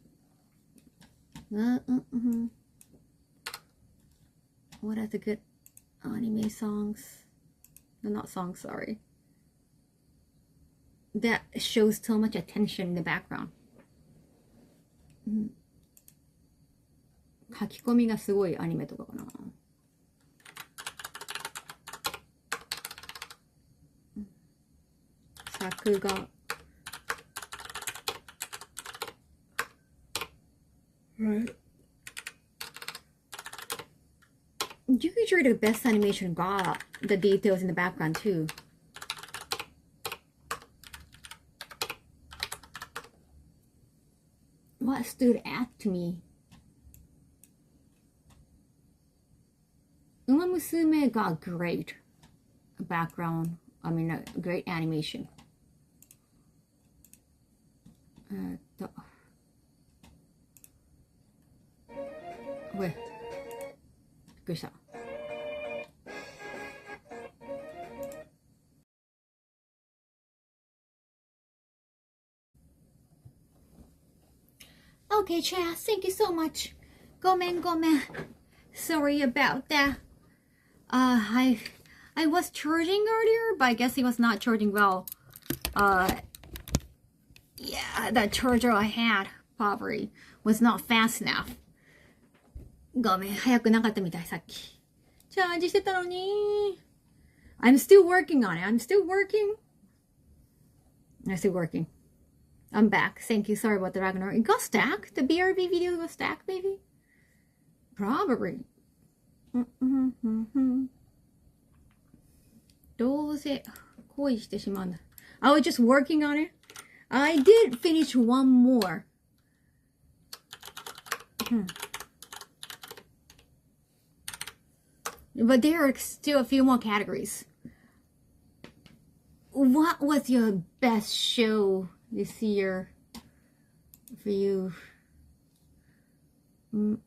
What are the good anime songs? No, not songs, sorry. that shows so much attention in the background. 書き込みがすごいアニメとかかな。作画。Right. Usually the best animation got the details in the background too. What stood out to me? Uma Musume got great background. I mean, a great animation. Wait. びっくりした。Okay, chat. Thank you so much. ごめん。Sorry about that. I was charging earlier, but I guess it was not charging well. Yeah, that charger I had probably was not fast enough. ごめん、早くなかったみたい、さっき。チャージしてたのに。I'm still working on it. I'm still working. I'm back. Thank you. Sorry about the Ragnarok. It got stacked? The BRB video got stacked, maybe? Probably. どうせ恋してしまうんだ。I was just working on it. I did finish one more. But there are still a few more categories. What was your best show this year for you? 難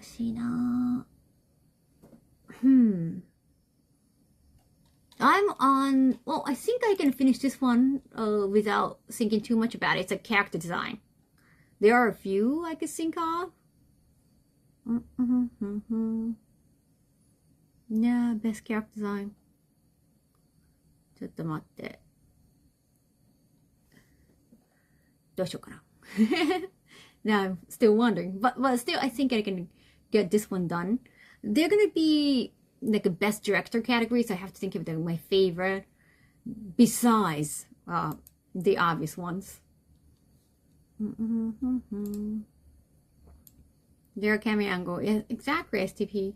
しいな。I'm on, well, I think I can finish this one without thinking too much about it. It's a character design. There are a few I could think of. Yeah, best character design. ちょっと待って。どうしようかな。Now I'm still wondering. But still, I think I can get this one done. They're gonna be like a best director category, so I have to think of my favorite. Besides the obvious ones. Their camera angle. Yeah, exactly, STP.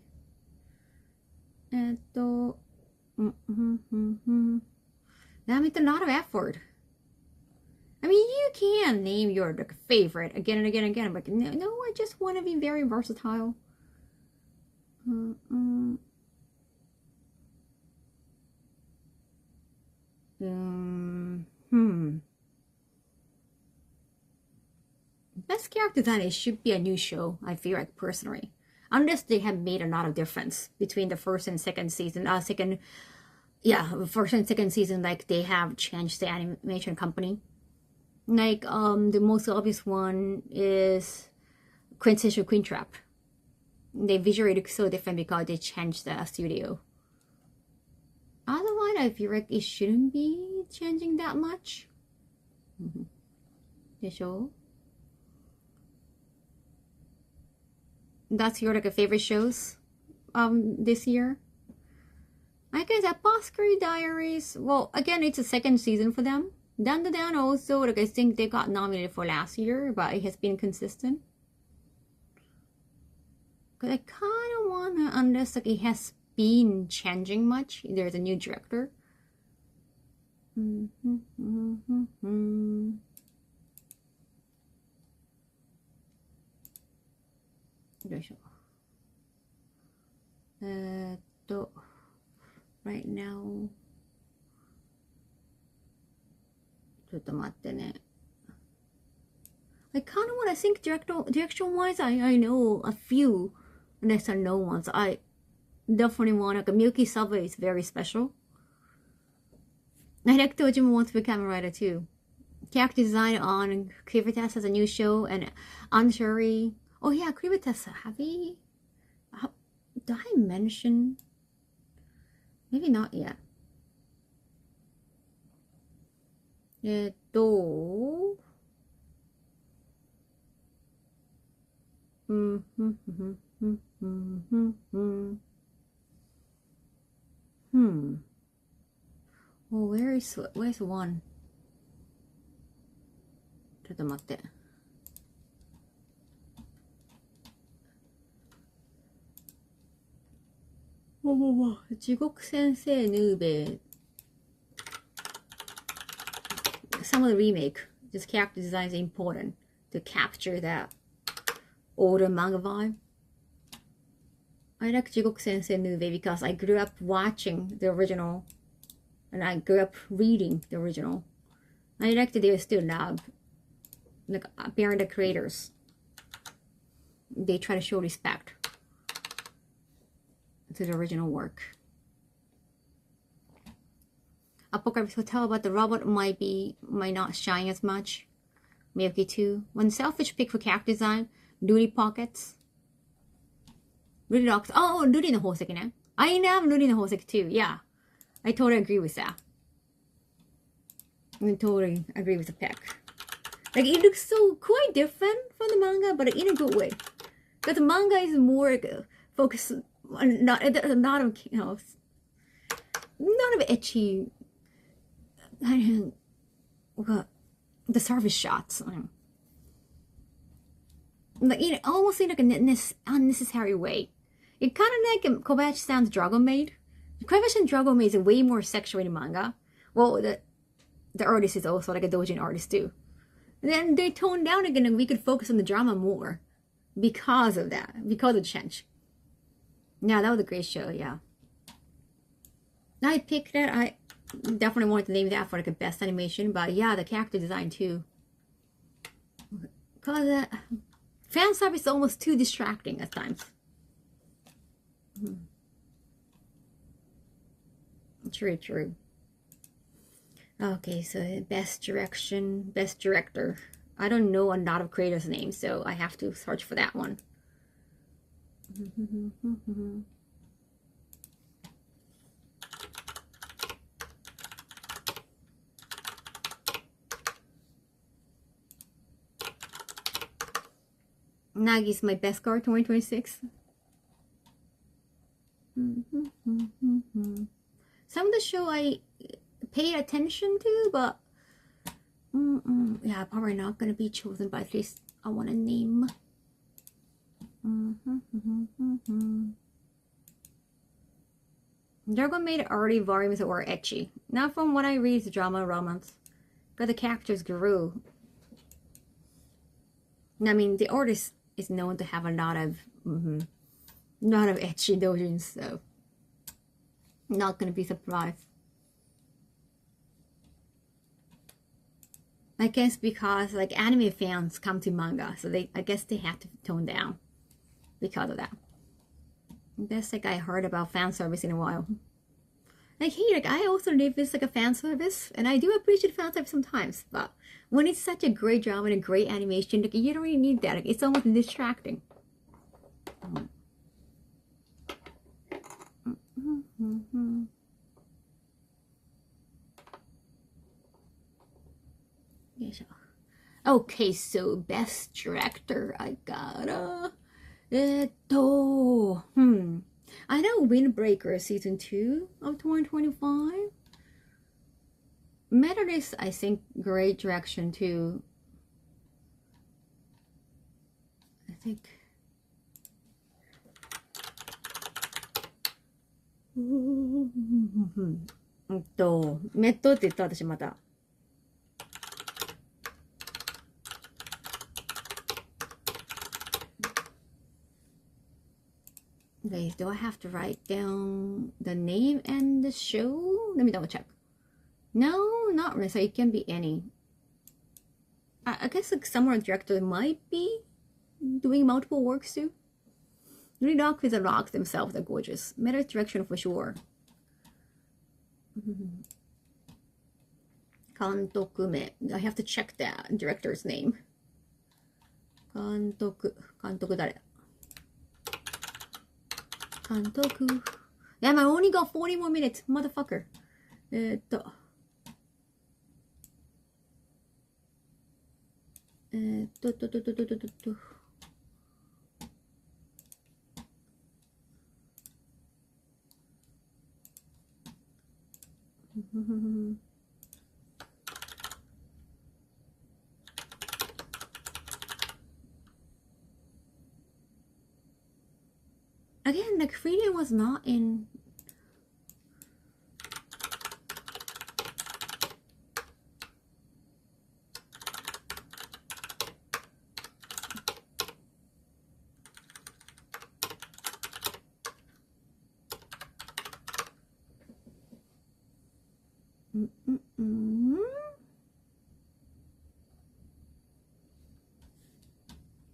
That means a lot of effort. I mean, you can name your favorite again and again and again, but no, I just want to be very versatile. Best character design, it should be a new show, I feel like, personally. Unless they have made a lot of difference between the first and second season. First and second season, like they have changed the animation company. Like, the most obvious one is Quintessential Queen Trap. They visually look so different because they changed the studio. Otherwise, I feel like it shouldn't be changing that much. The show. That's your favorite shows this year? I guess Apothecary Diaries. Well, again, it's a second season for them. Down also, I think they got nominated for last year, but it has been consistent. Cause I kind of wanna, unless it has been changing much. There's a new director. Right now. ちょっと待ってね。I kind of want to think direction-wise, I know a few lesser known ones. I definitely want, like, Milky Subway is very special. I like Tojima wants to become a writer too. Character design on Krivitas has a new show, and Anshari. Oh yeah, Krivitas, did I mention Maybe not yet. Oh, where's one? ちょっと待って。地獄先生ヌーベ Some of the remake, this character design is important to capture that older manga vibe. I like 地獄先生 Nube because I grew up watching the original and I grew up reading the original. I like that they still love, like, bearing the creators. They try to show respect to the original work. Apocalypse Hotel, but the robot might not shine as much. Miyuki 2. One selfish pick for character design. Ludi Pockets. Ludi Rocks. Oh, Ludi no Hoseki ne. I love Ludi no Hoseki too. Yeah. I totally agree with that. I totally agree with the pick. Like, it looks so quite different from the manga, but in a good way. Because the manga is more focused on not of, you know, none of ecchi. The service shots. Like, you know, almost in like an unnecessary way. It kind of like Kobayashi-san's Dragon Maid. Kobayashi-san's Dragon Maid is a way more sexuated manga. Well, the artist is also like a doujin artist too. And then they toned down again and we could focus on the drama more. Because of that. Because of the change. Yeah, that was a great show, yeah. I picked that. I definitely wanted to name that for like a best animation, but yeah, the character design too. Because fan service is almost too distracting at times. True, true. Okay, so best direction, best director. I don't know a lot of creators' names, so I have to search for that one. Nagi's my best card 2026. Some of the show I paid attention to, but yeah, probably not gonna be chosen, but at least I want to name. Dragon Maid early volumes were ecchi. Now from what I read, it's drama romance. Because the characters grew. I mean, the artist is known to have a lot of ecchi doujins, so not gonna be surprised. I guess because like anime fans come to manga, so I guess they have to tone down because of that. That's like I heard about fan service in a while. Like, hey, like I also live with like a fan service, and I do appreciate fan service sometimes, but when it's such a great drama and a great animation, like you don't really need that. Like, it's almost distracting. Okay, so best director, I gotta. I know Windbreaker season 2 of 2025. Methodist, I think, great direction too. I think. メットって言った私また。Okay, do I have to write down the name and the show? Let me double check. No, not really. So it can be any. I guess like summer director might be doing multiple works too. Really rock with the rocks themselves are gorgeous. Meta direction for sure. Kantoku-me. I have to check that director's name. Kantoku 誰? Kantoku. Damn, I only got 40 more minutes, motherfucker. えーっと。Again, like Freedom was not in.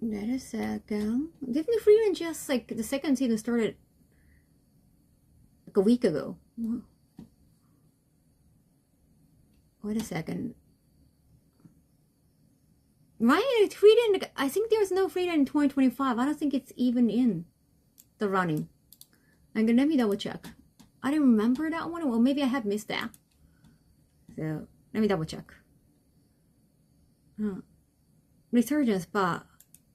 Wait a second. Didn't Freedom just like the second season started like a week ago? Wait a second. Right? Freedom, I think there's no Freedom in 2025. I don't think it's even in the running. I'm gonna let me double check. I didn't remember that one. Well, maybe I have missed that. So let me double check. Resurgence, but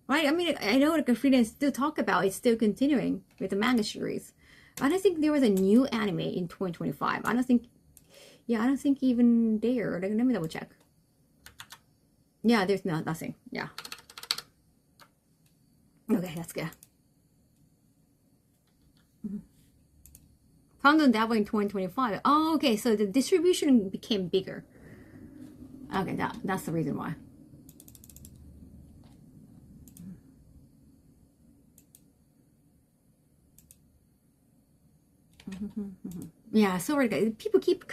right. I mean, I know like Freedom still talk about it's still continuing with the manga series. I don't think there was a new anime in 2025. I don't think. Yeah, I don't think even there. Like, let me double check. Yeah, there's nothing. Yeah. Okay, that's good. Found on that one in 2025. Oh, okay. So the distribution became bigger. Okay, that's the reason why. Yeah, sorry guys. People keep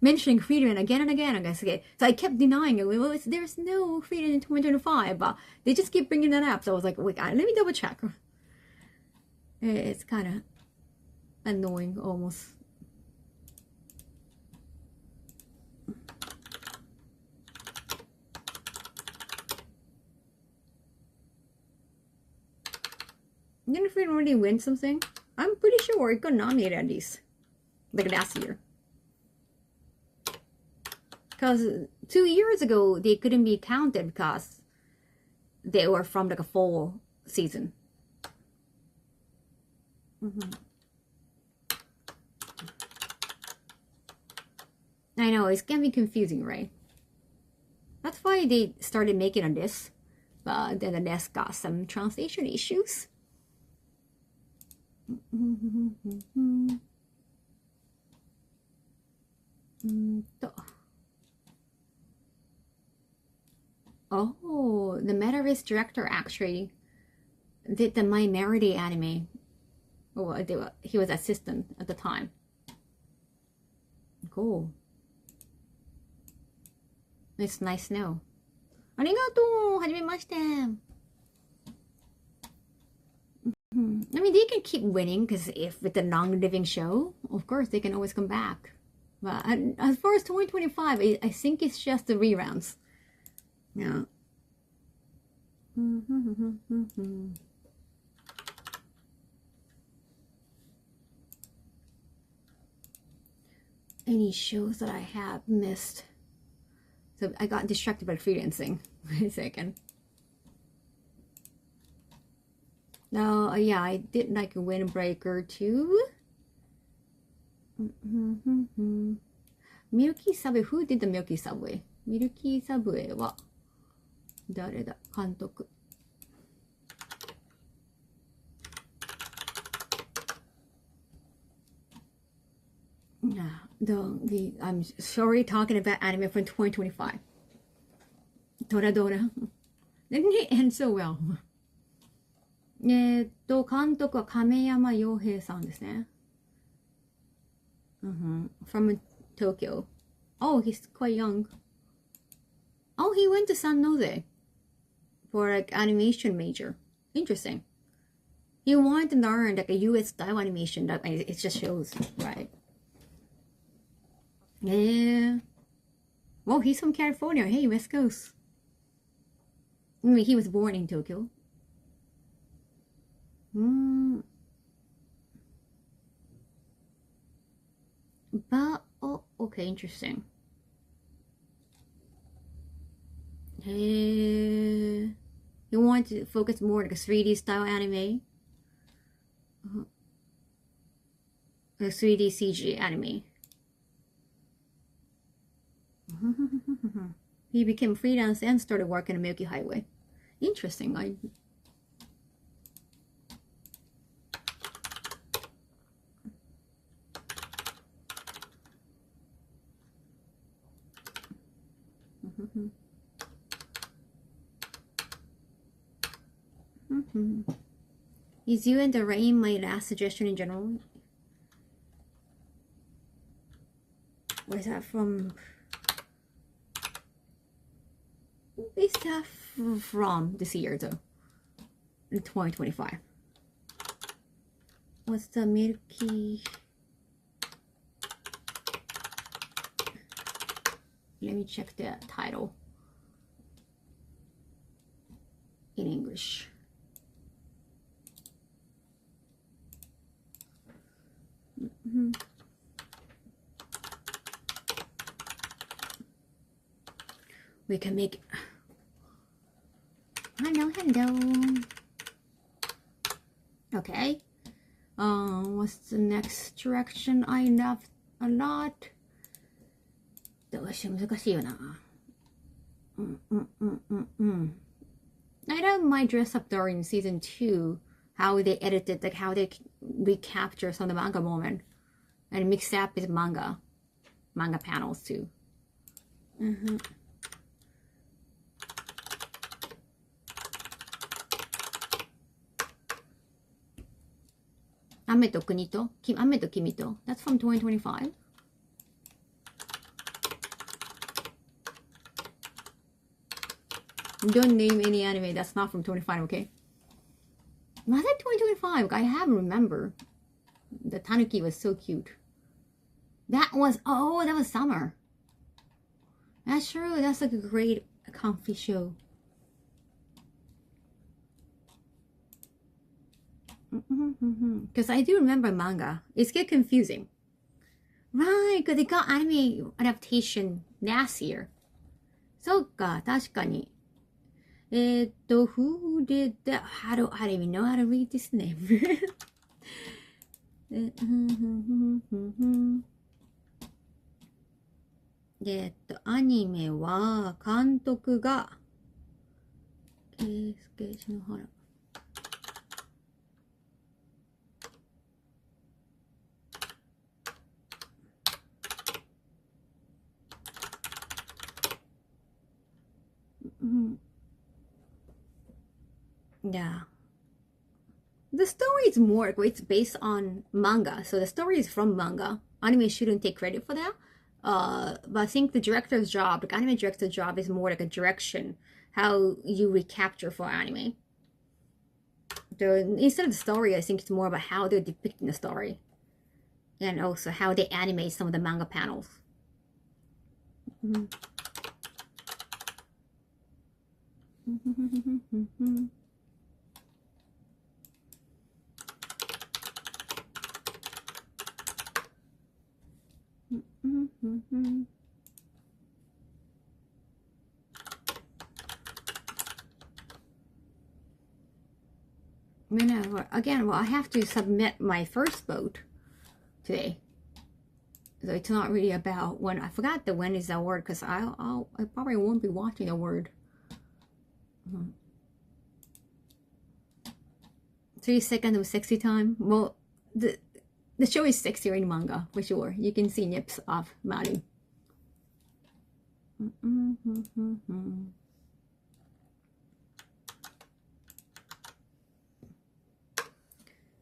mentioning Freedom again and again. I guess. Okay, so I kept denying it. Well, there's no Freedom in 2025, but they just keep bringing that up. So I was like, wait, let me double check. It's kind of annoying almost. Didn't Freedom really win something? I'm pretty sure it got nominated at least, like last year. Because 2 years ago they couldn't be counted because they were from like a fall season. I know, it's gonna be confusing, right? That's why they started making a list, but then the list got some translation issues. Oh, the Metaverse director actually did the My Melody anime. Oh, he was assistant at the time. Cool. It's nice to know. ありがとう。はじめまして。I mean, they can keep winning because if with the non-living show, of course they can always come back. But as far as 2025, I think it's just the reruns. Yeah. Any shows that I have missed? So I got distracted by freelancing. Wait a second. No, yeah, I did like Windbreaker too. Milky Subway. Who did the Milky Subway? Milky Subway は誰だ？監督。I'm sorry talking about anime from 2025. Toradora. Didn't it end so well? 監督は亀山洋平さんですね。From Tokyo. Oh, he's quite young. Oh, he went to San Jose for like animation major. Interesting. He wanted to learn like a US style animation. That it just shows, right? Yeah. Well, he's from California. Hey, West Coast. I mean, he was born in Tokyo. But, oh, okay, interesting. You want to focus more like a 3D style anime? A 3D CG anime. He became freelance and started working on Milky Highway. Interesting. Is You and the Rain my last suggestion in general? Where's that from? Is that from this year though? In 2025. What's the Milky? Let me check the title in English. We can make. Hello. Okay. What's the next direction I love a lot? どうしよう難しいよな。I love my dress up during season 2. How they edited, like how they recapture some of the manga moment and mix it up with manga panels too. 雨と君と 雨と君と That's from 2025. Don't name any anime that's not from 25, okay? Was it 2025? I have remember. The tanuki was so cute. That was summer. That's true. That's like a great comfy show. Because I do remember manga. It's get confusing. Right, because they got anime adaptation last year. そうか、確かに。Who did that? I don't even know how to read this name. アニメは監督が篠原。Yeah. The story is more, it's based on manga. So the story is from manga. Anime shouldn't take credit for that. But I think the director's job, the anime director's job is more like a direction, how you recapture for anime. Instead of the story, I think it's more about how they're depicting the story. And also how they animate some of the manga panels. Again, I have to submit my first vote today. So it's not really about when. I forgot the when is the word because I probably won't be watching the word. 3 seconds of sexy time. Well, the show is sexier in manga for sure. You can see nips of Maru.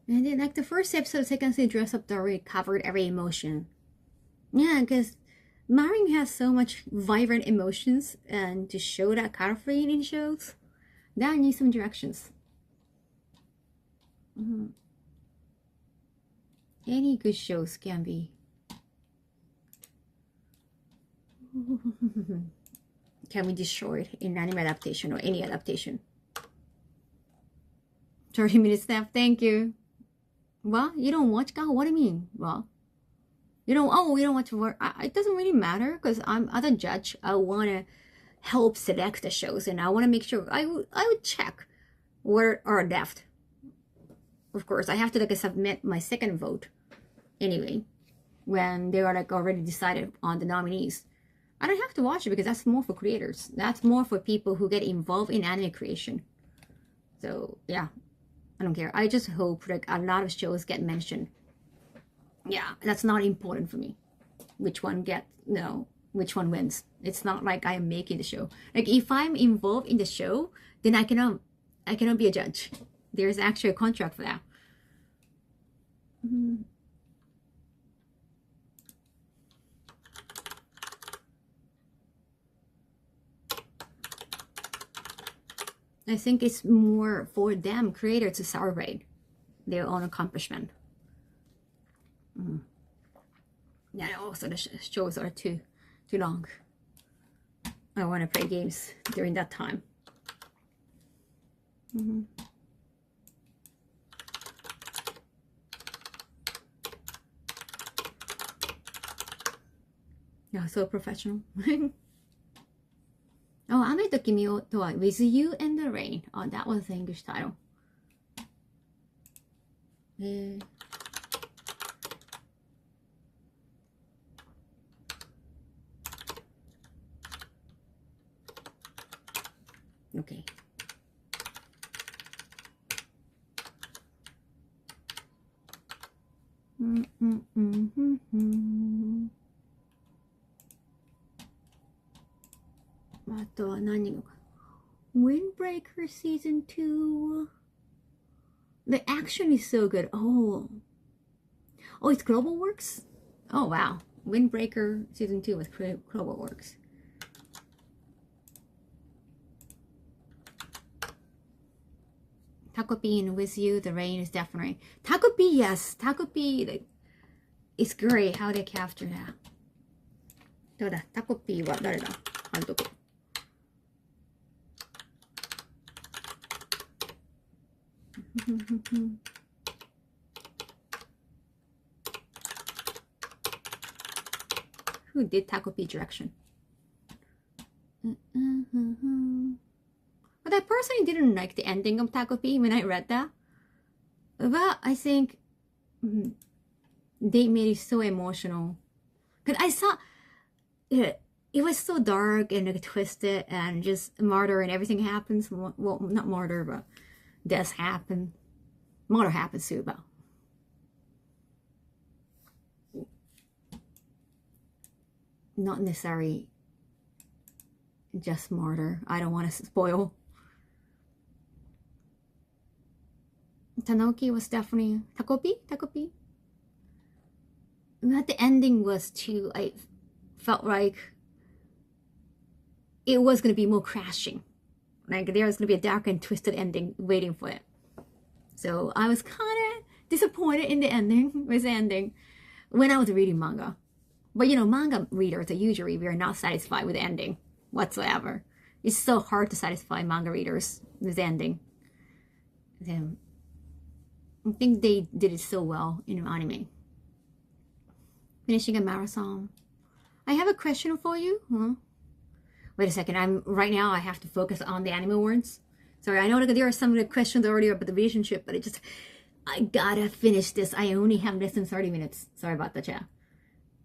And then, like the first episode, second season dress up story covered every emotion. Yeah, because Marin has so much vibrant emotions, and to show that colorfully in shows, that needs some directions. Any good shows can be. Can be destroyed in anime adaptation or any adaptation. 30 minutes left, thank you. What? You don't watch Kaho? What do you mean? What? we don't want to work. It doesn't really matter because I'm as a judge. I want to help select the shows, and I want to make sure I would check where are left. Of course, I have to like submit my second vote anyway when they are like already decided on the nominees. I don't have to watch it because that's more for creators. That's more for people who get involved in anime creation. So yeah, I don't care. I just hope like a lot of shows get mentioned. Yeah, that's not important for me. Which one which one wins. It's not like I am making the show. Like if I'm involved in the show, then I cannot be a judge. There's actually a contract for that. I think it's more for them, creators, to celebrate their own accomplishment. Yeah, also the shows are too long. I want to play games during that time. Yeah, so professional. Oh, Ame to Kimi to wa With You and the Rain. Oh, that was the English title. Okay. Windbreaker season 2. The action is so good. Oh, it's Global Works? Oh wow. Windbreaker season 2 with Global Works. Takopi and With You, the Rain is definitely Takopi. Yes, Takopi. It's great how they capture that. どうだ、タコピーは誰だ、監督。Who did Takopi direction? But I personally didn't like the ending of Takopi when I read that. But I think they made it so emotional. Because I saw it was so dark and like twisted and just murder and everything happens. Well, not murder, but death happen. Murder happens too, but not necessarily just murder. I don't want to spoil. Tanoki was definitely Takopi. But the ending was too. I felt like it was gonna be more crashing. Like there was gonna be a dark and twisted ending waiting for it. So I was kind of disappointed in the ending. With the ending when I was reading manga. But you know, manga readers are usually we are not satisfied with the ending whatsoever. It's so hard to satisfy manga readers with the ending. So, I think they did it so well in anime. Finishing a marathon. I have a question for you. Wait a second. Right now I have to focus on the anime awards. Sorry, I know that there are some of the questions already about the relationship, but I gotta finish this. I only have less than 30 minutes. Sorry about that, chat.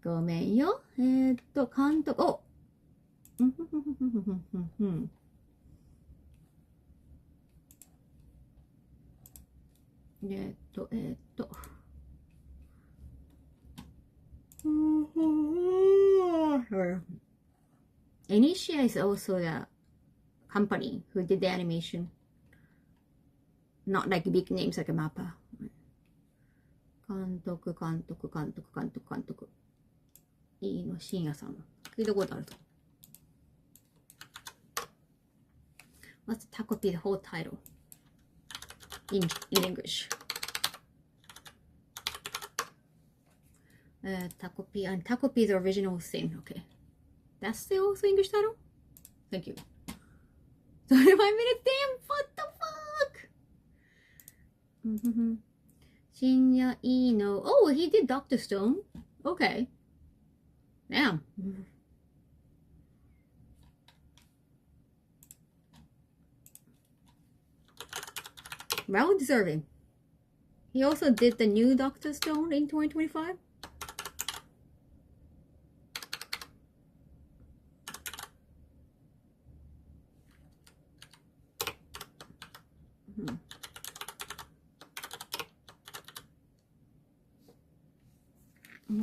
ごめんよ。監督。おInitia is also the company who did the animation. Not like big names like a Mappa. 監督。飯野真也さん。聞いたことあるぞ。Let's copy the whole title in English. Copy the original thing. Okay. That's the also English title? Thank you. 35 minutes, damn! What the fuck? 深夜いいの. Oh, he did Dr. Stone. Okay. Damn. Well deserving. He also did the new Doctor Stone in 2025.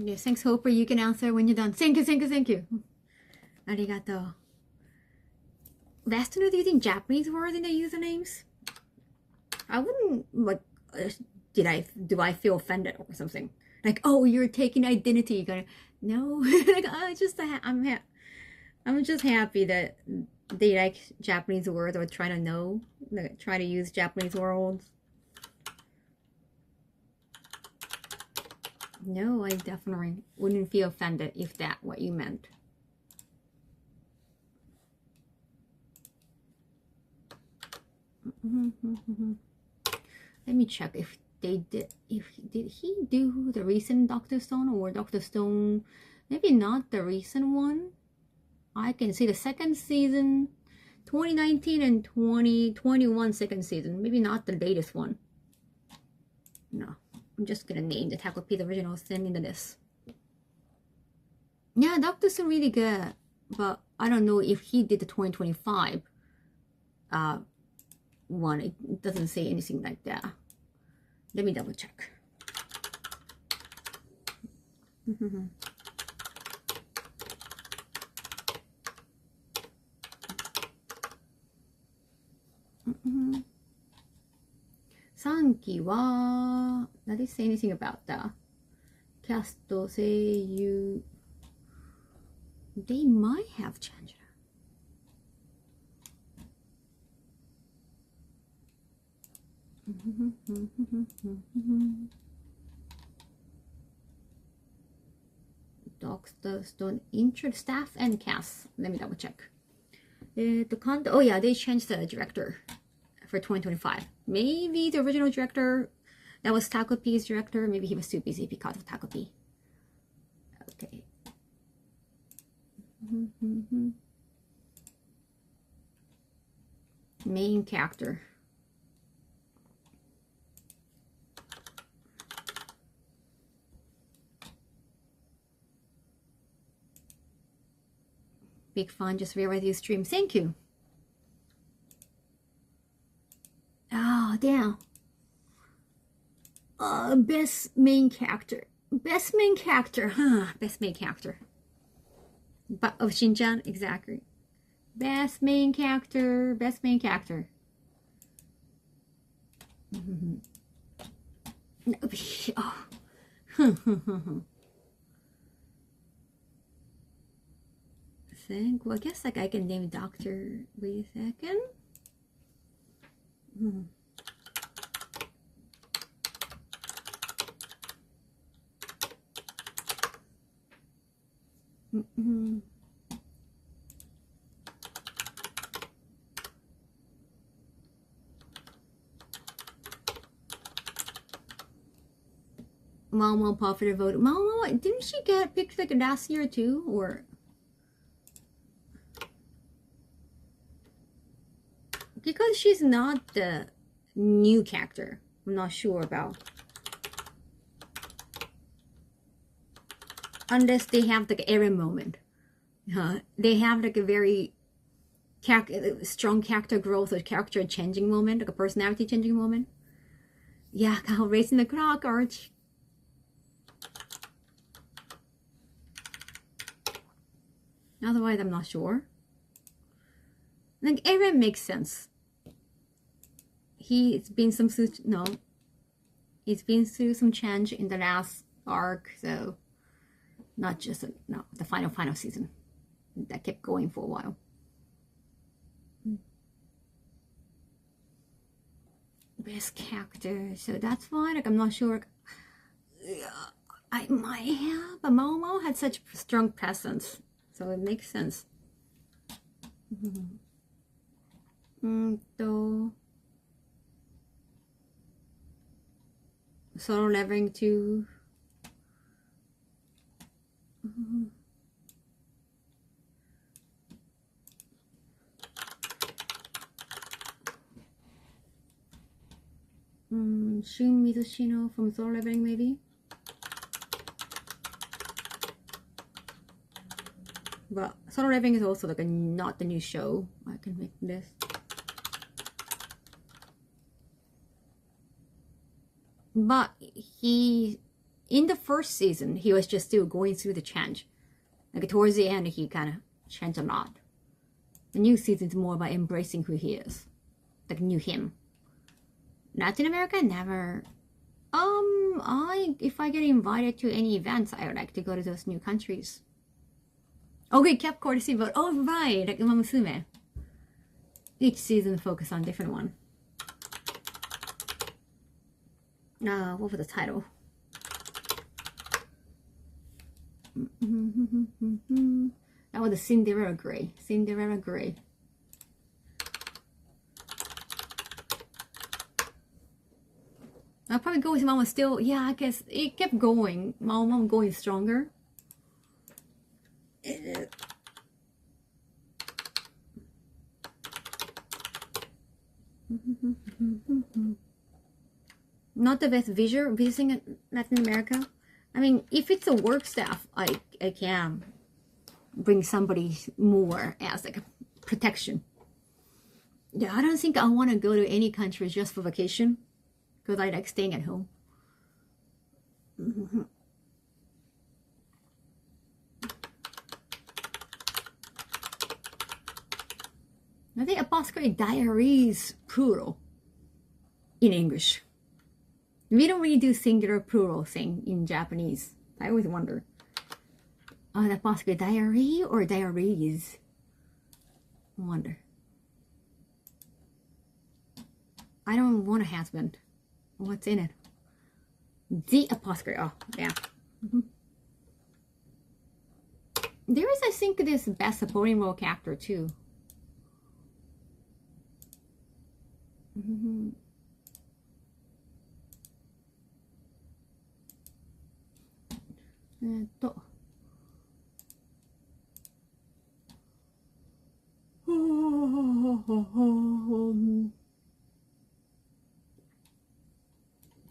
Yes, thanks, Hopper. You can answer when you're done. Thank you, thank you, thank you. Arigato. Westerners using Japanese words in the usernames? I wouldn't, like, do I feel offended or something? Like, oh, you're taking identity. No. Like, I'm just happy that they like Japanese words or try to know, like, try to use Japanese words. No, I definitely wouldn't feel offended if that's what you meant. Let me check if they did. Did he do the recent Doctor Stone or Doctor Stone? Maybe not the recent one. I can see the second season, 2019 and 2021 second season. Maybe not the latest one. No. I'm just gonna name the Taco Pizza original sin into this. Yeah, Doctor Stone really good, but I don't know if he did the 2025 one. It doesn't say anything like that. Let me double check. Sanki wa, does it say anything about the cast, 声優? They might have changed it. Doctor Stone intro, staff and cast. Let me double check. Oh yeah, they changed the director for 2025. Maybe the original director that was Taco P's director, maybe he was too busy because of Taco P. Okay. Main character. Big fan, just realized you stream. Thank you. Oh, damn. Best main character. Best main character, huh? Best main character. But of Shin-chan, exactly. Best main character. Best main character. Oh. Well, I guess like I can name Doctor. Wait a second. Mama popular vote. Mama, didn't she get picked like last year too, or? Because she's not the new character, I'm not sure about. Unless they have like an era moment. They have like a very strong character growth or character changing moment, like a personality changing moment. Yeah, Kaho racing the clock, Arch. Otherwise, I'm not sure. Like, Eren makes sense. He's been through some change in the last arc, so not just the final season that kept going for a while. Best character, so that's why like I'm not sure. I might have, but Momo had such strong presence, so it makes sense. Solo leveling to Shun Mizushino from Solo Leveling, maybe. But Solo Leveling is also like not the new show. I can make this. But he, in the first season, he was just still going through the change. Like towards the end, he kind of changed a lot. The new season is more about embracing who he is, like new him. Latin America, never. If I get invited to any events, I would like to go to those new countries. Okay, kept courtesy vote. Oh right, like Uma Musume. Each season focus on different one. What was the title? That was the Cinderella Grey. Cinderella Grey. I'll probably go with Mama still. Yeah, I guess it kept going. Mama going stronger. Not the best visual visiting Latin America. I mean, if it's a work staff, I can bring somebody more as like a protection. Yeah, I don't think I want to go to any country just for vacation because I like staying at home. I think Apothecary Diaries plural in English. We don't really do singular plural thing in Japanese. I always wonder. An Apothecary Diary or Diaries? I wonder. I don't want a husband. What's in it? The Apothecary. Oh, yeah. There is, I think, this best supporting role character too.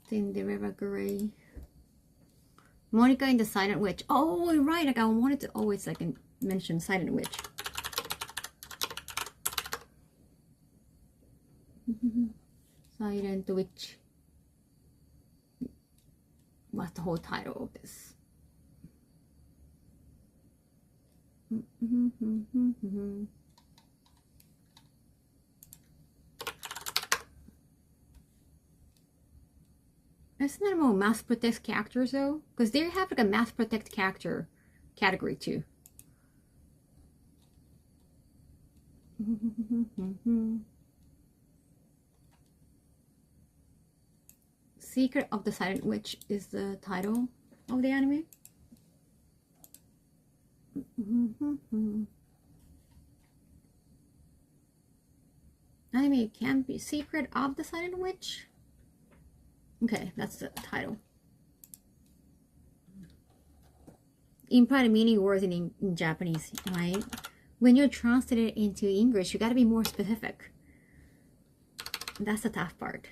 Cinderella Grey. Monica and the Silent Witch. Oh, right. Like I wanted to always like mention Silent Witch. Silent Witch. What's the whole title of this? It's not about mass protect characters though, because they have like a mass protect character category too. Secret of the Silent Witch is the title of the anime. Anime can be Secret of the Silent Witch. Okay, that's the title. Implied meaning words in Japanese, right? When you're translated into English, you gotta be more specific. That's the tough part.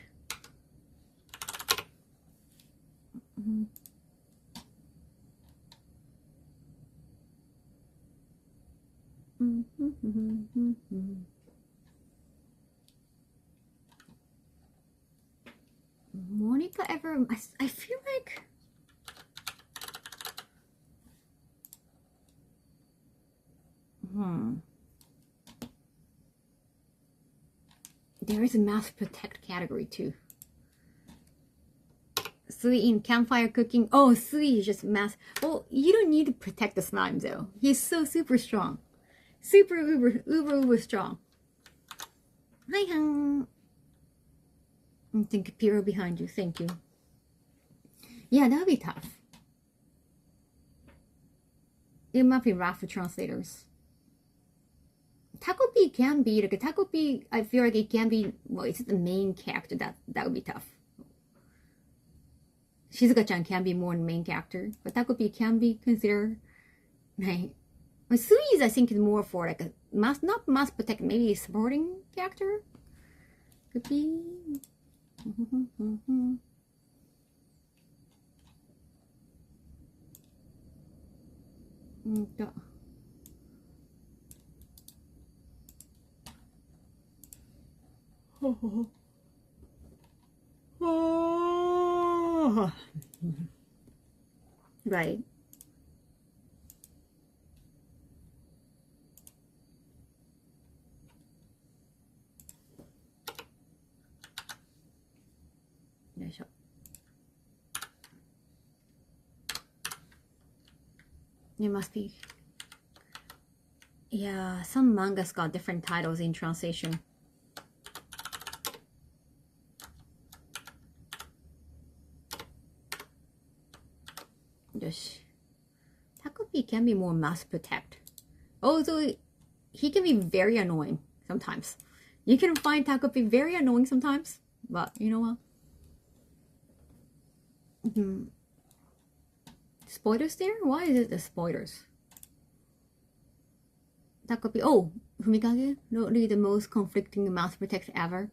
Monica ever... I feel like... There is a mass protect category too. Sui in campfire cooking. Oh, Sui is just mass... Well, you don't need to protect the slime though. He's so super strong. Super uber strong. Hi, hon. I think Piro behind you. Thank you. Yeah, that would be tough. It might be rough for translators. Takopi can be like a Takopi. I feel like it can be. Well, it's the main character that would be tough. Shizuka-chan can be more the main character, but Takopi can be considered. Right. But Sui is, I think, is more for like a not mass protect, maybe a supporting character. Could be. Right. It must be. Yeah, some mangas got different titles in translation. Yes. Takopi can be more mass protect. Although he can be very annoying sometimes. You can find Takopi very annoying sometimes, but you know what? Spoilers there? Why is it the spoilers? Takopi, oh, Fumikage, literally the most conflicting mass protect ever.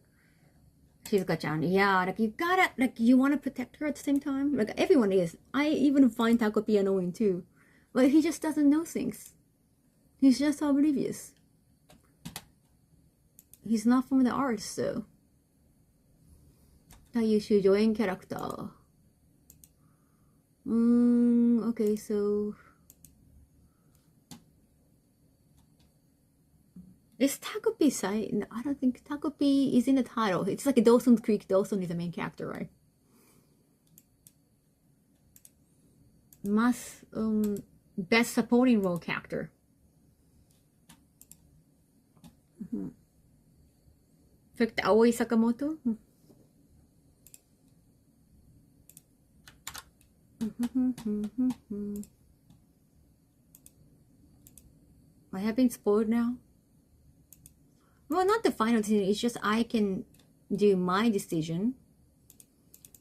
Shizuka-chan, yeah, like you gotta, like you want to protect her at the same time. Like everyone is. I even find Takopi annoying too, but he just doesn't know things. He's just oblivious. He's not from the arts, so. 最優秀助演キャラクター。Okay, so. Is Takopi side? No, I don't think Takopi is in the title. It's like Dawson's Creek. Dawson is the main character, right? Best supporting role character. Fact, Aoi Sakamoto. I have been spoiled now. Well, not the final decision. It's just I can do my decision.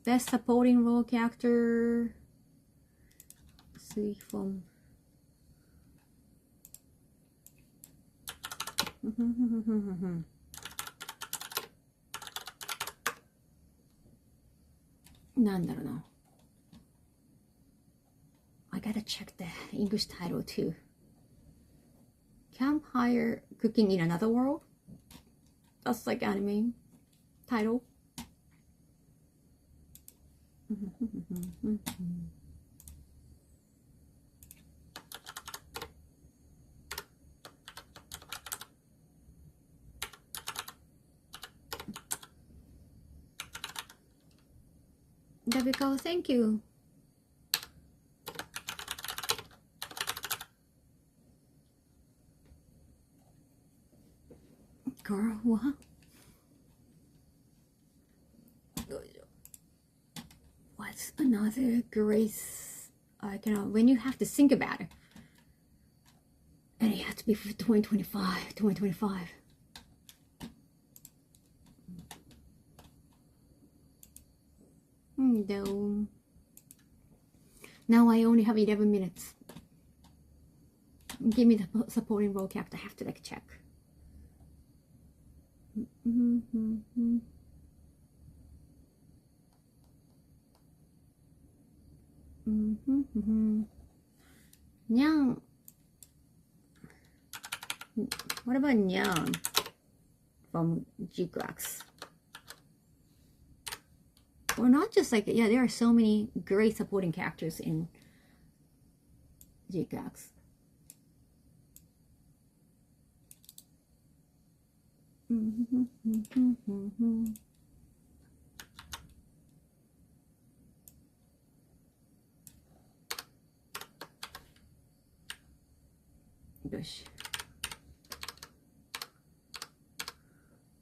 Best supporting role character. Let's see from. No. I gotta check the English title too. Campfire Cooking in Another World. That's like anime title. Dabiko, thank you. Girl, what? What's another grace? I cannot. When you have to think about it, and it has to be for 2025. 2025. No. Now I only have 11 minutes. Give me the supporting role character. I have to like check. Nyang. What about Nyang from G-Clax? Or not just like, yeah, there are so many great supporting characters in G-Clax. Gosh.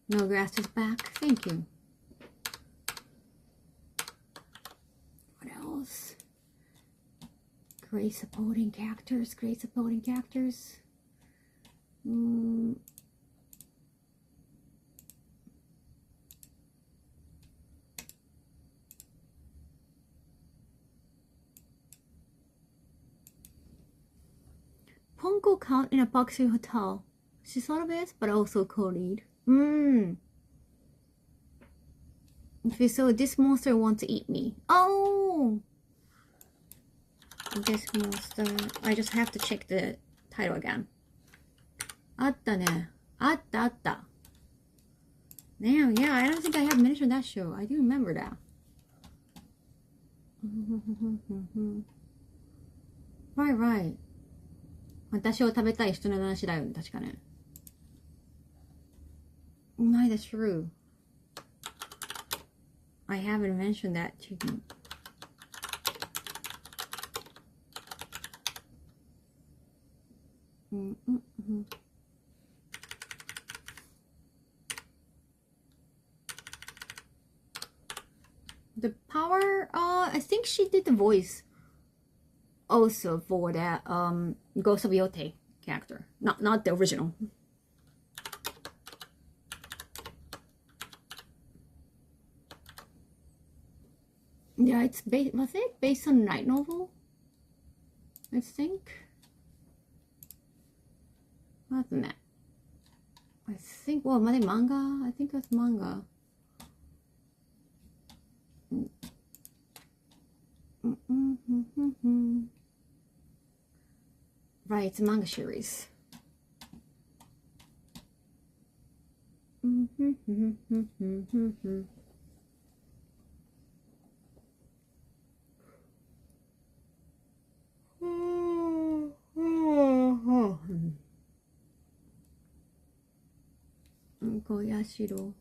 No grass is back. Thank you. What else? Great supporting characters. Great supporting characters. Ponko count in a Boxing Hotel. She sort of is, but also co-lead. Okay, so this monster wants to eat me. Oh! This monster. I just have to check the title again. あったね。あったあった。Damn, yeah, I don't think I have mentioned that show. I do remember that. Right, right. 私を食べたい人の話だよね、確かね。My, that's true. I haven't mentioned that to him. The power, I think she did the voice also for that Ghost of Yote character. Not the original. Yeah, it's based, was it based on a light novel? I think. Wasn't it? I think, well, manga? I think it's manga. Right, it's a manga series. Koyashiro.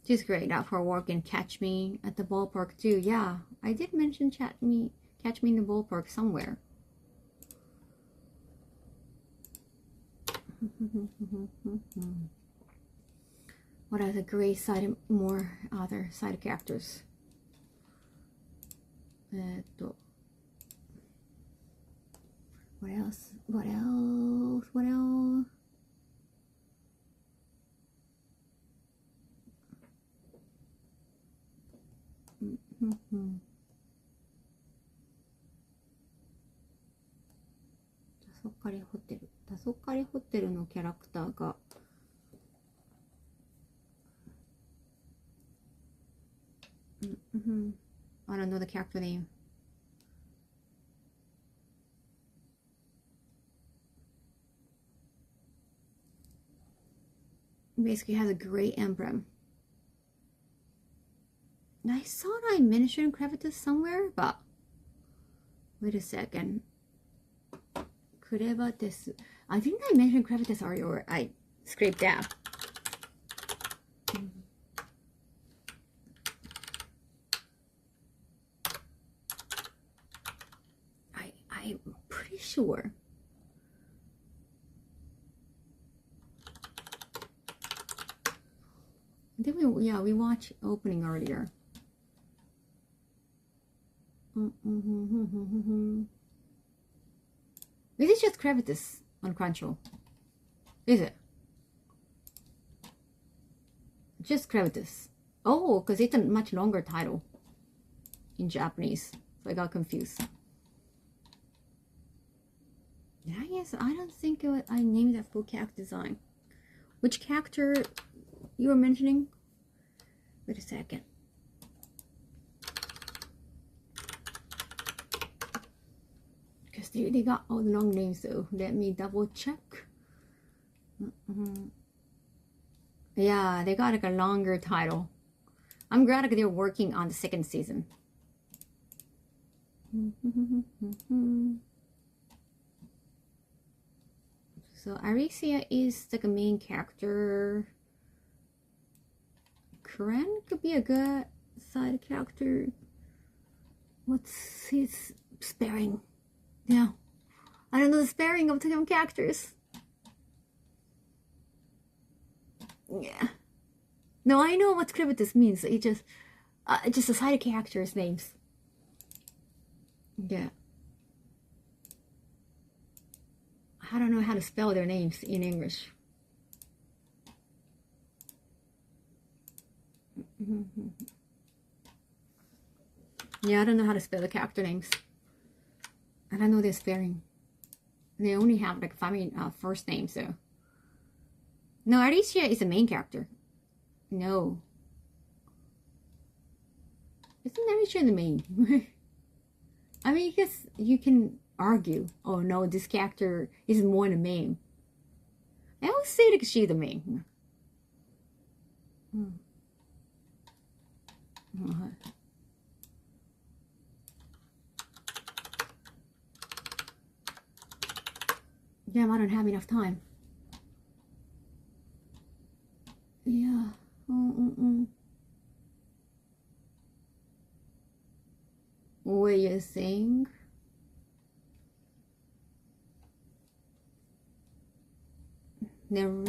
She's great out for work and Catch Me at the Ballpark too. Yeah, I did mention Catch Me in the Ballpark somewhere. What are the great side, more other side characters? What else? What else? What else?黄昏ホテル。黄昏ホテルのキャラクターがI don't know the character name. Basically has a gray emblem. I thought I mentioned Crevitus somewhere, but wait a second. Crevitus. I think I mentioned Crevitus earlier, or I scraped that. I'm pretty sure. Did we? Yeah, we watched opening earlier. This is just Crevitus on Crunchyroll. Is it? Just Crevitus. Oh, because it's a much longer title in Japanese. So I got confused. Yeah, yes, I don't think I named that full character design. Which character you were mentioning? Wait a second. Because they got all the long names, so let me double check. Yeah, they got like a longer title. I'm glad they're working on the second season. So Aricia is like a main character. Kren could be a good side character. What's his sparing? Yeah, I don't know the sparing of the characters. Yeah. No, I know what Crevitus means. It just a side characters' names. Yeah. I don't know how to spell their names in English. Yeah, I don't know how to spell the character names. I don't know their spelling. They only have like family first names, so No, Alicia is the main character. No. Isn't Alicia the main? I mean, because you can argue, oh no, this character is more the main. I always say that she's the main. Damn, I don't have enough time. Yeah. What do you think? Never.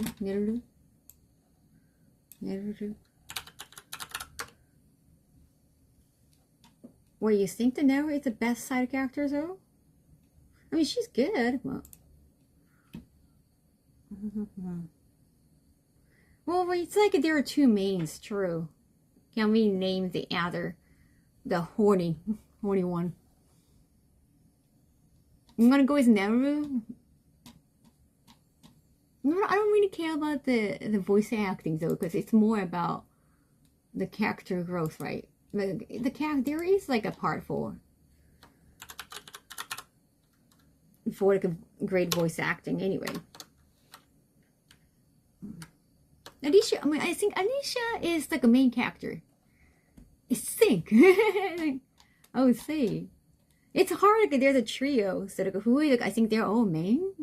What do you think the Neru is the best side character though? I mean, she's good. Well, it's like there are two mains, true. Can we name the other? The horny one. I'm gonna go with Neru. I don't really care about the voice acting though, because it's more about the character growth, right? The character, there is like a part for like a great voice acting anyway. Alicia, I mean, I think Alicia is like a main character. I think. I would say. It's hard, like, there's a trio, so like, who, like, I think they're all main.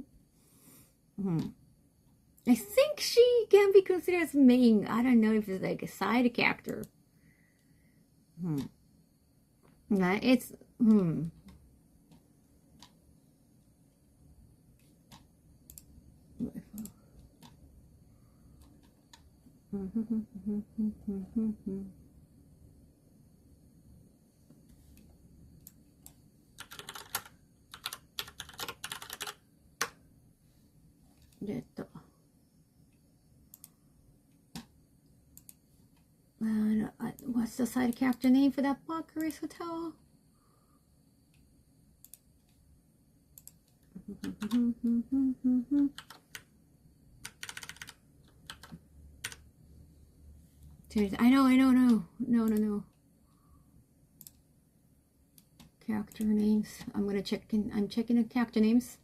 I think she can be considered as main. I don't know if it's like a side character. It's, what's the side character name for that Bucharest Hotel? I know, no. Character names. I'm checking the character names.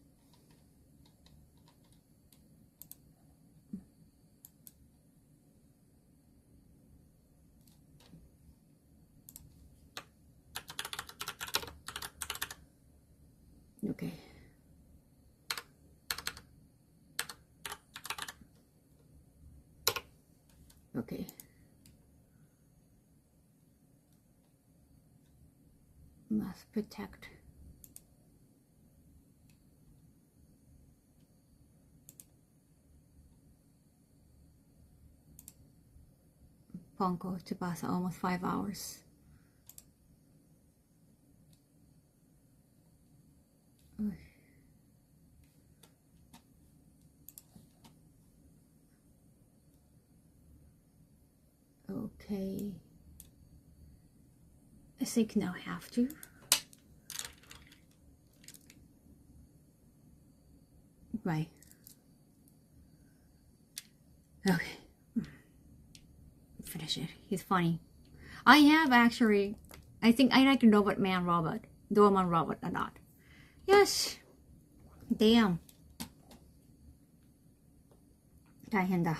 Okay. Okay. Must protect. Ponko to Basa, almost 5 hours. Okay. I think now I have to. Right. Okay. Finish it. He's funny. I have actually, I think I like Doorman Robot or not. Yes. Damn. 大変だ.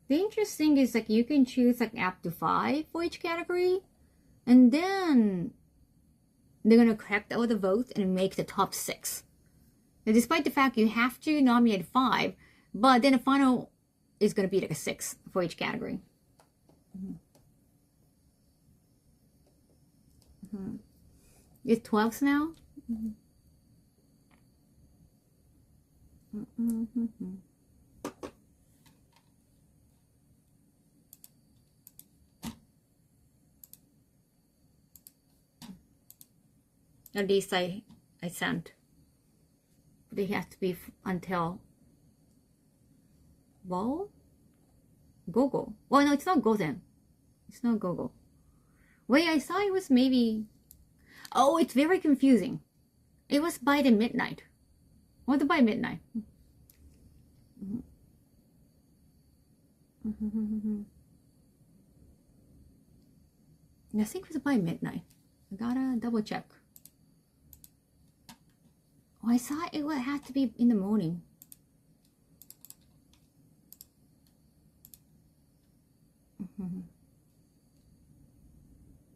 The interesting is like you can choose like up to 5 for each category, and then they're gonna collect all the votes and make the top 6. Now, despite the fact you have to nominate 5, but then the final is gonna be like a 6 for each category. It's 12 now. At least I sent. They have to be until Go. Well, no, it's not Go then. It's not Go. Wait, I thought it was maybe. Oh, it's very confusing. It was by the midnight. What by midnight? I think it was by midnight. I gotta double check. Oh, I thought it would have to be in the morning.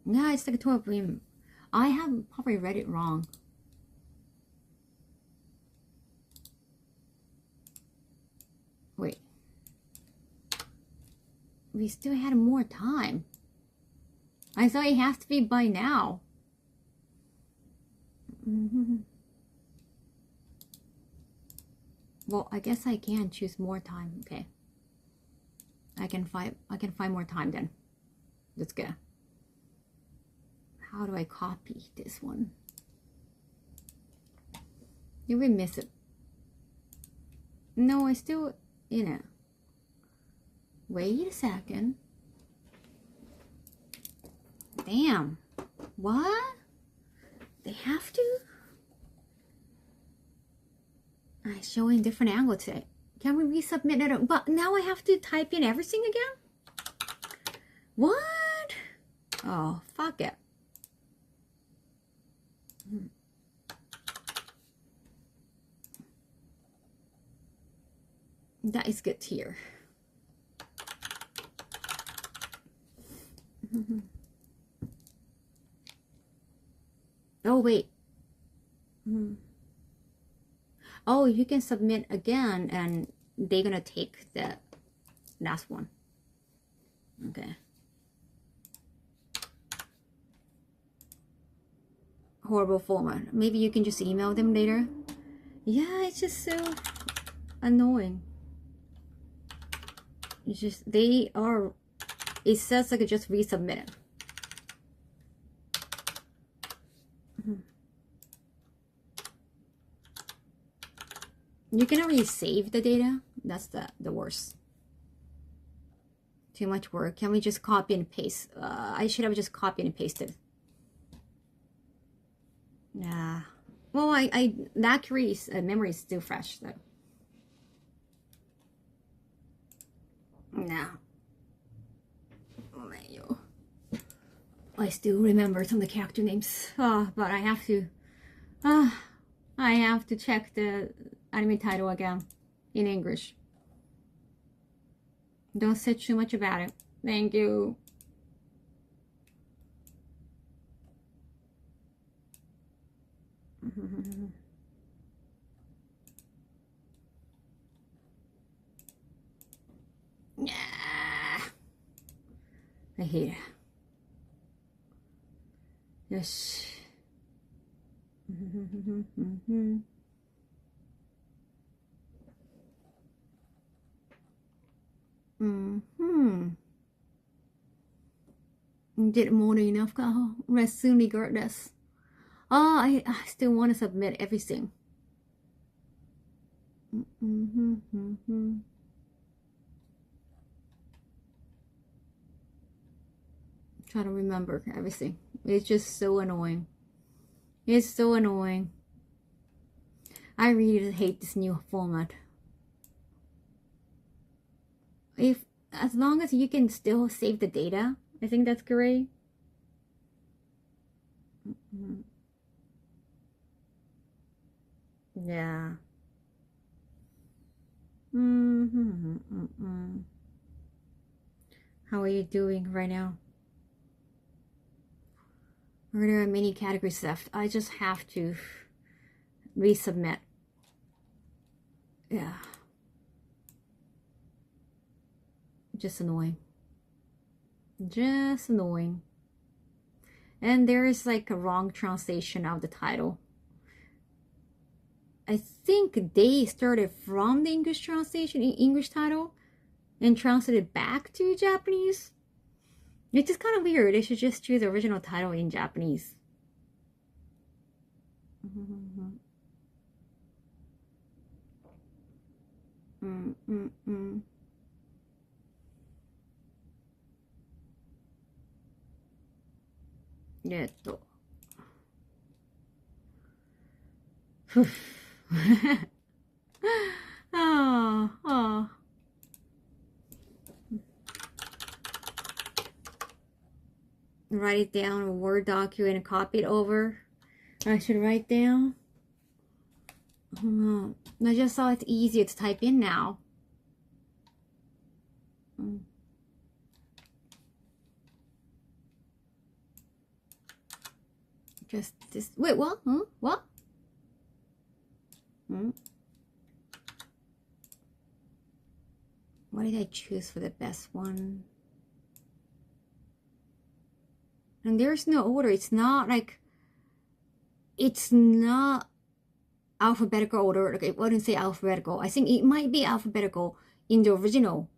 Yeah, it's like 12 p.m. I have probably read it wrong. Wait. We still had more time. I thought it has to be by now. Well, I guess I can choose more time. Okay. I can find more time then. Let's go. How do I copy this one? Did we miss it? No, I still in it. Wait a second. Damn. What? They have to? I'm showing different angle today. Can we resubmit it? But now I have to type in everything again? What? Oh, fuck it. That is good here. Oh, wait. Oh, you can submit again and they're gonna take the last one. Okay. Horrible format. Maybe you can just email them later. Yeah, it's just so annoying. It's just, they are, it says like just resubmit it. You can already save the data. That's the worst. Too much work. Can we just copy and paste? I should have just copied and pasted. Yeah. Well, that crease memory is still fresh though. Nah. I still remember some of the character names. But I have to check the anime title again in English. Don't say too much about it. Thank you. Yeah. I hate it. Yes. Did more enough, Kaho. Rest soon regardless. Oh, I still want to submit everything. Try to remember everything. It's just so annoying. It's so annoying. I really hate this new format. As long as you can still save the data, I think that's great. Yeah. How are you doing right now? There are many categories left. I just have to resubmit. Yeah. Just annoying. Just annoying. And there is like a wrong translation of the title. I think they started from the English translation, English title, and translated back to Japanese. It's just kind of weird. They should just choose the original title in Japanese. Oh, oh. Write it down in a Word document and copy it over. I should write down. Oh, I just saw it's easier to type in now. Just this. Wait, what? Huh? What? What did I choose for the best one? And there's no order. It's not like, it's not alphabetical order. Like, I wouldn't say alphabetical. I think it might be alphabetical in the original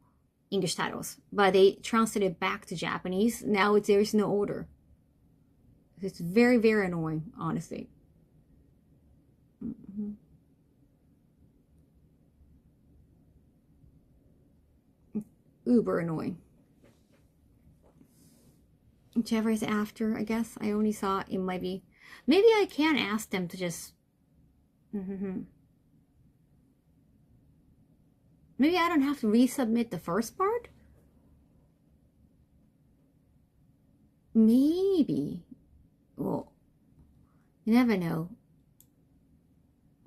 English titles, but they translated back to Japanese. Now there's no order. It's very, very annoying, honestly. Uber annoying. Whichever is after, I guess. I only saw it might be. Maybe I can ask them to just. Maybe I don't have to resubmit the first part? Maybe. Well, you never know.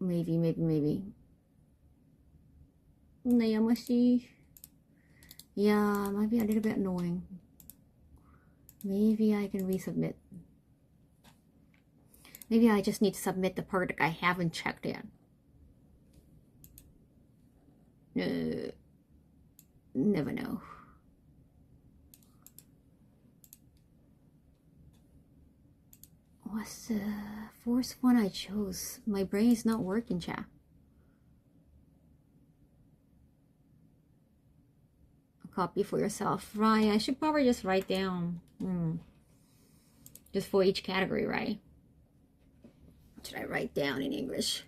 Maybe. 悩ましい. Yeah, might be a little bit annoying. Maybe I can resubmit. Maybe I just need to submit the part that I haven't checked yet. Never know. What's the fourth one I chose? My brain is not working, chat. A copy for yourself. Right, I should probably just write down. Just for each category, right? What should I write down in English?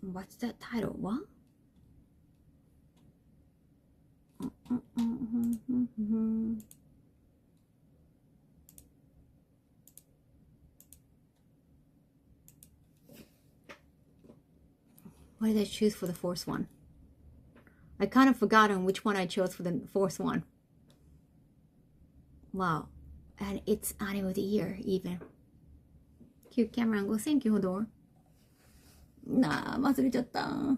What's that title? What? What did I choose for the fourth one? I kind of forgotten which one I chose for the fourth one. Wow. And it's anime of the year, even. Cute camera angle. Thank you, Hodor. なあ、忘れちゃった。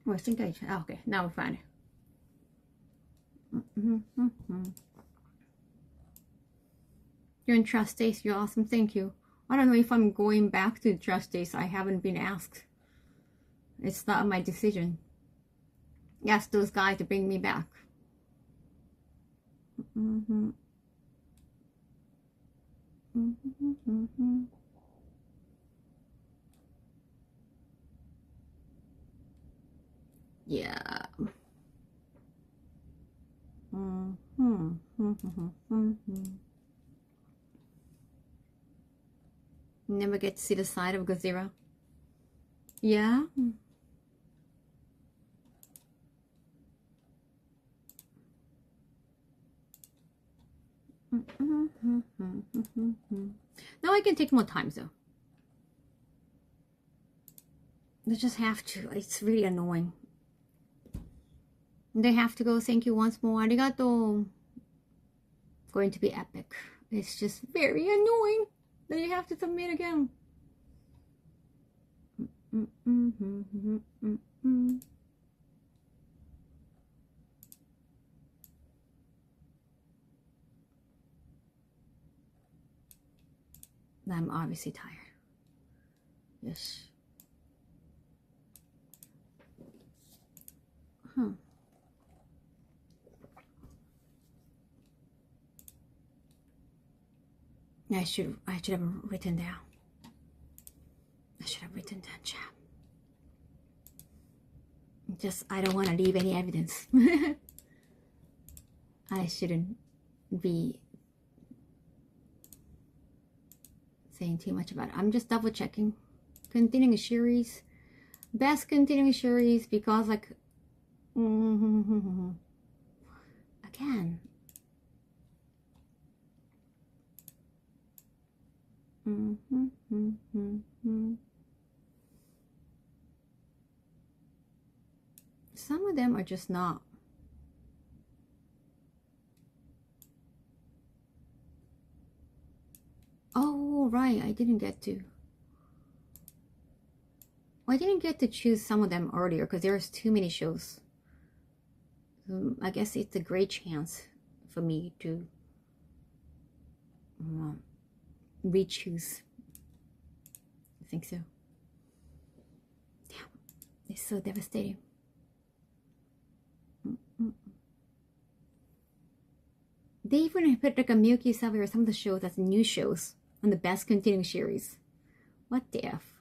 Oh, I think I... Oh, okay, now we're fine. You're in Trust Days. You're awesome. Thank you. I don't know if I'm going back to Trust Days. I haven't been asked. It's not my decision. Ask those guys to bring me back. Yeah. Never get to see the side of Godzilla. Yeah. Now I can take more time though. They just have to. It's really annoying. They have to go. Thank you once more. Arigato. Going to be epic. It's just very annoying that you have to submit again. I'm obviously tired. Yes. I should have written down. I should have written down, chat. Just, I don't want to leave any evidence. I shouldn't be saying too much about it. I'm just double checking. Continuing series. Best continuing series because like again. Some of them are just not. Oh, right. I didn't get to. I didn't get to choose some of them earlier because there's too many shows. I guess it's a great chance for me to re-choose. I think so. Damn, it's so devastating. They even put like a Milky Sabi or some of the shows as new shows on the best continuing series. What the F?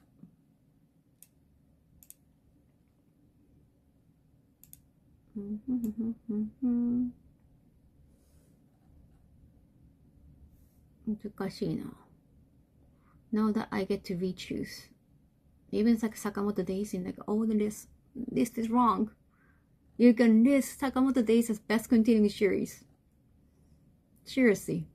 Now that I get to re-choose. Even like Sakamoto Days in like, oh, this is wrong. You can list Sakamoto Days as best continuing series. Seriously.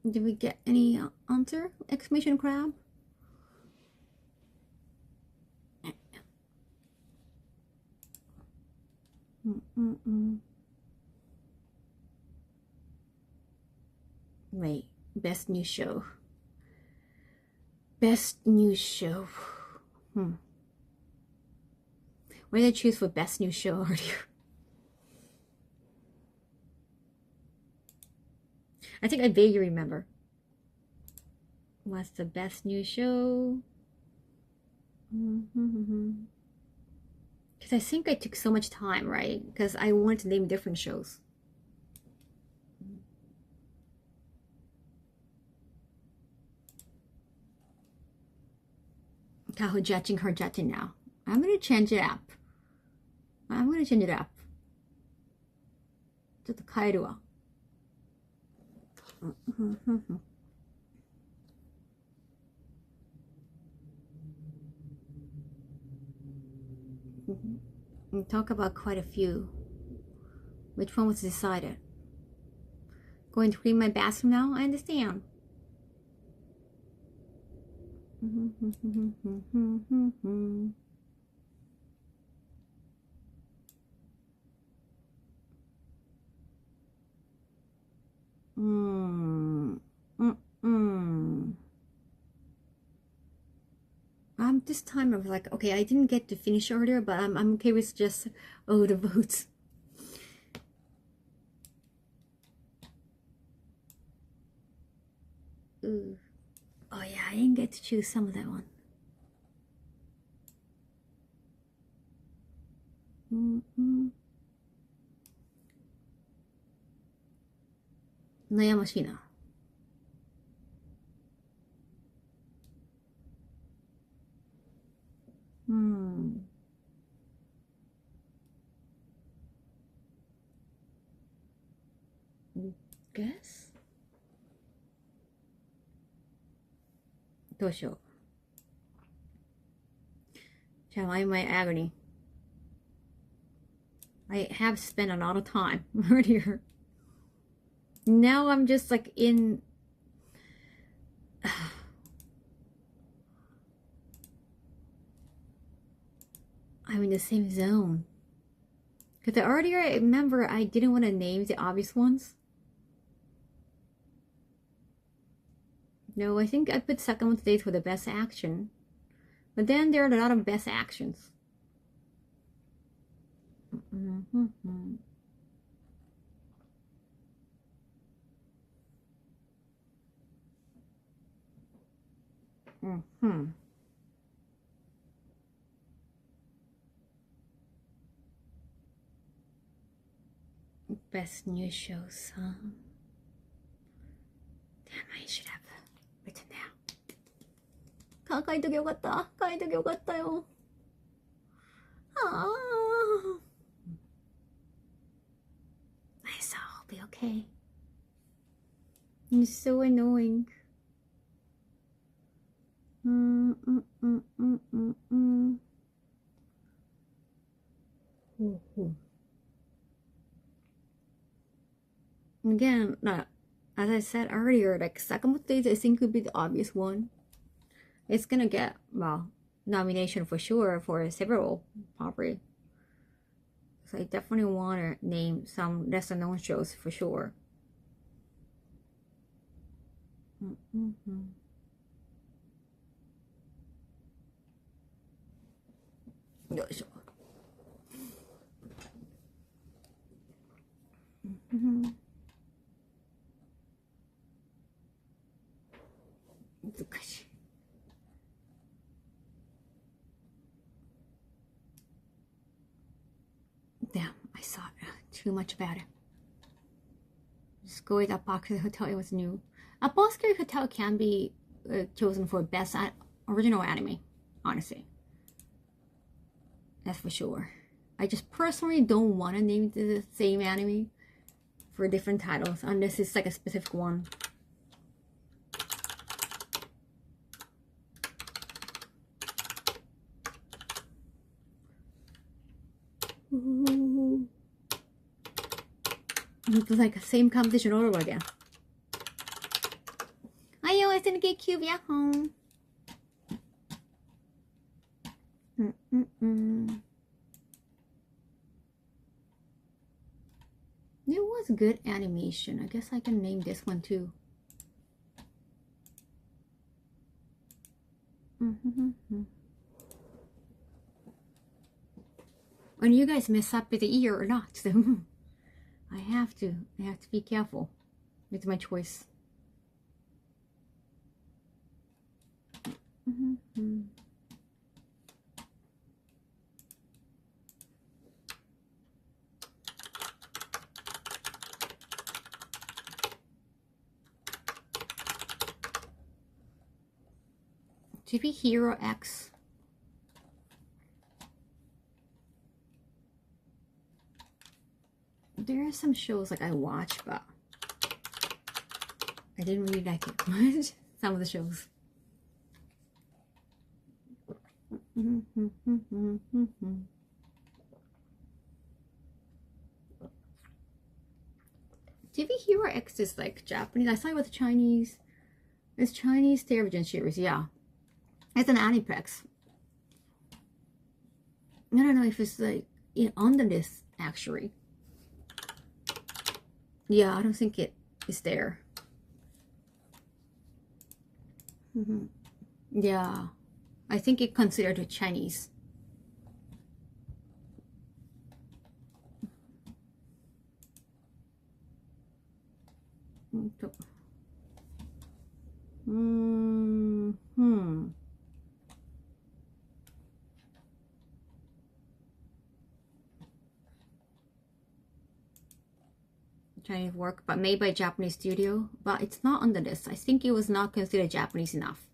Did we get any answer? Exclamation crab? Wait, best new show. Best new show. What did I choose for best new show earlier? I think I vaguely remember. What's the best new show? Because I think I took so much time, right? Because I wanted to name different shows. Kaho judging her judging now. I'm gonna change it up. ちょっと変えるわ。Talk about quite a few. Which one was decided? Going to clean my bathroom now? I understand. This time I was like, okay, I didn't get to finish earlier, but I'm okay with just the votes. Ooh. Oh yeah, I didn't get to choose some of that one. Nayamashii na. Guess? どうしよう。じゃあ、why am I agony? I have spent a lot of time earlier. Now I'm just like in... I'm in the same zone. Because earlier, I remember I didn't want to name the obvious ones. No, I think I put Sakamoto Days for the best action. But then there are a lot of best actions. Best new shows, huh? Damn, I should have written down. 書いときゃよかった。書いときゃよかったよ。I saw, I'll be okay. It's so annoying. Again, as I said earlier, like Sakamoto, I think could be the obvious one. It's gonna get, well, nomination for sure for several, probably. So I definitely want to name some lesser known shows for sure. Damn, I saw too much about it. Just go with Apothecary Hotel, it was new. Apothecary Hotel can be chosen for best original anime, honestly. That's for sure. I just personally don't want to name the same anime for different titles unless it's like a specific one. It's like the same competition all over again. iOS and GameCube at home. There was good animation. I guess I can name this one too. When you guys mess up with the ear or not, so I have to be careful with my choice. TV Hero X. There are some shows like I watch, but I didn't really like it much. Some of the shows. TV Hero X is like Japanese. I saw it with Chinese. It's Chinese television series, yeah. It's an Aniplex. I don't know if it's like on the list actually. Yeah, I don't think it is there. Yeah, I think it considered Chinese. Chinese work, but made by Japanese studio, but it's not on the list. I think it was not considered Japanese enough.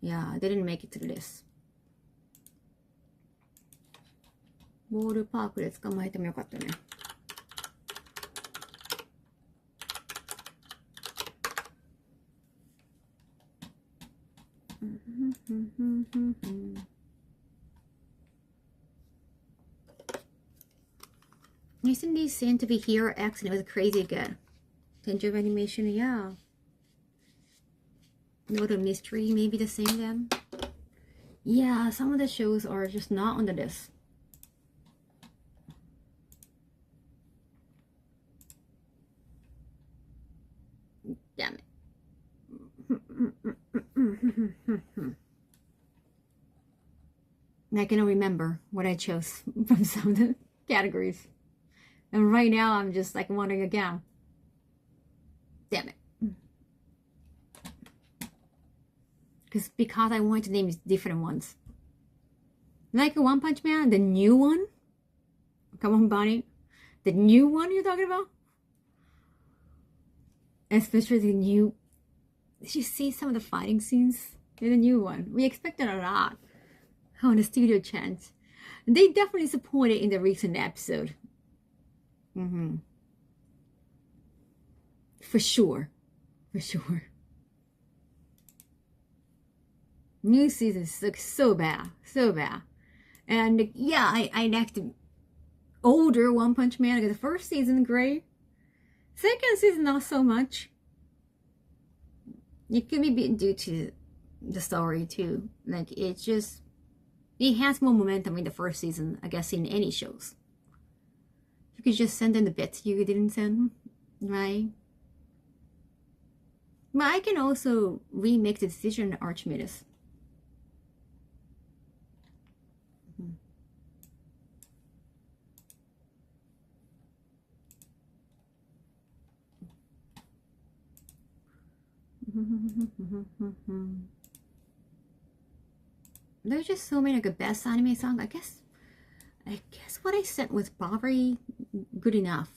Yeah, I didn't make it to the list. ボールパークで捕まえてもよかったね。Recently seen to be Hero X and it was crazy good. Change of animation, yeah. Note of mystery, maybe the same then. Yeah, some of the shows are just not on the list. Damn it. I cannot remember what I chose from some of the categories. And right now I'm just like wondering again. Damn it. Because I wanted to name different ones. Like One Punch Man, the new one. Come on, Bunny. The new one you're talking about? Especially the new... Did you see some of the fighting scenes in the new one? We expected a lot on the studio chant. They definitely supported in the recent episode. For sure. For sure. New seasons look so bad. So bad. And yeah, I liked the older One Punch Man. The first season, great. Second season, not so much. It could be due to the story too. Like, it's just... It has more momentum in the first season, I guess, in any shows. You could just send in the bits you didn't send, right? But I can also remake the decision Archimedes. There's just so many like best anime songs. I guess what I sent was probably good enough.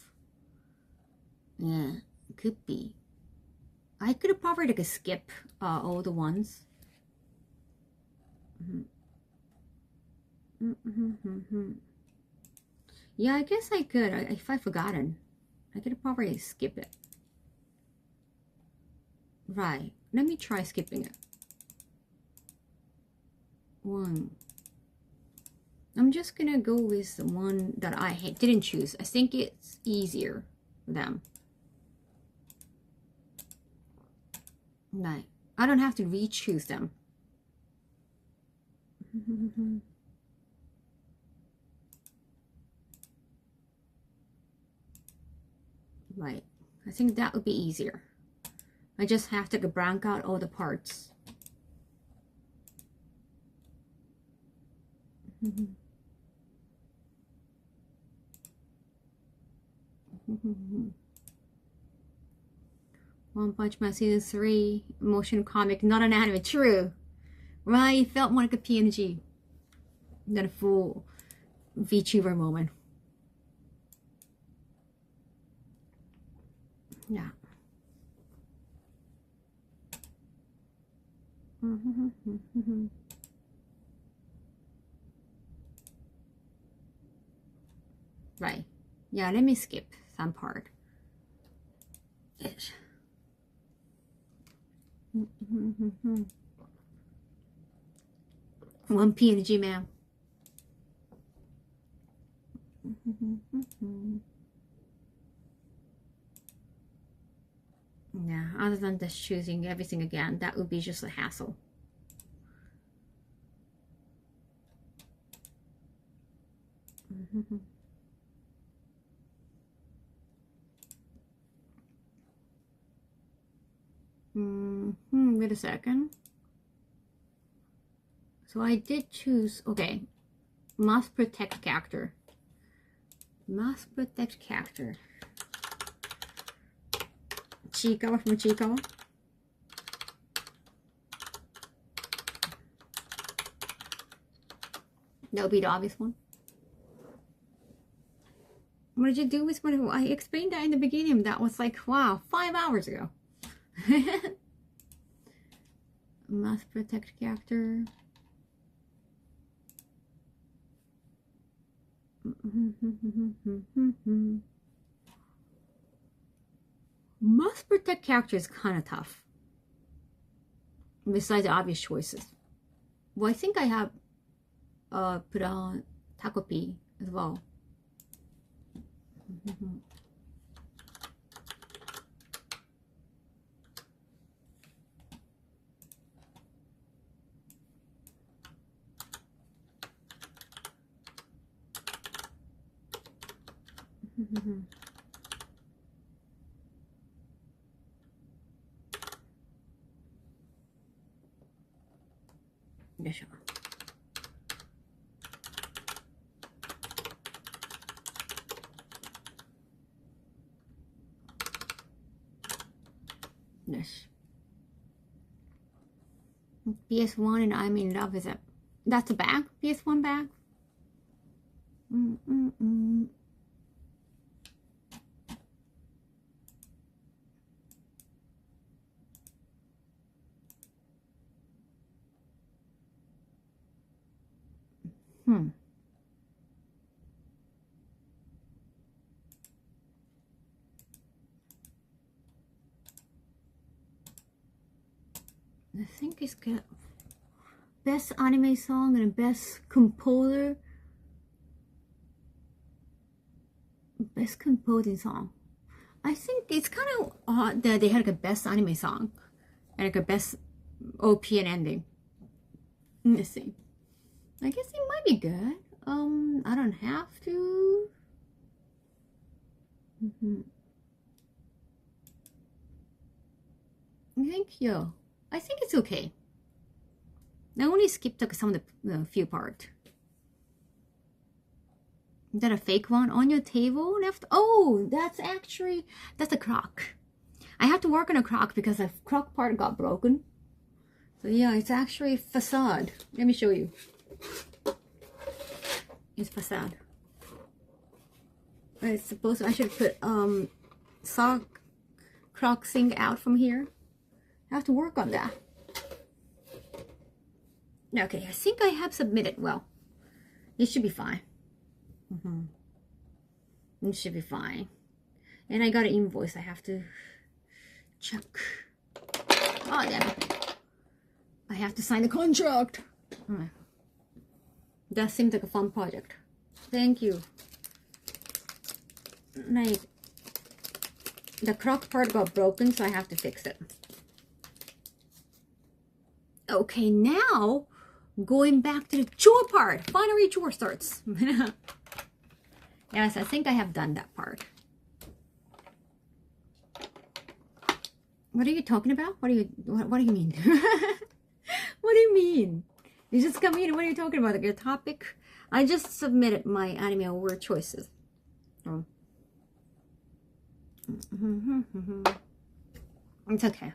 Yeah, could be. I could have probably like skip all the ones. Yeah, I guess I could. If I've forgotten, I could have probably skip it. Right. Let me try skipping it. One. I'm just gonna go with the one that I didn't choose. I think it's easier for them. Right. I don't have to re-choose them. Right. I think that would be easier. I just have to blank out all the parts. One Punch Man Season 3, motion comic, not an anime. True. Right, it felt more like a PNG than a full VTuber moment. Yeah. Right. Yeah, let me skip some part. One PNG man. Yeah, other than just choosing everything again, that would be just a hassle. Wait a second. So I did choose, okay, must protect character. Must protect character. Chico from Chico. That would be the obvious one. What did you do with what I explained that in the beginning? That was like, wow, 5 hours ago. Must protect character. Must protect character is kind of tough. Besides the obvious choices. Well, I think I have put on Takopi as well. Yes, yes. PS1 and I'm in love with it. That's a bag? PS1 bag? I think it's got best anime song and best composer. Best composing song. I think it's kind of odd that they had like a best anime song and like a best OP and ending. Let's see. I guess it might be good. I don't have to. I think it's okay. I only skipped like some of the few parts. Is that a fake one on your table left? Oh, that's a crock. I have to work on a crock because the crock part got broken. So yeah, it's actually facade. Let me show you. It's facade. It's supposed to, I should put sock crock sink out from here. I have to work on that. Okay, I think I have submitted well. It should be fine. It should be fine. And I got an invoice I have to check. Oh, damn it. I have to sign the contract. That seems like a fun project. Thank you. Like, the crock part got broken, so I have to fix it. Okay, now going back to the chore part. Finally, chore starts. Yes, I think I have done that part. What are you talking about? What do you mean? What do you mean? You just come in. What are you talking about? Like your topic? I just submitted my anime award choices. Oh. It's okay.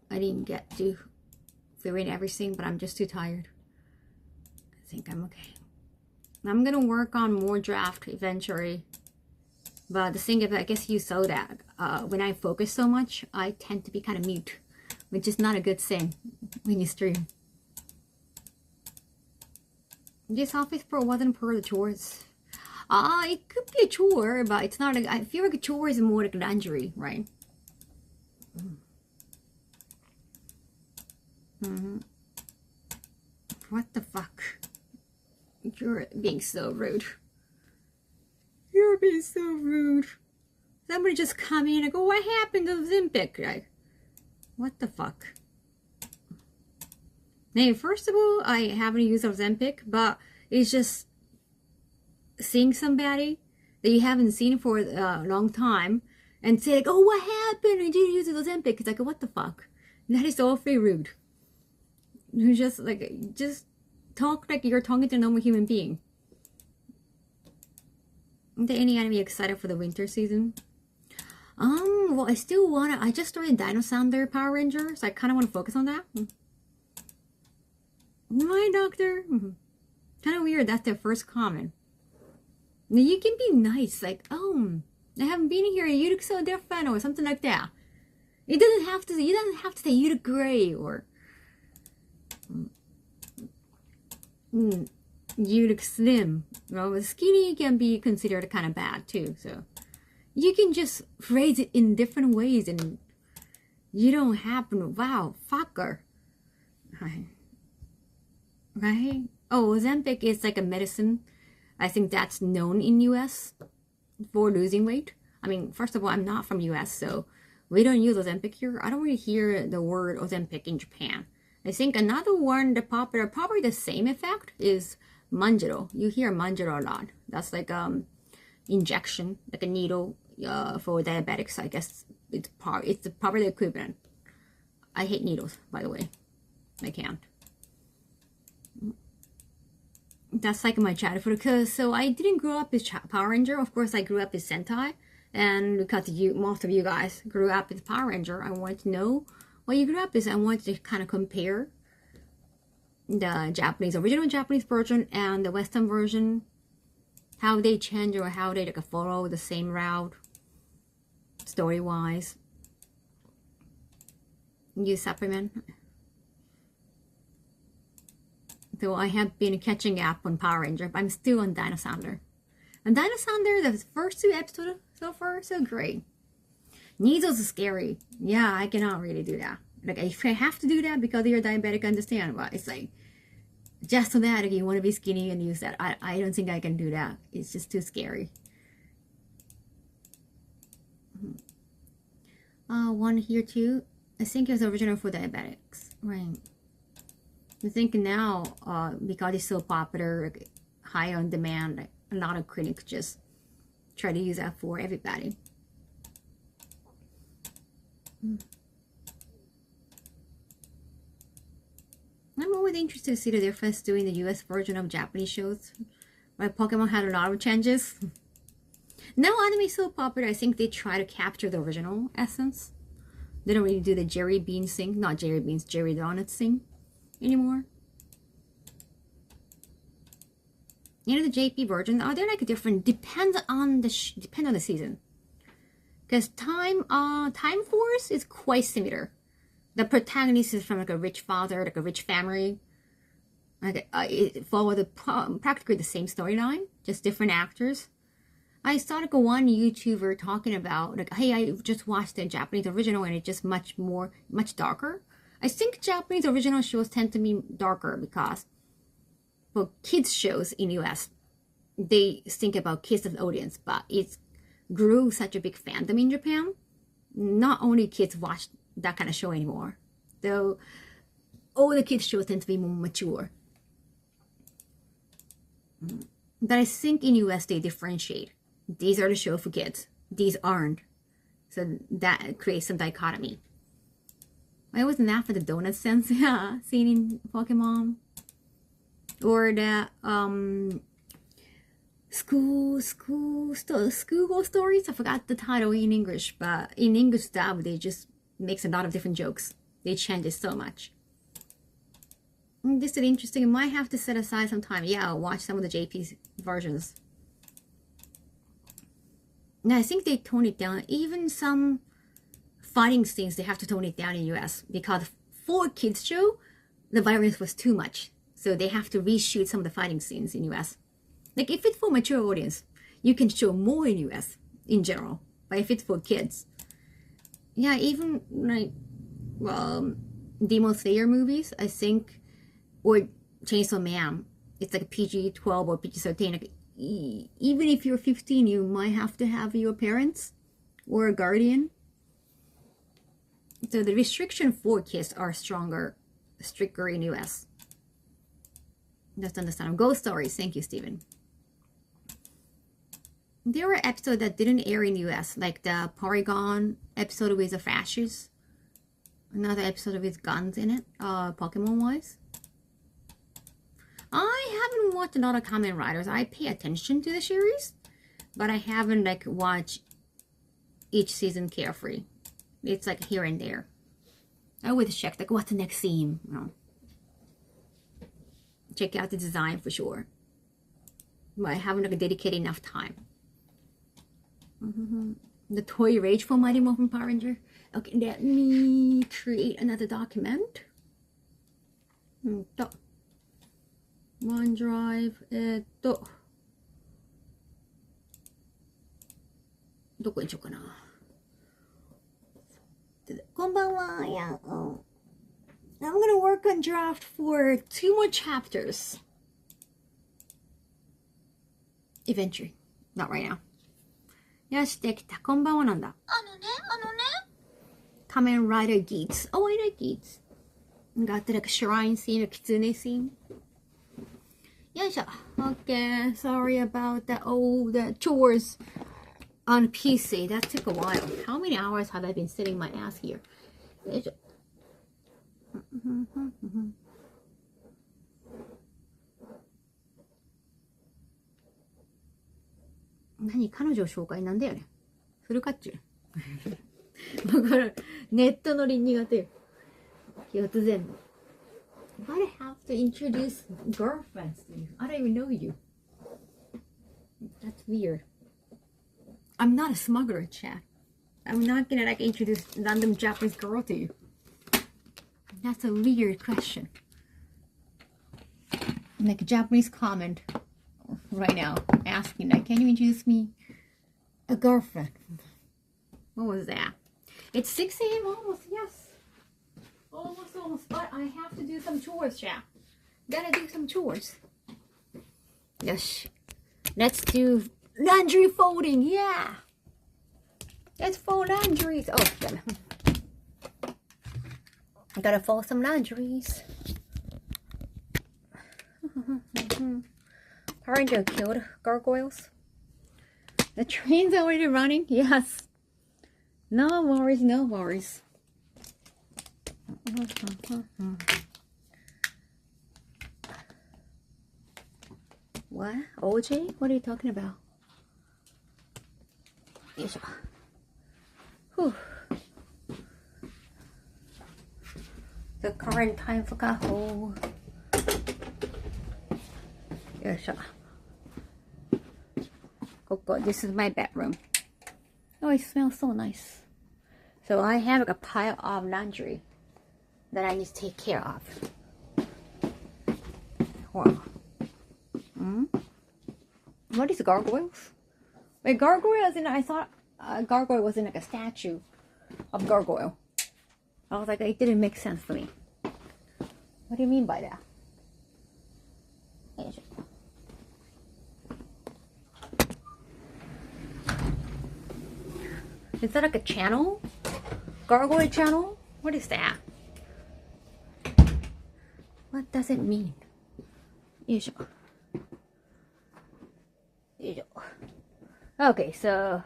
I didn't get to fill in everything, but I'm just too tired. I think I'm okay. I'm gonna work on more draft eventually. But the thing is, I guess you saw that when I focus so much, I tend to be kind of mute, which is not a good thing when you stream. This office pro wasn't part of the chores. It could be a chore, but it's not. I feel like a chore is more like laundry, right? What the fuck? You're being so rude. You're being so rude. Somebody just come in and go, what happened to Ozempic? Like, what the fuck? Now, first of all, I haven't used Ozempic, but it's just seeing somebody that you haven't seen for a long time and say like, oh, what happened? I didn't use Ozempic. It's like, what the fuck? That is awfully rude. You just talk like you're talking to a normal human being. Are there any anime excited for the winter season? Well, I just started Dino Sounder Power Ranger, so I kind of want to focus on that. My doctor. Kind of weird, that's their first comment. Now, you can be nice, like, I haven't been here, you look so different, or something like that. You don't have to say you look great, or you look slim. Well, skinny can be considered kind of bad too, so you can just phrase it in different ways and you don't have to, wow, fucker. Right? Oh, Ozempic is like a medicine. I think that's known in US for losing weight. I mean, first of all, I'm not from US, so we don't use Ozempic here. I don't really hear the word Ozempic in Japan. I think another one, the popular, probably the same effect, is Manjaro. You hear Manjaro a lot. That's like injection, like a needle for diabetics. I guess it's probably the equivalent. I hate needles, by the way. I can't. That's like my childhood. So I didn't grow up with Power Ranger. Of course, I grew up with Sentai. And because most of you guys grew up with Power Ranger, I wanted to know what you grew up with. I wanted to kind of compare the original Japanese version and the Western version, how they change or how they like follow the same route, story-wise. Use supplement. So I have been catching up on Power Ranger, but I'm still on Dinosaur. And Dinosaur, the first 2 episodes so far, so great. Needles are scary. Yeah, I cannot really do that. Like, if I have to do that because you're diabetic, I understand, but it's like, just so that like, you want to be skinny and use that. I don't think I can do that. It's just too scary. One here too. I think it was original for diabetics, right? I think now, because it's so popular, like, high on demand, like, a lot of clinics just try to use that for everybody. I'm always interested to see the difference doing the US version of Japanese shows. Right, Pokemon had a lot of changes. Now anime is so popular, I think they try to capture the original essence. They don't really do the Jerry Beans thing, not Jerry Beans, Jerry Donuts thing anymore. You know, the JP version, they're like different, depends on the season. Because Time Force is quite similar. The protagonist is from like a rich father, like a rich family. Like it followed practically the same storyline, just different actors. I saw like one YouTuber talking about like, hey, I just watched the Japanese original and it's just much darker. I think Japanese original shows tend to be darker because for kids shows in US, they think about kids as audience, but it grew such a big fandom in Japan. Not only kids watch that kind of show anymore, though all the kids shows tend to be more mature. But I think in US they differentiate. These are the shows for kids. These aren't. So that creates some dichotomy. I always laugh at the donut sense, yeah, seen in Pokemon. Or the school stories. I forgot the title in English, but in English dub they just makes a lot of different jokes. They change it so much. This is interesting. I might have to set aside some time. Yeah, I'll watch some of the JP versions. Now I think they tone it down. Even some fighting scenes, they have to tone it down in US because for a kids show, the violence was too much. So they have to reshoot some of the fighting scenes in US. Like if it's for mature audience, you can show more in US in general. But if it's for kids, yeah, even like Demon Slayer movies, I think, or Chainsaw Man, it's like PG-12 or PG-13. Like, even if you're 15, you might have to have your parents or a guardian. So the restriction for kids are stricter in US. Just understand. Ghost Stories. Thank you, Steven. There were episodes that didn't air in US, like the Porygon episode with the fascists. Another episode with guns in it, Pokemon-wise. I haven't watched a lot of Kamen Riders. I pay attention to the series, but I haven't like watched each season carefree. It's like here and there. I always check like what's the next theme. You know. Check out the design for sure. But I haven't like dedicated enough time. The toy rage for Mighty Morphin Power Ranger. Okay, let me create another document. OneDrive どこにしようかな。こんばんは。Yeah. I'm gonna work on draft for 2 more chapters. Eventually. Not right now. よし、できた。こんばんはなんだ。Kamen Rider Geats. Oh, I like Geats. Got the like shrine scene, a kitsune scene. よいしょ. Okay, sorry about that old chores on PC. That took a while. How many hours have I been sitting my ass here? よいしょ.何彼女を紹介なんだよね。するかっちゅう。だからネットのり苦手よ。突然。Why do I have to introduce girlfriends to you? I don't even know you. That's weird. I'm not a smuggler, chat. I'm not gonna like introduce random Japanese girl to you. That's a weird question. like a Japanese comment right now asking, like, can you introduce me a girlfriend? What was that? It's 6 a.m. almost, yes. Almost, but I have to do some chores, yeah. Gotta do some chores. Yes. Let's do laundry folding, yeah. Let's fold laundries. Oh, damn it. I gotta fold some laundries. Power Ranger killed gargoyles. The train's already running, yes. No worries, no worries. What? OJ? What are you talking about? Yes. Whew. The current time for Kaho. Yes. Oh, this is my bedroom. Oh, it smells so nice. So I have like a pile of laundry that I need to take care of. Wow. What is gargoyles? Wait, gargoyles in, I thought gargoyle was in like a statue of gargoyle. I was like, it didn't make sense for me. What do you mean by that? Is that like a channel? Gargoyle channel? What is that? What does it mean? Okay, so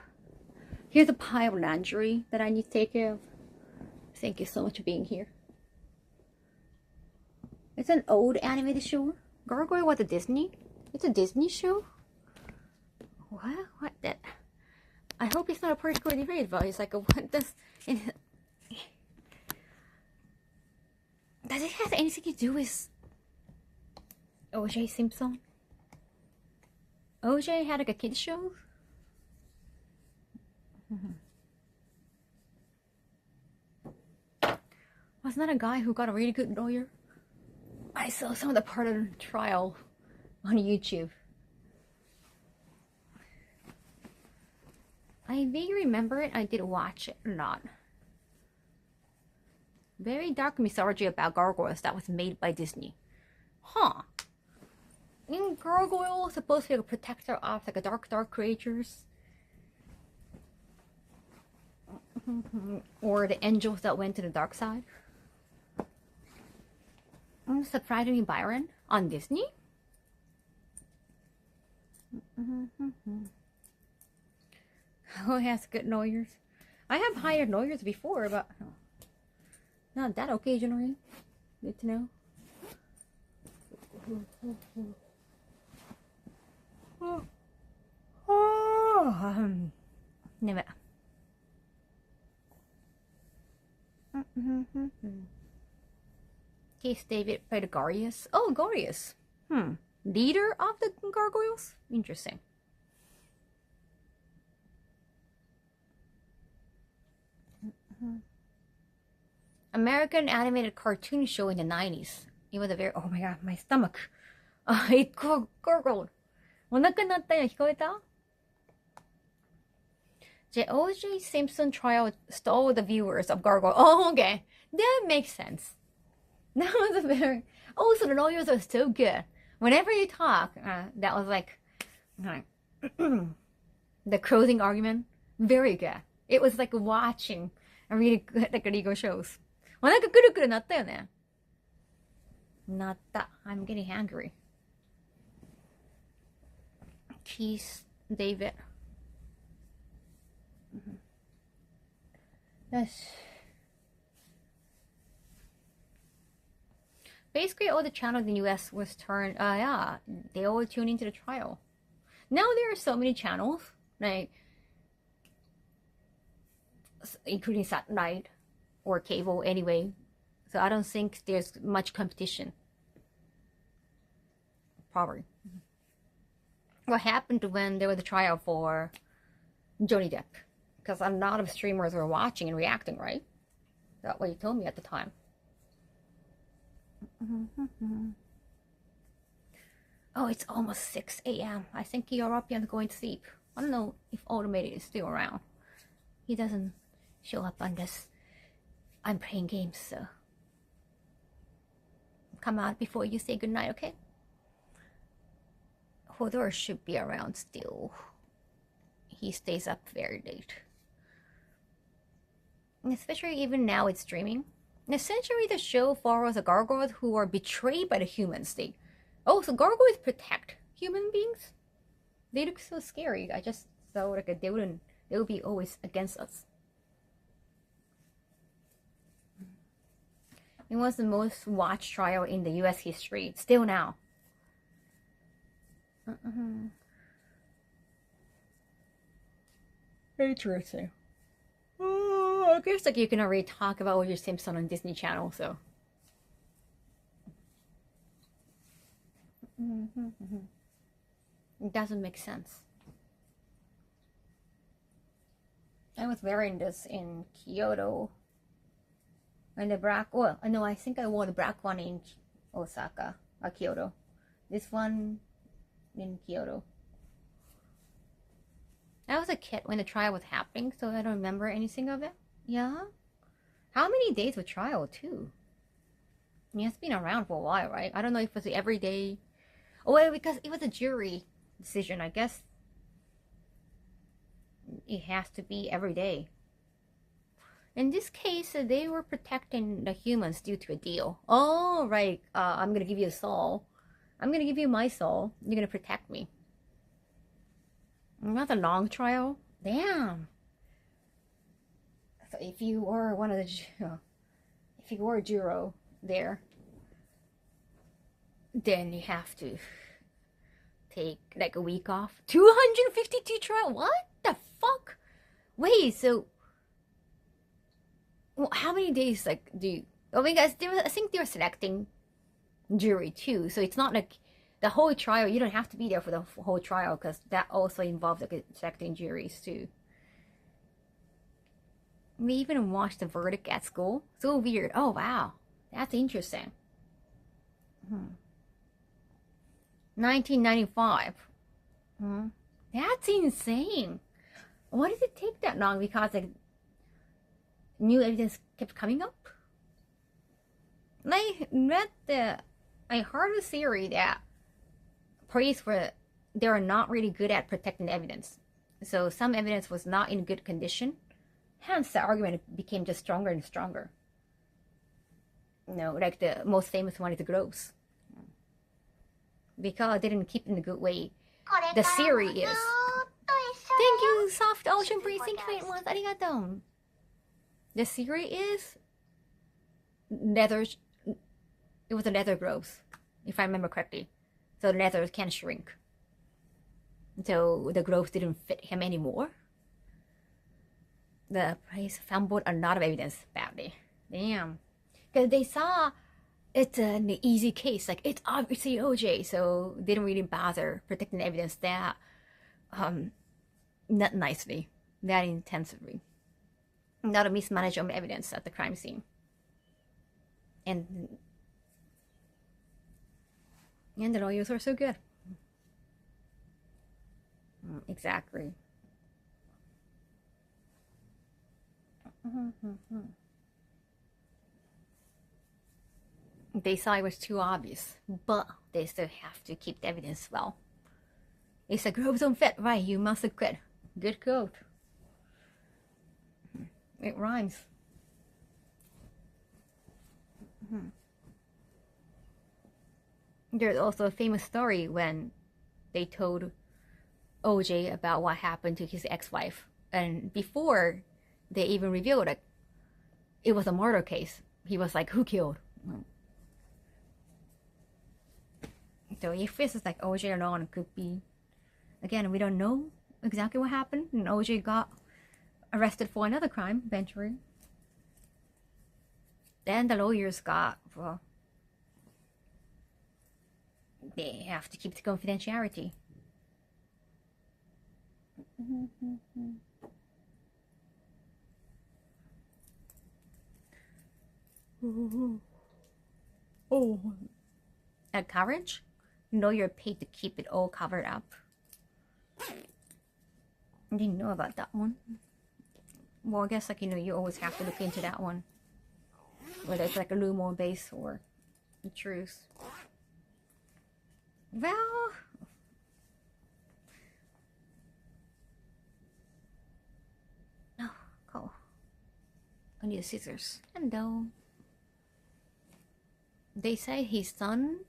here's a pile of laundry that I need to take care of. Thank you so much for being here. It's an old animated show. Gargoyle was a Disney? It's a Disney show? What? What that? I hope it's not a particularly rated, but it's like a what does it have anything to do with OJ Simpson? OJ had like a kids show? Wasn't that a guy who got a really good lawyer? I saw some of the part of the trial on YouTube. I vaguely remember it. I did watch it a lot. Very dark mythology about gargoyles that was made by Disney. Huh. Isn't gargoyle supposed to be a protector of like a dark creatures? Or the angels that went to the dark side? Surprisingly Byron on Disney? Oh, it has good lawyers. I have hired lawyers before, but not that occasionally. Good to know. Never. Case David by the Garius. Oh, Garius. Leader of the gargoyles? Interesting. American animated cartoon show in the 90s. It was a very, oh my god, my stomach. It gurgled. お腹鳴ったよ、聞こえた? The O.J. Simpson trial stole the viewers of Gargoyle. Oh, okay. That makes sense. That was a very... Also, the lawyers are so good. Whenever you talk, that was like... the closing argument. Very good. It was like watching a really good like legal shows. お腹くるくる鳴ったよね。鳴った。I'm getting hungry. Keith David. Yes. Basically, all the channels in the US was turned. Yeah, they all tune into the trial. Now there are so many channels, like including satellite or cable anyway. So I don't think there's much competition. Probably. What happened when there was a trial for Johnny Depp? Because a lot of streamers were watching and reacting, right? That's what you told me at the time. Oh, it's almost 6 a.m. I think European's going to sleep. I don't know if Automated is still around. He doesn't show up unless I'm playing games, so come out before you say goodnight, okay? Hodor should be around still. He stays up very late. Especially even now it's streaming. Essentially the show follows the gargoyles who are betrayed by the humans. Oh, so gargoyles protect human beings? They look so scary. I just thought like they would be always against us. It was the most watched trial in the US history, still now. Interesting. Oh, I guess like you can already talk about O.J. Simpson on Disney Channel, so. It doesn't make sense. I was wearing this in Kyoto. And the black, well, no, I think I wore the black one in Osaka or Kyoto. This one in Kyoto. I was a kid when the trial was happening, so I don't remember anything of it. Yeah? How many days of trial, too? I mean, it's been around for a while, right? I don't know if it was every day. Oh, wait, because it was a jury decision, I guess. It has to be every day. In this case, they were protecting the humans due to a deal. Oh, right. I'm gonna give you a soul. I'm gonna give you my soul. You're gonna protect me. Not a long trial. Damn. So if you were one of the, if you were a juror there, then you have to take like a week off. 252 trial. What the fuck? Wait, so well, how many days like do you? Oh my gosh, I think they were selecting jury too, so it's not like the whole trial. You don't have to be there for the whole trial because that also involves like selecting juries too. We even watched the verdict at school. So weird. Oh wow, that's interesting. 1995. That's insane. Why did it take that long? Because like new evidence kept coming up. I heard a theory that police they are not really good at protecting evidence. So some evidence was not in good condition. Hence the argument became just stronger and stronger. You know, like the most famous one is the groves. Because they didn't keep it in a good way. The theory is. Thank you, Soft Ocean Breeze. Thank you very much. Arigato. The theory is it was a leather growth, if I remember correctly. So the leather can shrink. So the growth didn't fit him anymore. The police fumbled a lot of evidence badly. Damn. Because they saw it's an easy case. Like, it's obviously OJ. So they didn't really bother protecting evidence that, not nicely, that intensively. Not a mismanagement of evidence at the crime scene. And the lawyers are so good. Exactly. They saw it was too obvious, but they still have to keep the evidence well. It's a groves don't fit, right? You must acquit. Good quote. It rhymes. There's also a famous story when they told OJ about what happened to his ex-wife, and before they even revealed it, it was a murder case. He was like, "Who killed?" So if this is like OJ alone, it could be. Again, we don't know exactly what happened, and OJ got arrested for another crime eventually. Then the lawyers got, well, they have to keep the confidentiality. Oh, courage? lawyer paid to keep it all covered up. I didn't know about that one. Well, I guess, like, you know, you always have to look into that one, whether it's like a rumor base or the truth. Well, no, cool. I need scissors. Hello. They say his son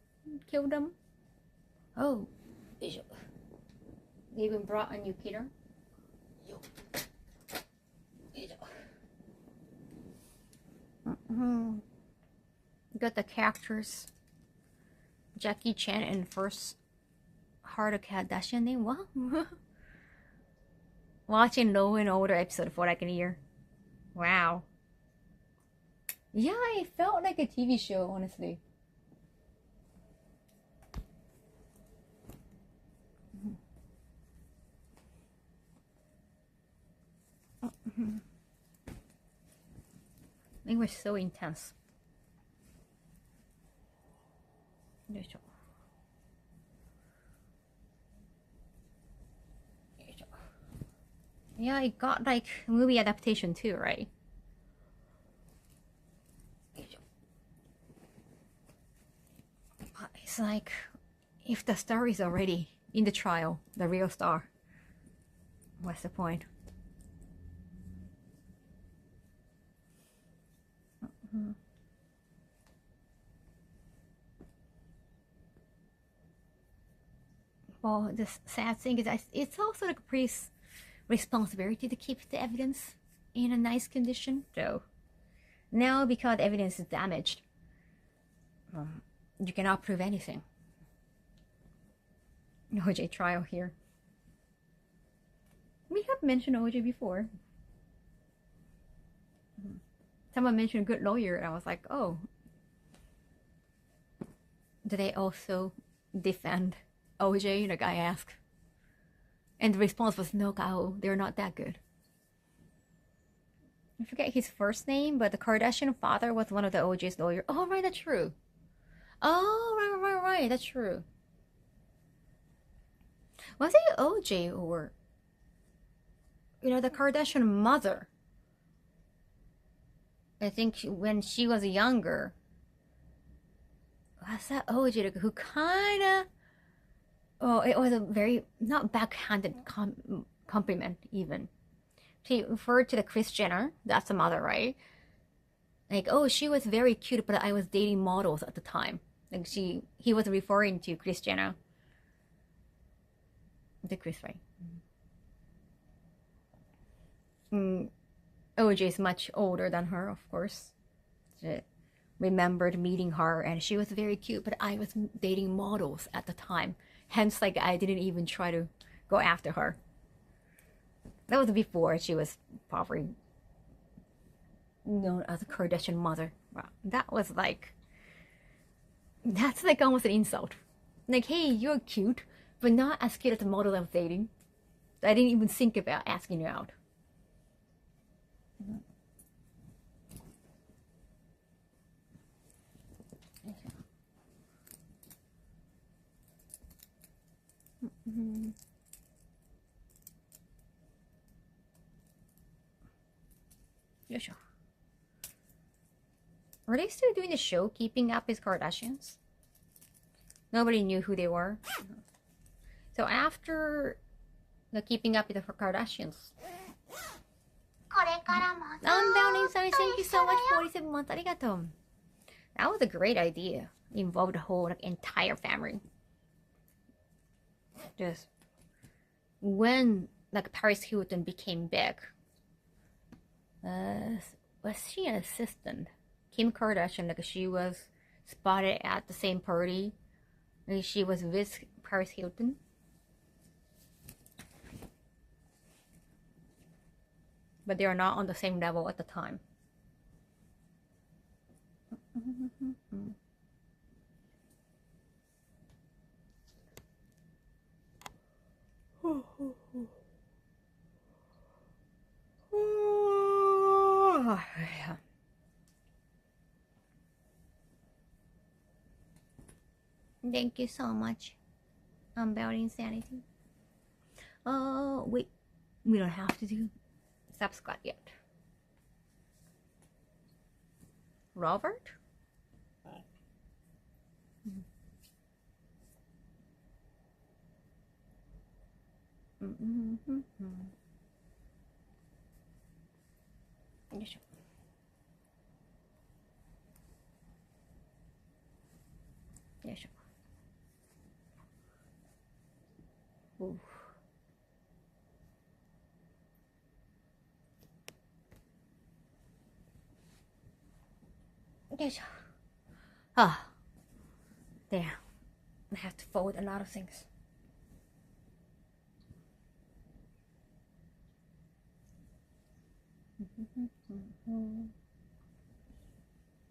killed him. Oh, they even brought a new killer. Got the characters. Jackie Chan and first Heart of Kardashian name. What? Watching Law and Order episode 4 I can hear. Wow. Yeah, it felt like a TV show, honestly. It was so intense. Yeah, it got like movie adaptation too, right? It's like, if the star is already in the trial, the real star, what's the point? Well, the sad thing is, it's also like a priest's responsibility to keep the evidence in a nice condition. So now, because the evidence is damaged, you cannot prove anything. OJ trial here. We have mentioned OJ before. Someone mentioned a good lawyer, and I was like, oh. Do they also defend OJ? The guy asked. And the response was, no, Kaho, they're not that good. I forget his first name, but the Kardashian father was one of the OJ's lawyers. Oh, right, that's true. Oh, right, that's true. Was it OJ or, you know, the Kardashian mother? I think when she was younger, was that OJ who kind of, oh, it was a very, not backhanded compliment even. She referred to the Kris Jenner, that's the mother, right? Like, oh, she was very cute, but I was dating models at the time. Like, he was referring to Kris Jenner. The Kris, right? OJ is much older than her, of course. She remembered meeting her, and she was very cute, but I was dating models at the time. Hence, like, I didn't even try to go after her. That was before she was probably known as a Kardashian mother. Wow, that was like, that's like almost an insult. Like, hey, you're cute, but not as cute as the model I was dating. I didn't even think about asking you out. Are they still doing the show Keeping Up with Kardashians? Nobody knew who they were. So after the Keeping Up with the Kardashians, Unbounding, sorry, thank you so much, 47 months, arigato. That was a great idea. Involved the whole like, entire family. Just when like Paris Hilton became big, was she an assistant? Kim Kardashian, like she was spotted at the same party. Like, she was with Paris Hilton. But they are not on the same level at the time. Thank you so much. About insanity. Oh, wait. We don't have to do subscribe yet. Robert? Yes. Yes. Ooh. Yes. Ah. There. I have to fold a lot of things.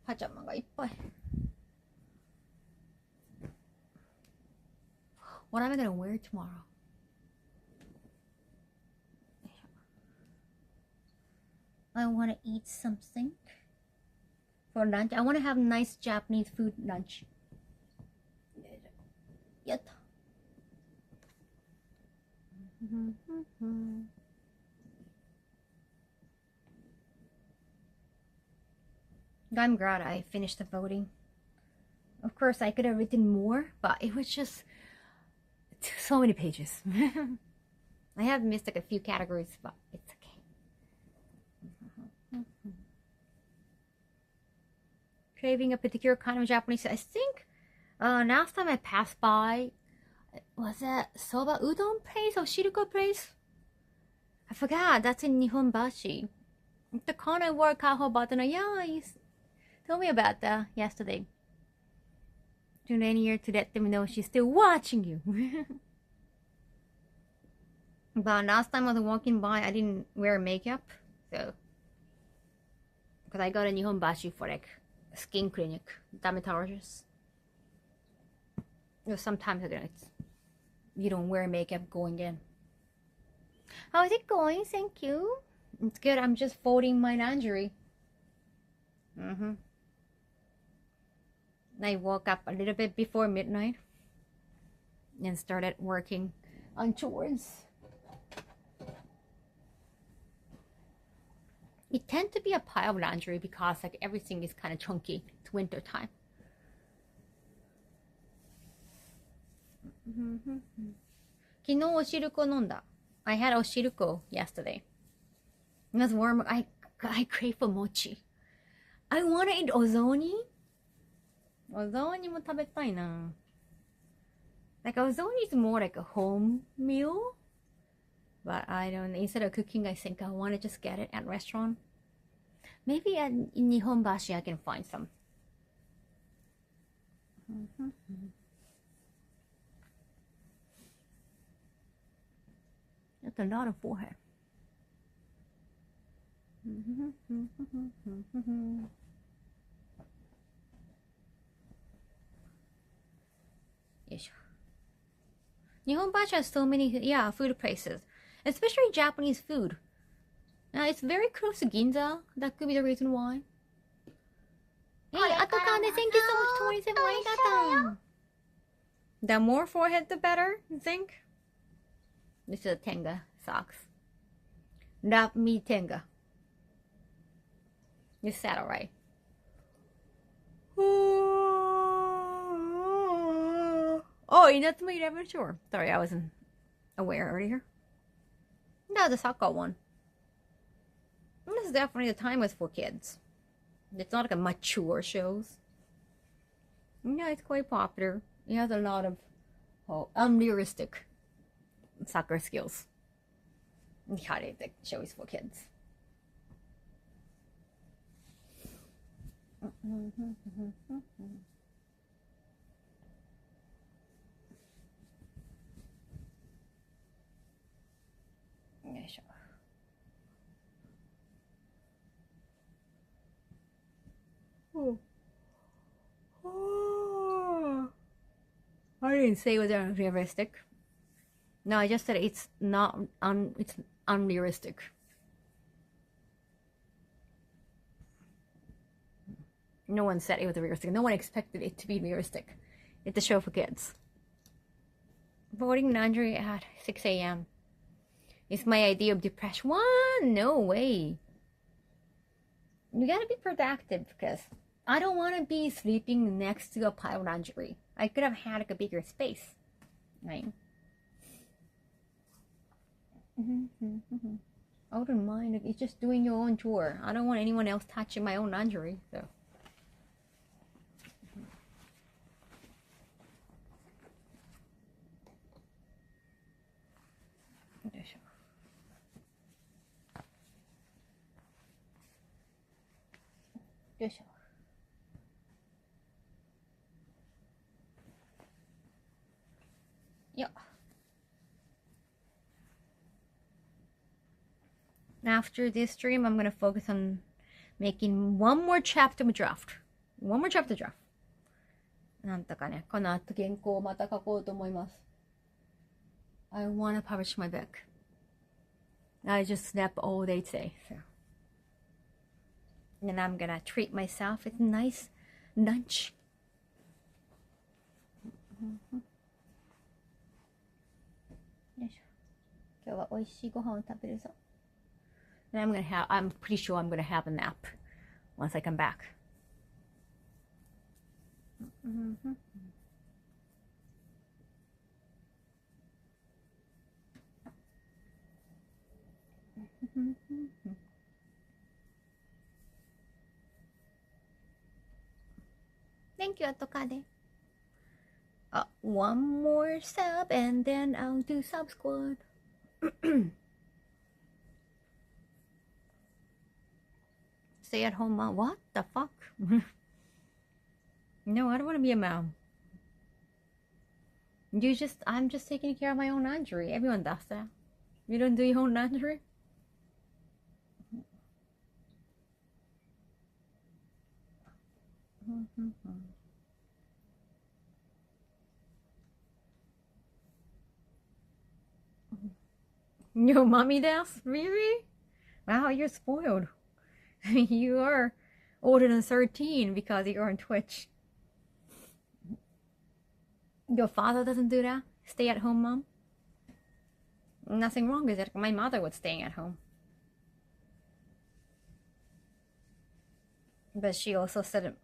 파자마가 이뻐. What am I gonna wear tomorrow? I want to eat something for lunch. I want to have nice Japanese food lunch. Yet. I'm glad I finished the voting. Of course, I could have written more, but it was just so many pages. I have missed like a few categories, but it's okay. Craving a particular kind of Japanese. I think last time I passed by, was it soba udon place or shiruko place? I forgot. That's in Nihonbashi. The con I wore Kaho button. Yeah, you told me about that yesterday. Tune in here to let them know she's still watching you. But last time I was walking by, I didn't wear makeup, so because I got a Nihonbashi for like a skin clinic, dermatologist. You know, sometimes you don't wear makeup going in. How's it going? Thank you. It's good. I'm just folding my laundry. I woke up a little bit before midnight and started working on chores. It tends to be a pile of laundry because like everything is kind of chunky. It's winter time. I had oshiruko yesterday. It was warm. I crave for mochi. I want to eat ozoni. Ozoni mo tabetai na. Like ozoni is more like a home meal. But I don't know. Instead of cooking, I think I want to just get it at restaurant. Maybe in Nihonbashi I can find some. That's a lot of forehead. Yes. Nihonbashi has so many food places, especially Japanese food. It's very close to Ginza. That could be the reason why. Hey, Atokane, thank you so much. 27 arigato. The more forehead, the better, you think? This is a Tenga socks. Wrap me Tenga. You said alright. Oh, Inazuma 11, sure. Sorry, I wasn't aware earlier. No, the soccer one. This is definitely the time was for kids. It's not like a mature shows. Yeah, it's quite popular. It has a lot of unrealistic soccer skills. Yeah, the show is for kids. Yeah, sure. I didn't say it was unrealistic. No, I just said it's not it's unrealistic. No one said it was realistic. No one expected it to be realistic. It's a show for kids. Folding laundry at 6 a.m. is my idea of depression. What? No way. You gotta be productive because I don't want to be sleeping next to a pile of laundry. I could have had like a bigger space, right? I wouldn't mind. It's just doing your own chore. I don't want anyone else touching my own laundry. So. Yeah. After this stream, I'm gonna focus on making one more chapter draft. One more chapter draft. なんとかね、この後原稿をまた書こうと思います。I wanna publish my book. I just slept all day today, so. And I'm gonna treat myself with a nice lunch. And I'm pretty sure I'm gonna have a nap once I come back. Thank you, Atokade. One more sub and then I'll do sub squad. Stay at home mom. What the fuck? No, I don't want to be a mom. I'm just taking care of my own laundry. Everyone does that. You don't do your own laundry? Your mommy does? Really? Wow, you're spoiled. You are older than 13 because you're on Twitch. Your father doesn't do that? Stay at home mom? Nothing wrong with it. My mother was staying at home. But she also said,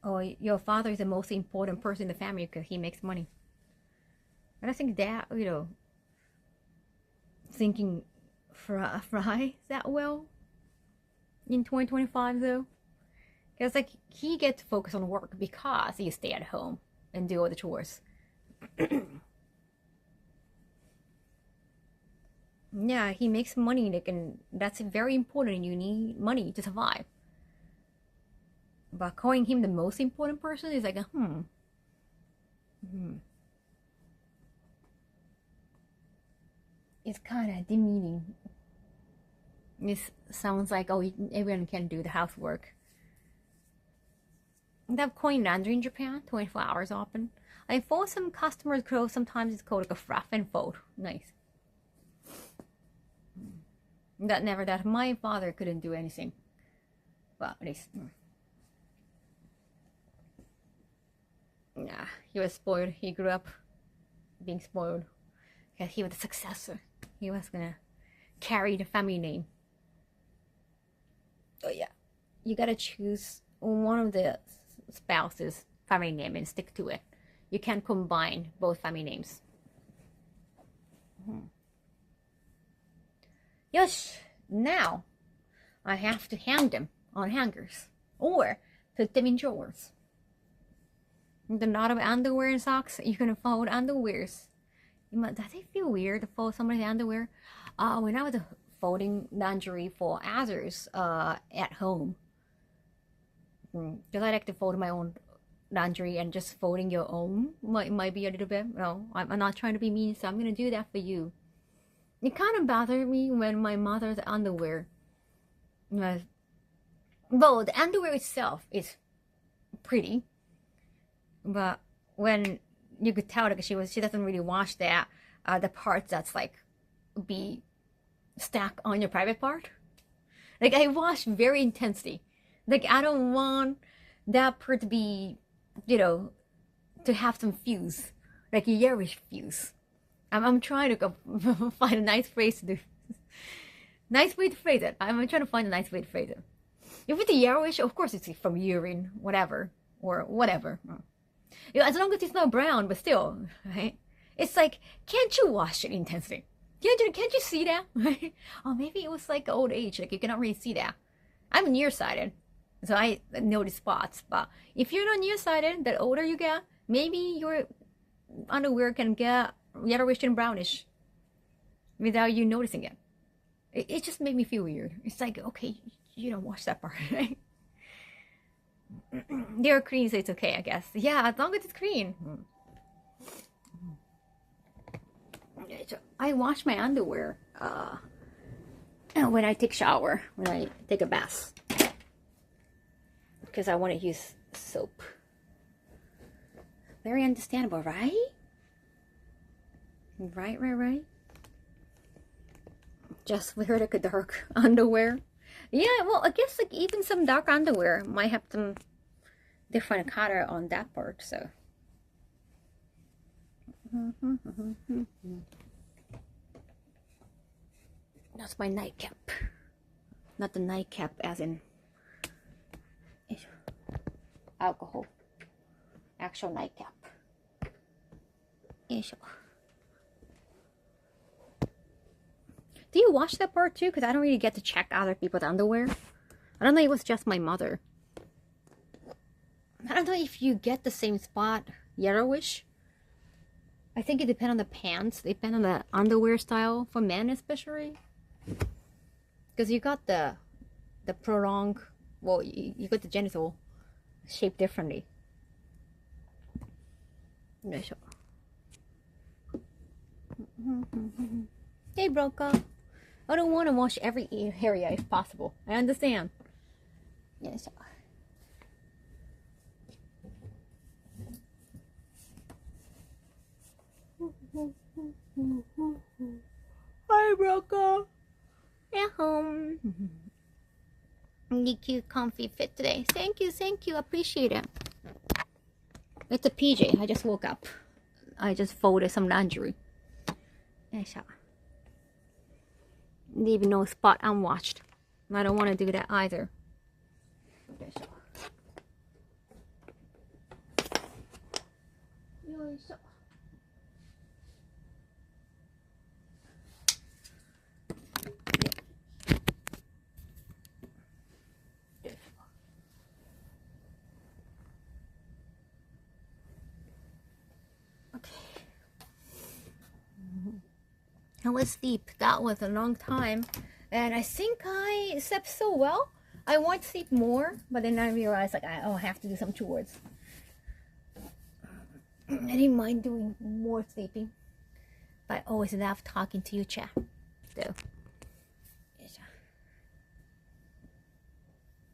oh, your father is the most important person in the family because he makes money. And I think that, thinking fry that well in 2025 though. Because like he gets to focus on work because you stay at home and do all the chores. Yeah, he makes money, like, and that's very important. You need money to survive. But calling him the most important person is like it's kind of demeaning. This sounds like, oh, everyone can do the housework. They have coin laundry in Japan, 24 hours open. I fold some customers' clothes. Sometimes it's called like a fluff and fold. Nice. That my father couldn't do anything. Well, at least. Yeah, he was spoiled. He grew up being spoiled. Because he was the successor. He was gonna carry the family name. Oh yeah. You gotta choose one of the spouse's family name and stick to it. You can't combine both family names. Yosh! Now, I have to hang them on hangers. Or put them in drawers. The lot of underwear and socks, you can fold underwears. Does it feel weird to fold somebody's underwear? When I was folding laundry for others at home, because I like to fold my own laundry, and just folding your own might be a little bit, no, I'm not trying to be mean, so I'm going to do that for you. It kind of bothered me when my mother's underwear was, well, the underwear itself is pretty, but when you could tell that she doesn't really wash that, the parts that's like be stuck on your private part. Like I wash very intensely. Like I don't want that part to be, to have some fuse, like a yellowish fuse. I'm trying to go find a nice phrase to do. Nice way to phrase it. I'm trying to find a nice way to phrase it. If it's yellowish, of course it's from urine, whatever, or whatever. You know, as long as it's not brown, but still, right? It's like, can't you wash it intensely? Can't you see that? Right? Or maybe it was like old age, like you cannot really see that. I'm nearsighted, so I notice spots. But if you're not nearsighted, the older you get, maybe your underwear can get yellowish and brownish without you noticing it. It just made me feel weird. It's like, okay, you don't wash that part, right? They're clean, so it's okay, I guess. Yeah, as long as it's clean. I wash my underwear when I take shower, when I take a bath. Because I want to use soap. Very understandable, right? Right. Just wear like a dark underwear. Yeah, well, I guess like even some dark underwear might have some different color on that part, so. That's my nightcap. Not the nightcap as in alcohol. Actual nightcap. Do you wash that part too? Because I don't really get to check other people's underwear. I don't know if it was just my mother. I don't know if you get the same spot yellowish. I think it depends on the pants. It depends on the underwear style for men especially. Because you got the prolonged, well, you got the genital shaped differently. Hey, Broca. I don't want to wash every area if possible. I understand. Yes. Hi, Broca. At home. You cute, comfy fit today. Thank you. Appreciate it. It's a PJ. I just woke up. I just folded some laundry. Yes. Leave no spot unwashed. I don't want to do that either. I was asleep. That was a long time. And I think I slept so well. I want to sleep more, but then I realized like I have to do some chores. I didn't mind doing more sleeping. But I always love talking to you, chat. So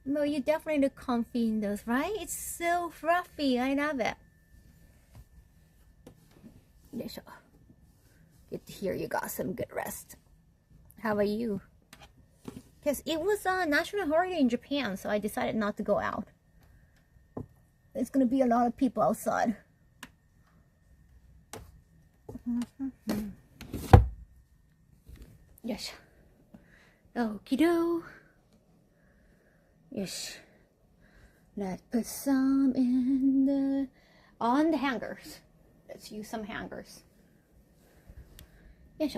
well, you definitely look comfy in those, right? It's so fluffy. I love it. Good to hear you got some good rest. How about you? Because it was a national holiday in Japan, so I decided not to go out. There's going to be a lot of people outside. Yes. Okie doke. Yes. Let's put some on the hangers. Let's use some hangers. Yes.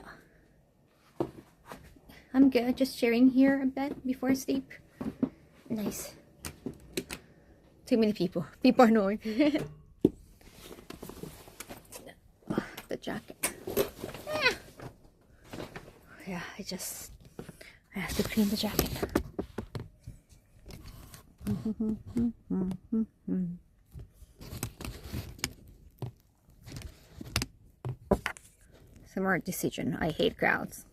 I'm good. Just sharing here a bit before I sleep. Nice. Too many people. People are annoying. The jacket. Yeah, I have to clean the jacket. Smart decision. I hate crowds.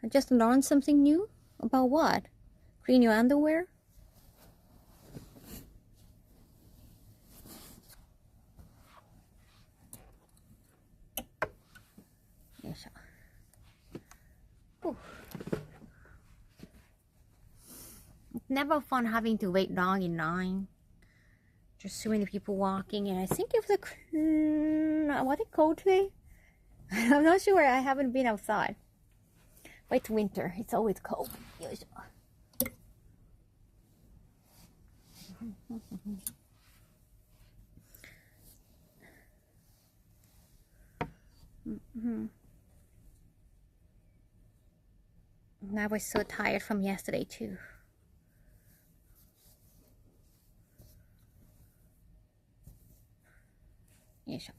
I just learned something new. About what? Clean your underwear? Ooh. never fun having to wait long in line. Just so many people walking, and I think it was was it cold today? I'm not sure. I haven't been outside. But it's winter. It's always cold. And I was so tired from yesterday too. Yes.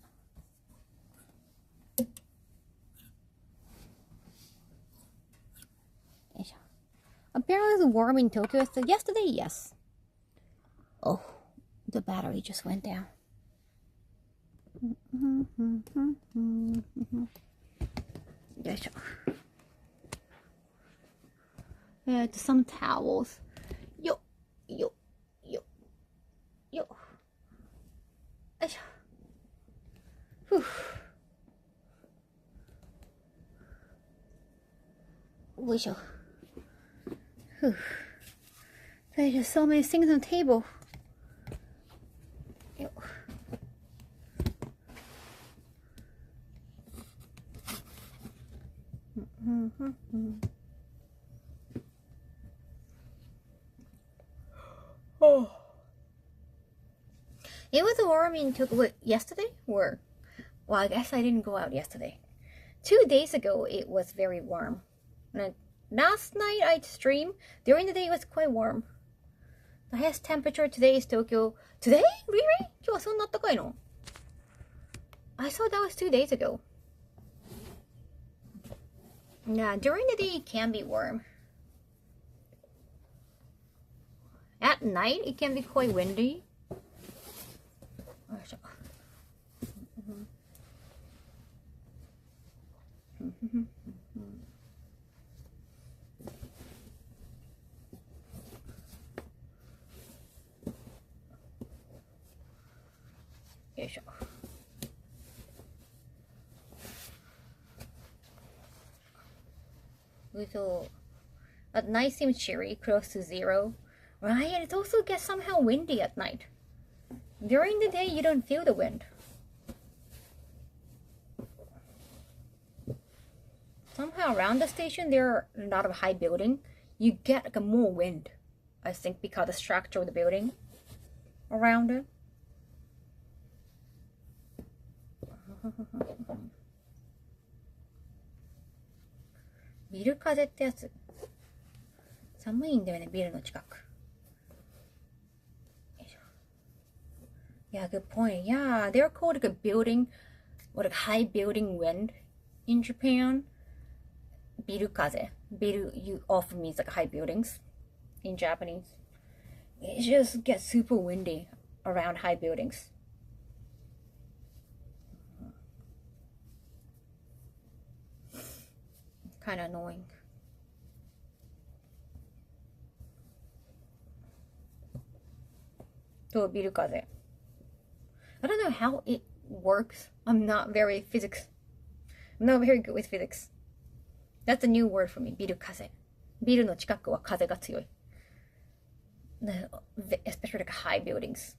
Apparently it's warm in Tokyo. So yesterday, yes. Oh, the battery just went down. Yes. And some towels. Yo. Whew. Whew. There's just so many things on the table. Yo. Oh. It was warm in Tokyo yesterday, or well, I guess I didn't go out yesterday. 2 days ago, it was very warm. And last night I streamed. During the day, it was quite warm. The highest temperature today is Tokyo. Today? Really? 今日はそんな暖かいの? I thought that was 2 days ago. Yeah, during the day it can be warm. At night it can be quite windy. So, at night seems cheery, close to 0. Right? And it also gets somehow windy at night. During the day, you don't feel the wind. Somehow around the station, there are a lot of high building. You get like a more wind. I think because the structure of the building around it. Biru kazeってやつ。寒いんだよね、ビルの近く。Yeah, good point. Yeah, they're called like a building, or like high building wind in Japan. Biru kaze. Biru often means like high buildings in Japanese. It just gets super windy around high buildings. Kind of annoying. So biru kaze. I don't know how it works. I'm not very good with physics. That's a new word for me. Biru kaze. Biru no chikaku wa kaze ga tsuyoi. Especially like high buildings.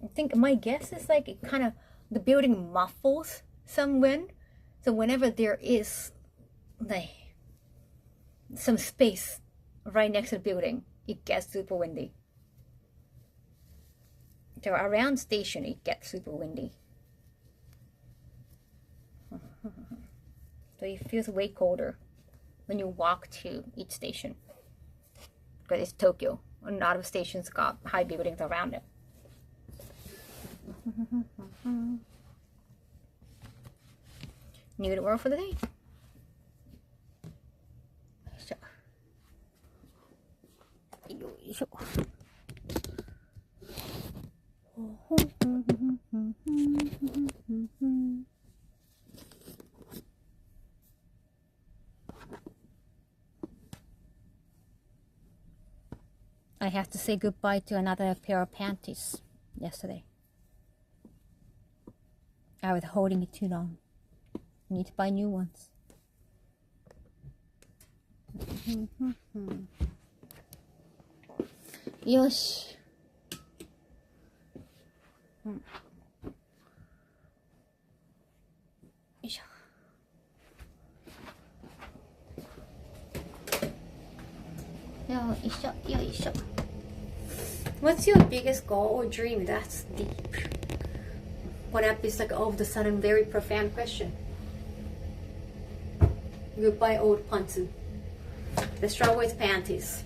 I think my guess is like it kind of the building muffles some wind, so whenever there is like some space right next to the building, it gets super windy. So around station, it gets super windy. So it feels way colder when you walk to each station, because it's Tokyo. A lot of stations got high buildings around it. New to world for the day. I have to say goodbye to another pair of panties yesterday. I was holding it too long. Need to buy new ones. よし。よいしょ。よいしょ、よいしょ。What's your biggest goal or dream? That's deep. One up is like all of a sudden very profound question. Goodbye old pantsu. The strawberry panties.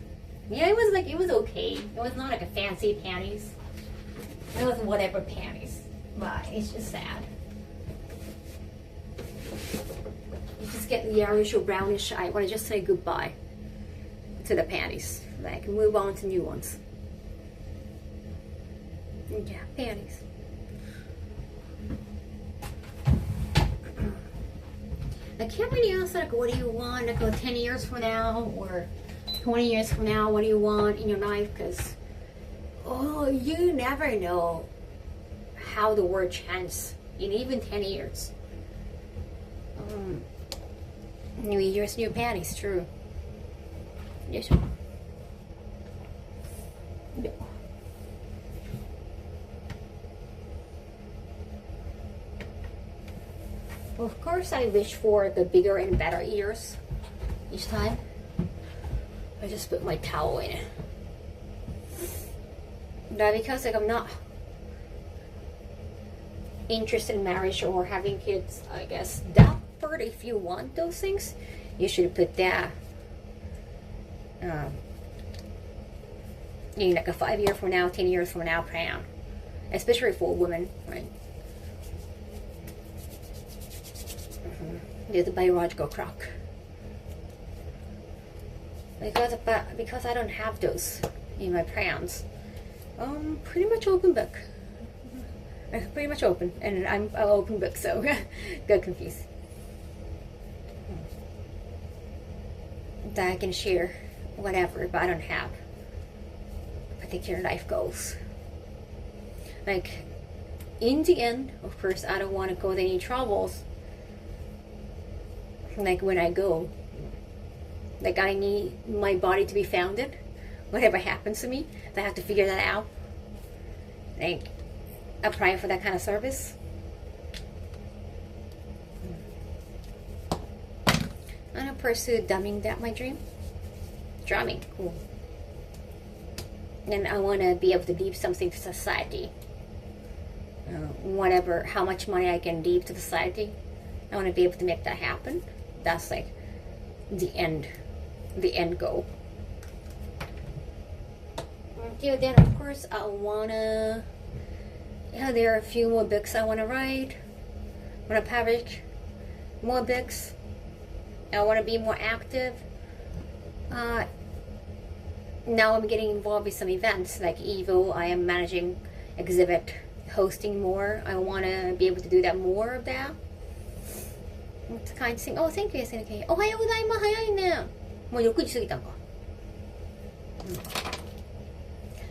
Yeah, it was okay. It was not like a fancy panties. It was whatever panties. But it's just sad. You just get the yellowish or brownish. I want to just say goodbye to the panties. Like move on to new ones. Yeah, panties. I can't really answer like what do you want like 10 years from now or 20 years from now, what do you want in your life? Because you never know how the world changes in even 10 years. New Year's, new panties, true. Yes. Yeah. Of course, I wish for the bigger and better ears each time. I just put my towel in it. But because like I'm not interested in marriage or having kids, I guess that part, if you want those things, you should put that in like a 5 year from now, 10 years from now plan, especially for women, right? There's a biological clock. Because I don't have those in my plans. Pretty much open book. Pretty much open, and I'm an open book, so got confused. That I can share whatever, but I don't have particular life goals. Like in the end, of course, I don't want to cause any troubles. Like when I go, like I need my body to be founded. Whatever happens to me, I have to figure that out. Like apply for that kind of service. I'm gonna pursue drumming. That my dream. Drumming, cool. And I want to be able to leave something to society. Whatever, how much money I can leave to society, I want to be able to make that happen. That's like the end goal. Okay, then of course I wanna. Yeah, there are a few more books I wanna write. I wanna publish more books. I wanna be more active. Now I'm getting involved with some events like EVO. I am managing exhibit, hosting more. I wanna be able to do that more of that. It's kind of thing. Oh, thank you, SNK. おはようございます。早いね。もう6時過ぎたんか。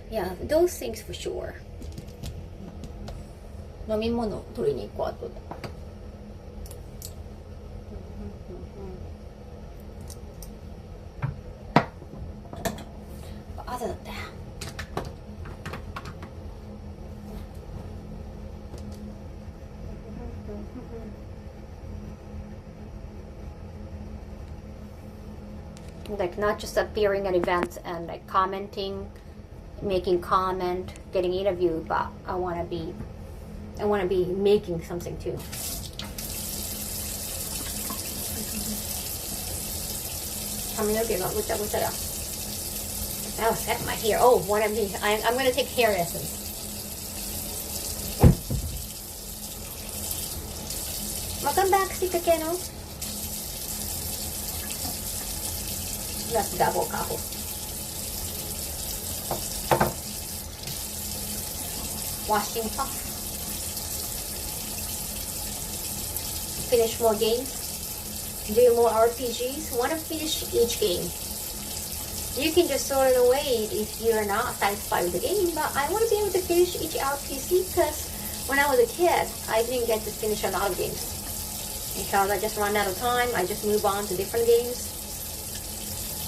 Yeah, those things for sure. 飲み物取りに行こう、後で。Other than that. Like not just appearing at events and like commenting, making comment, getting interviewed, but I want to be making something too. I'll set my hair. Oh, one of these. I'm going to take hair lessons. Welcome back, Sika Keno. That's double Kaho. Washing puff. Finish more games. Do more RPGs. Want to finish each game. You can just throw it away if you're not satisfied with the game, but I want to be able to finish each RPG because when I was a kid, I didn't get to finish a lot of games. Because I just run out of time, I just move on to different games.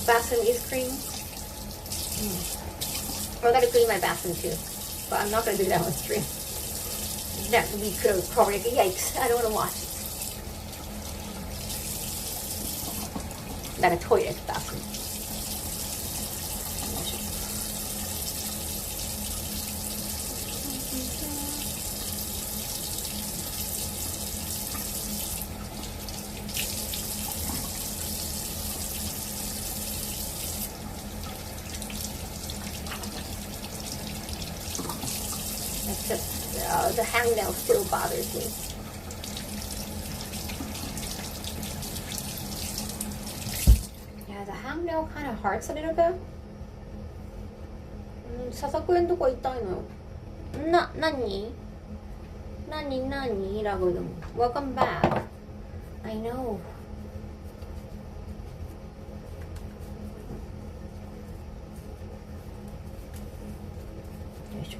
bathroom is clean. I gotta clean my bathroom too, but I'm not gonna do that on stream. That would be probably like, yikes, I don't wanna watch it. Got a toilet bathroom. The hangnail still bothers me. Yeah, the hangnail kind of hurts a little bit. ささくれんとこ痛いのよ。何 Ragudum. Welcome back. I know. よいしょ。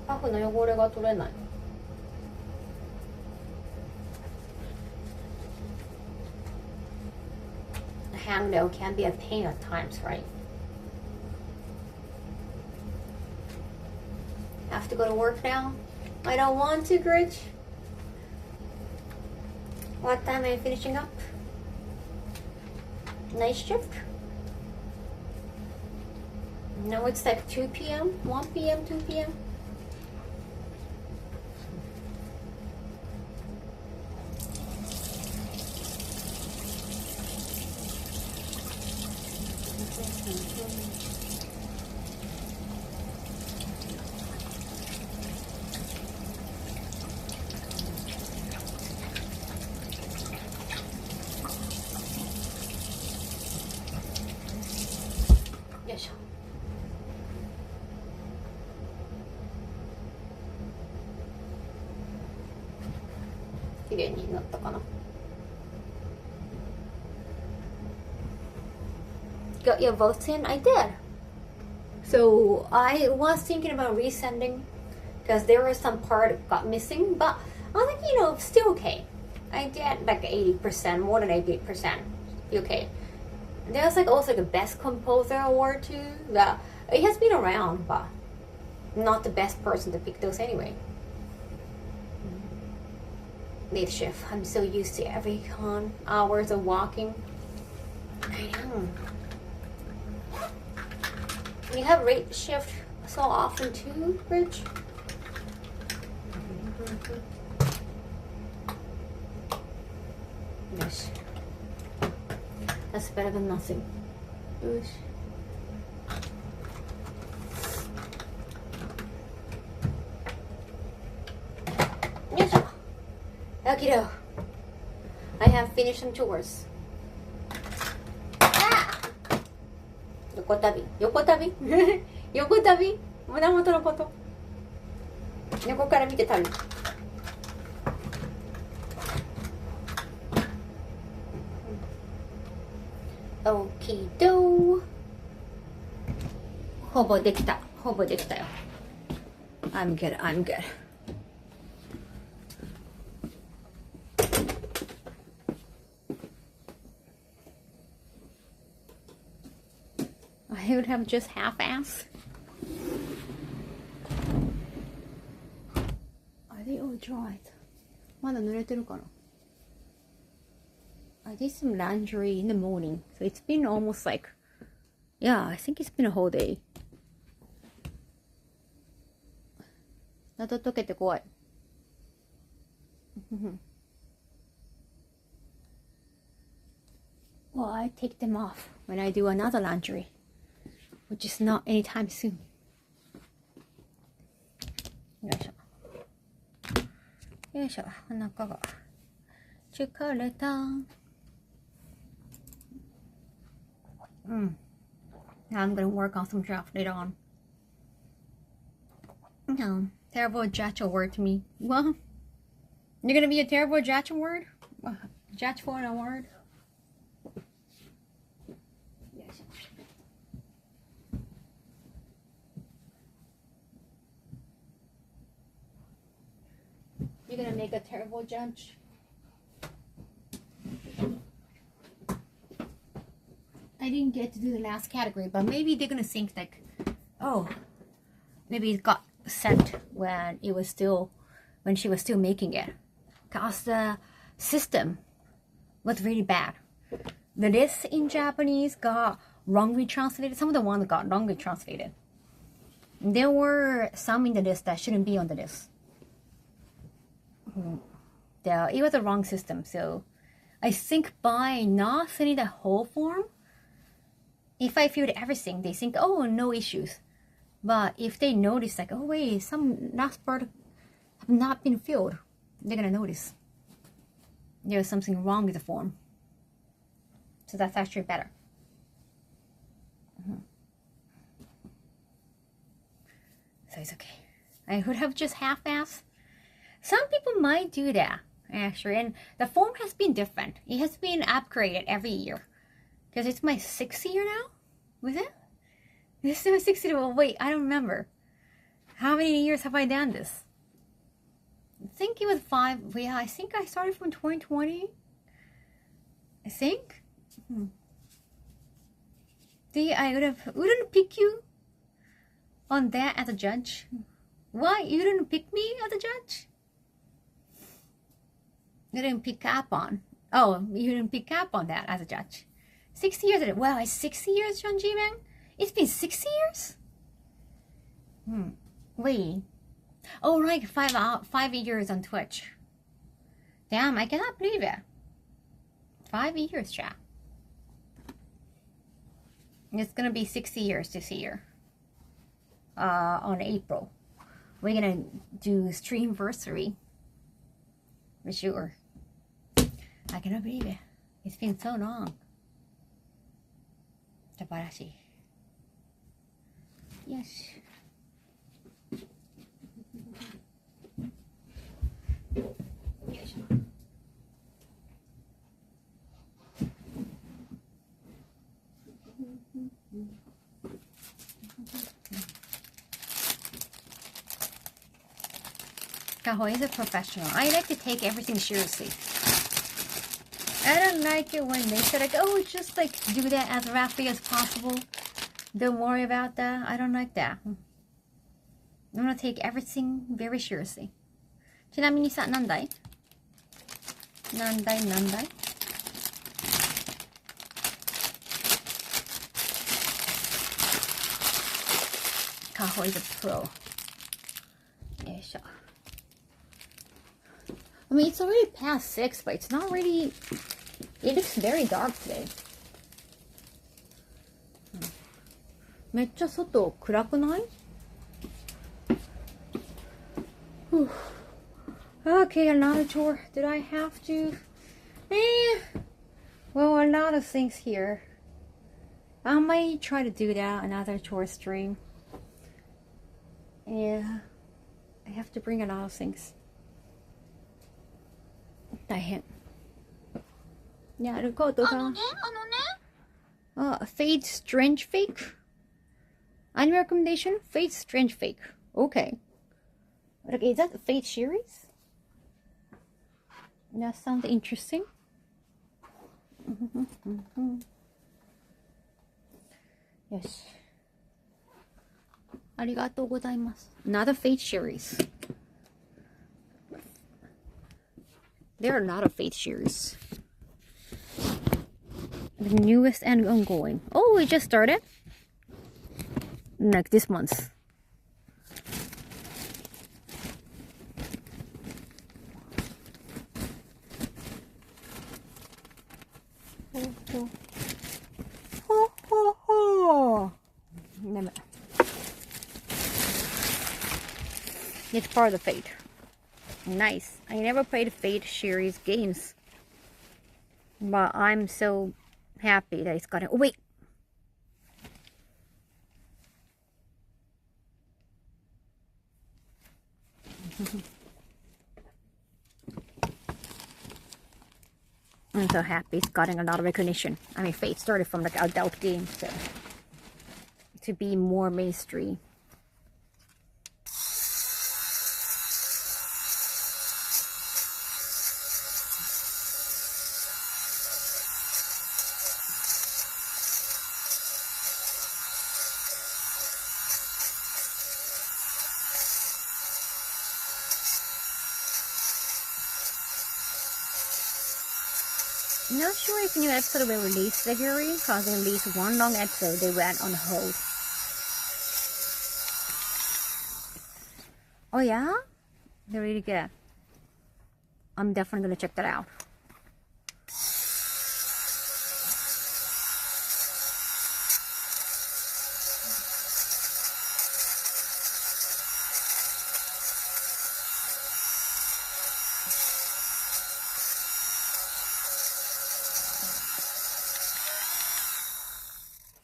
パフの汚れが取れない。The hangnail can be a pain at times, right? Have to go to work now? I don't want to, Grinch. What time are you finishing up? Night shift? No, it's like 2 p.m., 1 p.m., 2 p.m. Got your votes in? I did. So I was thinking about resending because there was some part got missing, but I think still okay. I did like 80%, more than 80%. Okay. There's like also like a best composer award too. That it has been around, but not the best person to pick those anyway. Late shift. I'm so used to every hours of walking. I know. You have late shift so often too, Rich? Yes. That's better than nothing. Yes. Okie doke. I have finished some chores. Ah! 横旅横旅胸元のこと横から見て旅オーキードーほぼできたよ I'm good I would have just half-ass. Are they all dried? まだ濡れてるかな? I did some laundry in the morning, so it's been almost like, yeah, I think it's been a whole day. 喉溶けて怖い. Well, I take them off when I do another laundry, which is not anytime soon. よいしょ。よいしょ。お腹が疲れた。Now I'm gonna work on some stuff later on. No, terrible Jacho word to me. Well, you're gonna be a terrible Jacho word? Jach for an award? Yes. You're gonna make a terrible judge? I didn't get to do the last category, but maybe they're gonna think like, oh, maybe it got sent when she was still making it, cause the system was really bad. The list in Japanese got wrongly translated. Some of the ones got wrongly translated. There were some in the list that shouldn't be on the list. It was a wrong system, so I think by not sending the whole form, if I filled everything, they think, oh, no issues. But if they notice, like, oh wait, some last part have not been filled, they're gonna notice there's something wrong with the form. So that's actually better. So it's okay. I would have just half-assed. Some people might do that, actually. And the form has been different. It has been upgraded every year. Because it's my 6th year now? Was it? This is my 6th year. Well, wait, I don't remember. How many years have I done this? I think it was 5. Yeah, I think I started from 2020. I think. See, I wouldn't pick you on that as a judge. Why? You didn't pick me as a judge? You didn't pick up on. Oh, you didn't pick up on that as a judge. 6 years. Well, it's 6 years, John G-Man? It's been 6 years? Wait. Oh, right. 5 years on Twitch. Damn, I cannot believe it. 5 years, chat. It's gonna be 6 years this year. On April. We're gonna do streamversary. For sure. I cannot believe it. It's been so long. Tabarashi. Yes. Kaho is a professional. I like to take everything seriously. I don't like it when they say like, oh, just like do that as rapidly as possible. Don't worry about that. I don't like that. I'm gonna take everything very seriously. ちなみにさ、何台 Kaho is a pro. よいしょ. I mean, it's already past 6, but it's not really... It looks very dark today. めっちゃ外暗くない? Okay, another chore. Did I have to? Well, a lot of things here. I might try to do that, another chore stream. Yeah. I have to bring a lot of things. 大変。やることが。Fate Strange Fake? Anime recommendation? Fate Strange Fake. Okay. Okay, is that the Fate series? That sounds interesting. Yes. ありがとうございます。Another Fate series. There are a lot of Fate series. The newest and ongoing. Oh, it just started? Like this month. It's part of the Fate. Nice. I never played Fate series games. But I'm so happy that it's got it. Oh, wait. I'm so happy it's gotten a lot of recognition. I mean, Fate started from like adult games, so to be more mainstream. Not sure if new episode will release February, because they released one long episode, they went on hold. Oh yeah? They're really good. I'm definitely gonna check that out.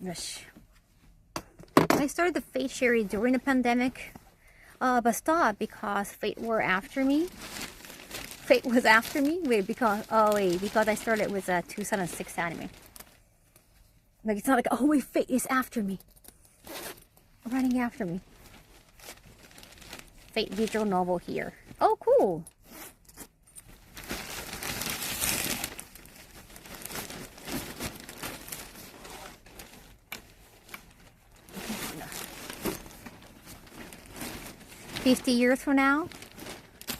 Yes. I started the Fate series during the pandemic, but stopped because Fate were after me. Fate was after me. Because I started with a 2006 anime. Like, it's not like, oh wait, Fate is after me, running after me. Fate visual novel here. Oh, cool. $50 years from now,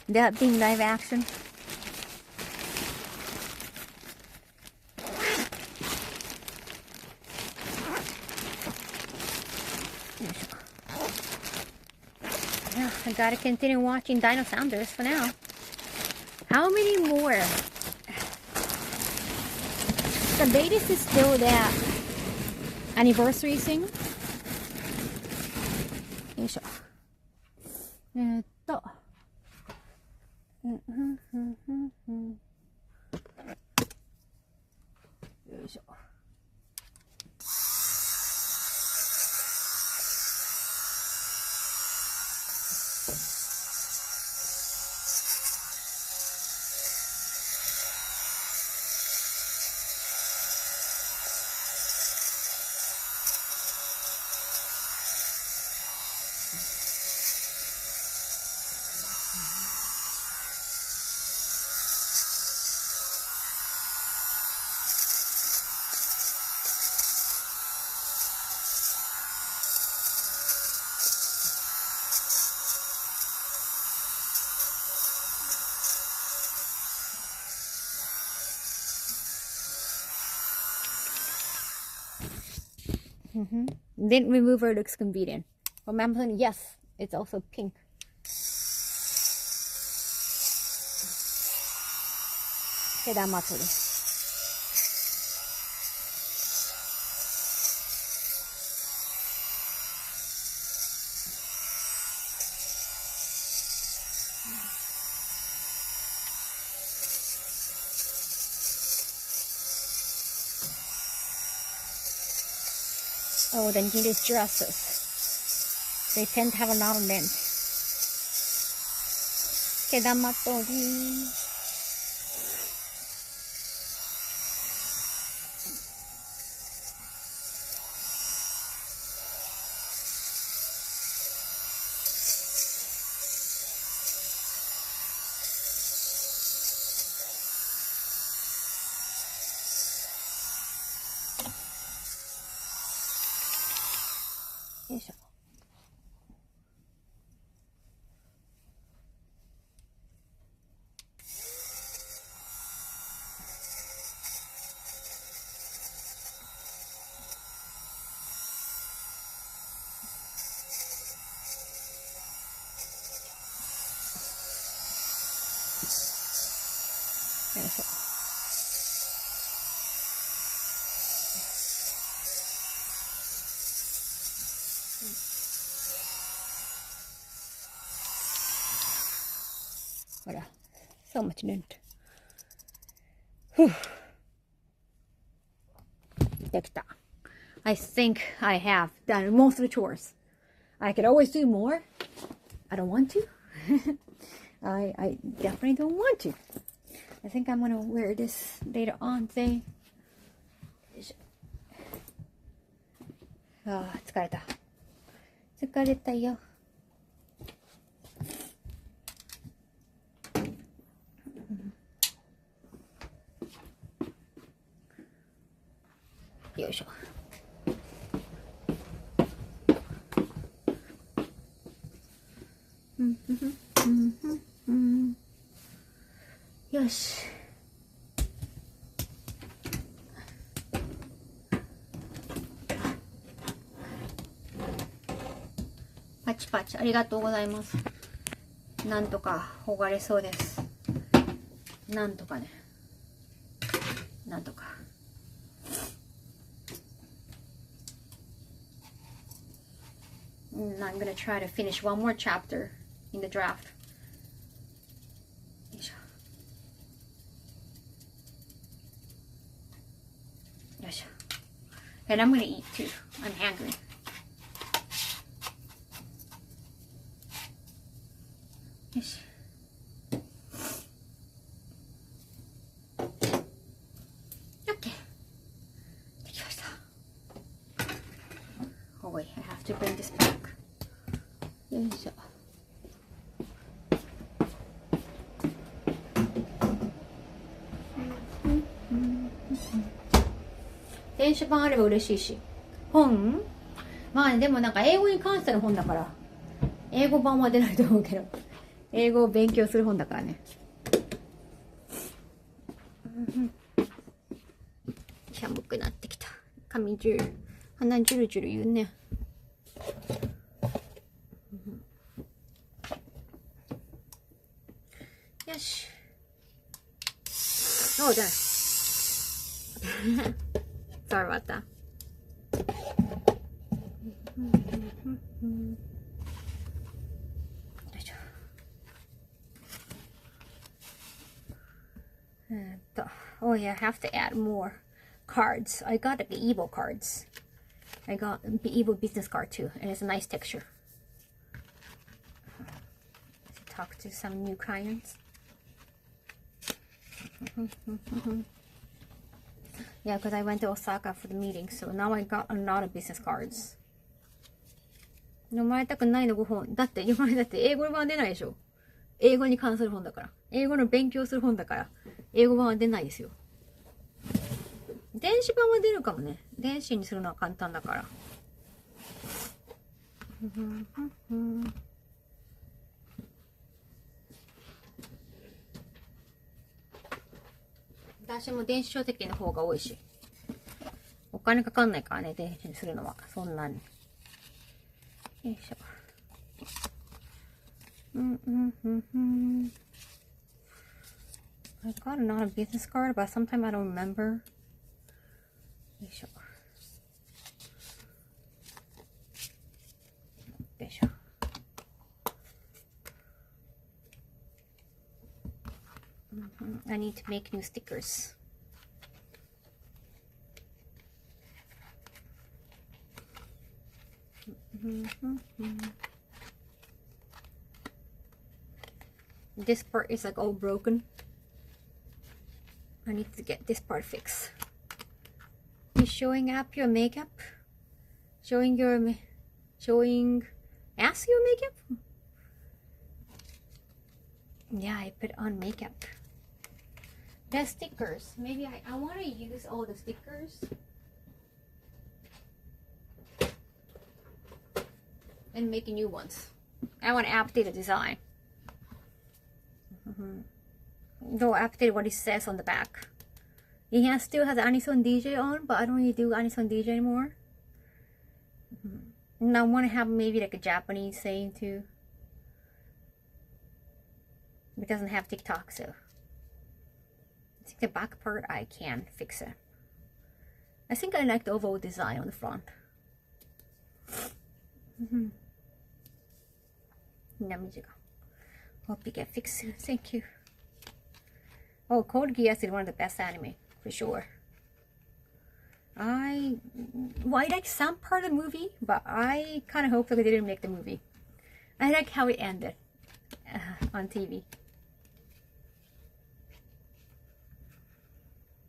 that being live action. Yeah, I gotta continue watching Dino Sounders for now. How many more? The latest is still that anniversary thing. Yoいしょ。よいしょ。Then remover looks convenient. From Amazon, yes, it's also pink. Matsuri. Oh, then these dresses. They tend to have a lot of length. Kedamatori. Voilà. So much lint. Whew. I think I have done most of the chores. I could always do more. I don't want to. I definitely don't want to. I think I'm gonna wear this later on today. Ah, 疲れた。疲れたよ。よいしょ。よし。パチパチありがとうございます。なんとかほがれそうです。なんとかね。なんとか。I'm gonna try to finish one more chapter in the draft. よいしょ。よいしょ。And I'm gonna eat too. I'm hungry. よし。OK。できました。Oh wait, I have to bring this back. よいしょ。電子版あれば嬉しいし。本まあでもなんか英語に関しての本だから英語版は出ないと思うけど、英語を勉強する本だからね。寒くなってきた。髪じゅる鼻じゅるじゅる言うね。よし。Oh, done. Sorry about that. Oh yeah, I have to add more cards. I got the evil cards. I got the evil business card too, and it's a nice texture. To talk to some new clients. Yeah, because I went to Osaka for the meeting, so now I got a lot of business cards. 読まれたくないの5本。だって英語版出ないでしょ。英語に関する本だから。英語の勉強する本だから。英語版は出ないですよ。電子版は出るかもね。電子にするのは簡単だから。私も電子書籍の方が多いし。お金かかんないからね、電子にするのは。そんなに。よいしょ。I got not a business card, but sometimes I don't remember. よいしょ。よいしょ。I need to make new stickers. This part is like all broken. I need to get this part fixed. You showing up your makeup? Showing us your makeup? Yeah, I put on makeup. The stickers. Maybe I want to use all the stickers and make new ones. I want to update the design. Though update what it says on the back. It still has Anison DJ on, but I don't really do Anison DJ anymore. And I want to have maybe like a Japanese saying too. It doesn't have TikTok, so I think the back part I can fix it. I think I like the oval design on the front. Hope you get fixed soon. Thank you. Oh, Code Geass is one of the best anime, for sure. I like some part of the movie, but I kind of hope that they didn't make the movie. I like how it ended on TV.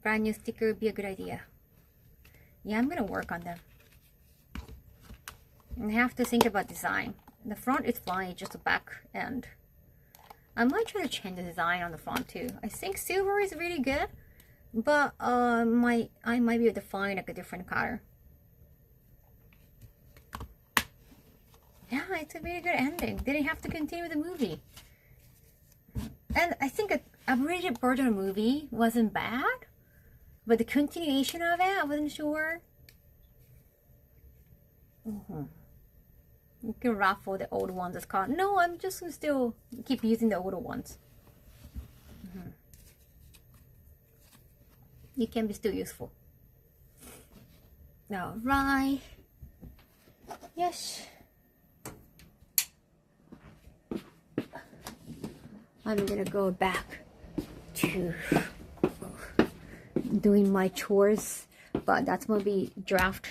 Brand new sticker would be a good idea. Yeah, I'm gonna work on them. I have to think about design. The front is fine, just the back end. I might try to change the design on the front too. I think silver is really good, but I might be able to find like a different color. Yeah, it's a really good ending. Didn't have to continue the movie. And I think a abridged version of the movie wasn't bad, but the continuation of it, I wasn't sure. You can raffle the old ones as card. No, I'm just gonna still keep using the older ones. It can be still useful. Alright. Yes. I'm gonna go back to doing my chores, but that's gonna be draft.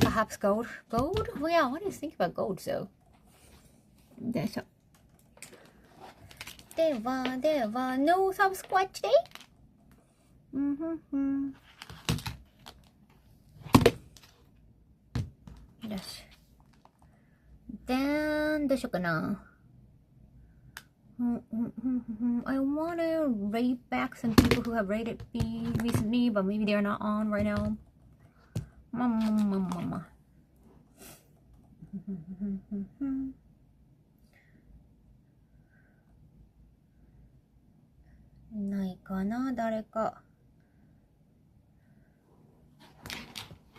Perhaps gold. Gold? Well, yeah, what do you think about gold? So, でしょ。では no Sasquatch day? Mm-hmm. よし。Then どうしようかな。I want to rate back some people who have rated me recently, but maybe they're not on right now. Mama. いないかな、誰か。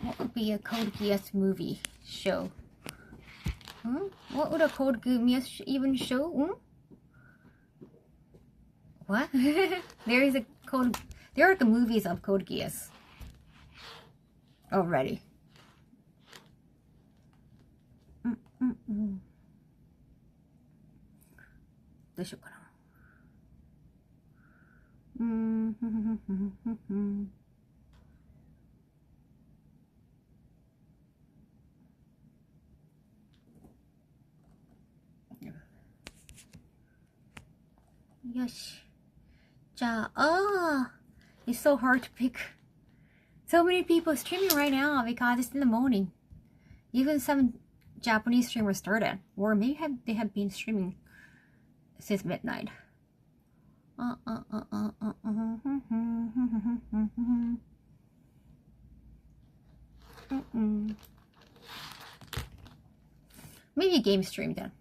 What would be a Code Geass movie show? What would a Code Geass even show? What? There are the movies of Code Geass already. どうしようかな。よし。じゃあ、it's so hard to pick. So many people streaming right now because it's in the morning. Even some Japanese streamers started, or maybe they have been streaming since midnight. Maybe game stream then.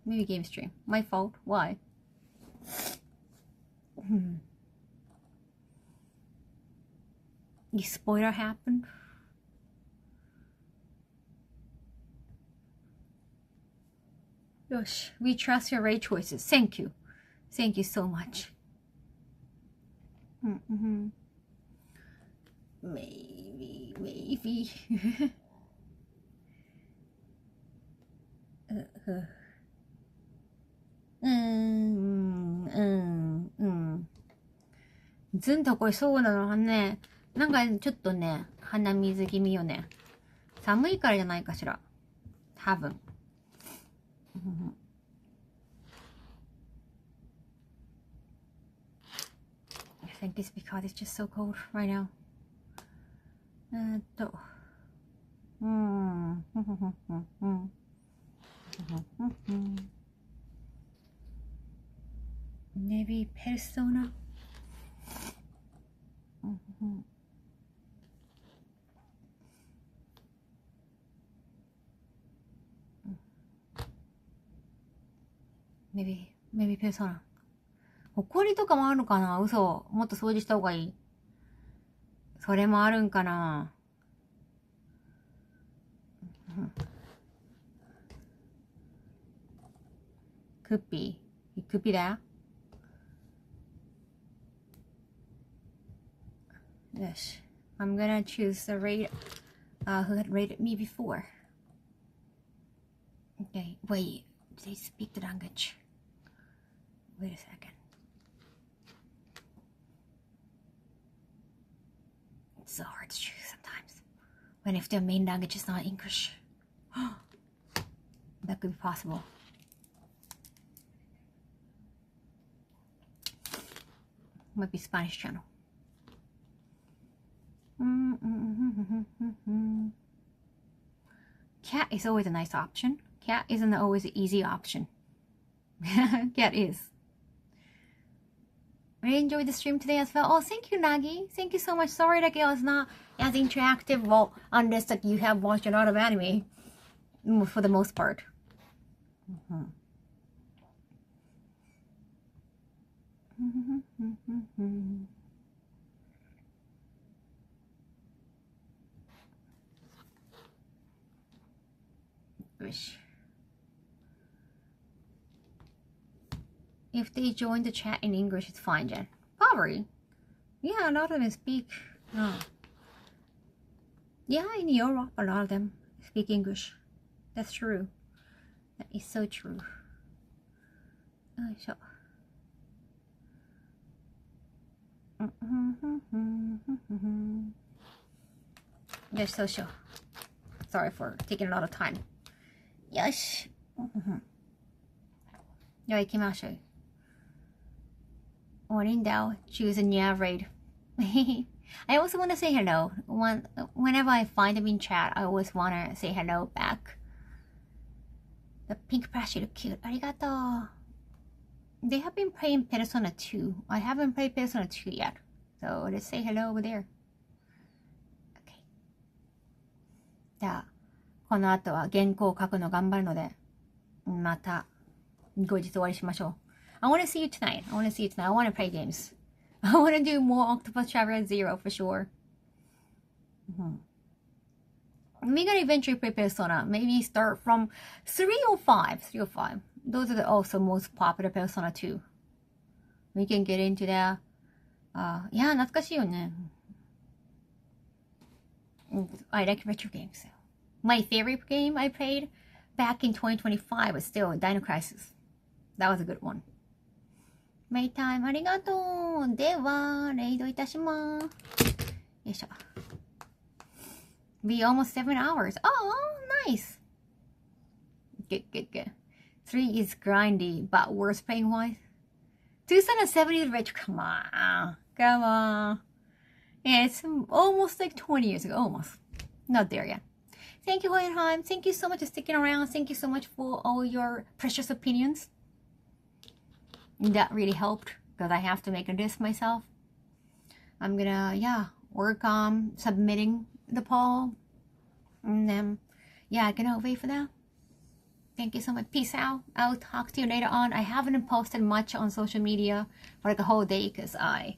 Maybe game stream. My fault. Why? The spoiler happened. Yosh, we trust your right choices. Thank you. Thank you so much. Maybe. ずんとこれそうなのね。なんかちょっとね、鼻水気味よね。寒いからじゃないかしら。多分。I think it's because it's just so cold right now. Maybe Persona. Maybe Persona. ほこりとかもあるのかな？嘘。もっと掃除した方がいい。それもあるんかな。Could be. It could be that. よし。I'm gonna choose the rate, who had rated me before. Okay, wait. They speak the language. Wait a second. It's so hard to choose sometimes. When if their main language is not English. That could be possible. Might be Spanish channel. Cat is always a nice option. Cat isn't always an easy option. Cat is. I enjoyed the stream today as well. Oh, thank you, Nagi. Thank you so much. Sorry that it was not as interactive. Well, unless that you have watched a lot of anime, for the most part. English. If they join the chat in English, it's fine, Jen. Probably. Yeah, a lot of them speak. Yeah, in Europe, a lot of them speak English. That's true. That is so true. So. Yes, so sure. Sorry for taking a lot of time. Yes. では行きましょう。When in doubt, choose a new raid. I also want to say hello. Whenever I find them in chat, I always want to say hello back. The pink brush look cute. Arigato. They have been playing Persona 2. I haven't played Persona 2 yet. So let's say hello over there. Okay. じゃあ、この後は原稿を書くの頑張るので、また後日お会いしましょう。I want to see you tonight. I want to play games. I want to do more Octopus Traveler 0 for sure. We're gonna eventually play Persona. Maybe start from 3 or 5. 3 or 5. Those are the also most popular Persona 2. We can get into that. Yeah, 懐かしいよね。I like retro games. My favorite game I played back in 2025 was still Dino Crisis. That was a good one. May time ありがとう。では、レイドいたします。よいしょ。Be almost 7 hours. Oh, nice. Good. 3 is grindy, but worse playing wise. 2007 is retro. Come on. Yeah, it's almost like 20 years ago. Almost. Not there yet. Thank you, Hohenheim. Thank you so much for sticking around. Thank you so much for all your precious opinions. That really helped because I have to make a list myself. I'm gonna, work on submitting the poll. And then, I cannot wait for that. Thank you so much. Peace out. I'll talk to you later on. I haven't posted much on social media for like a whole day because I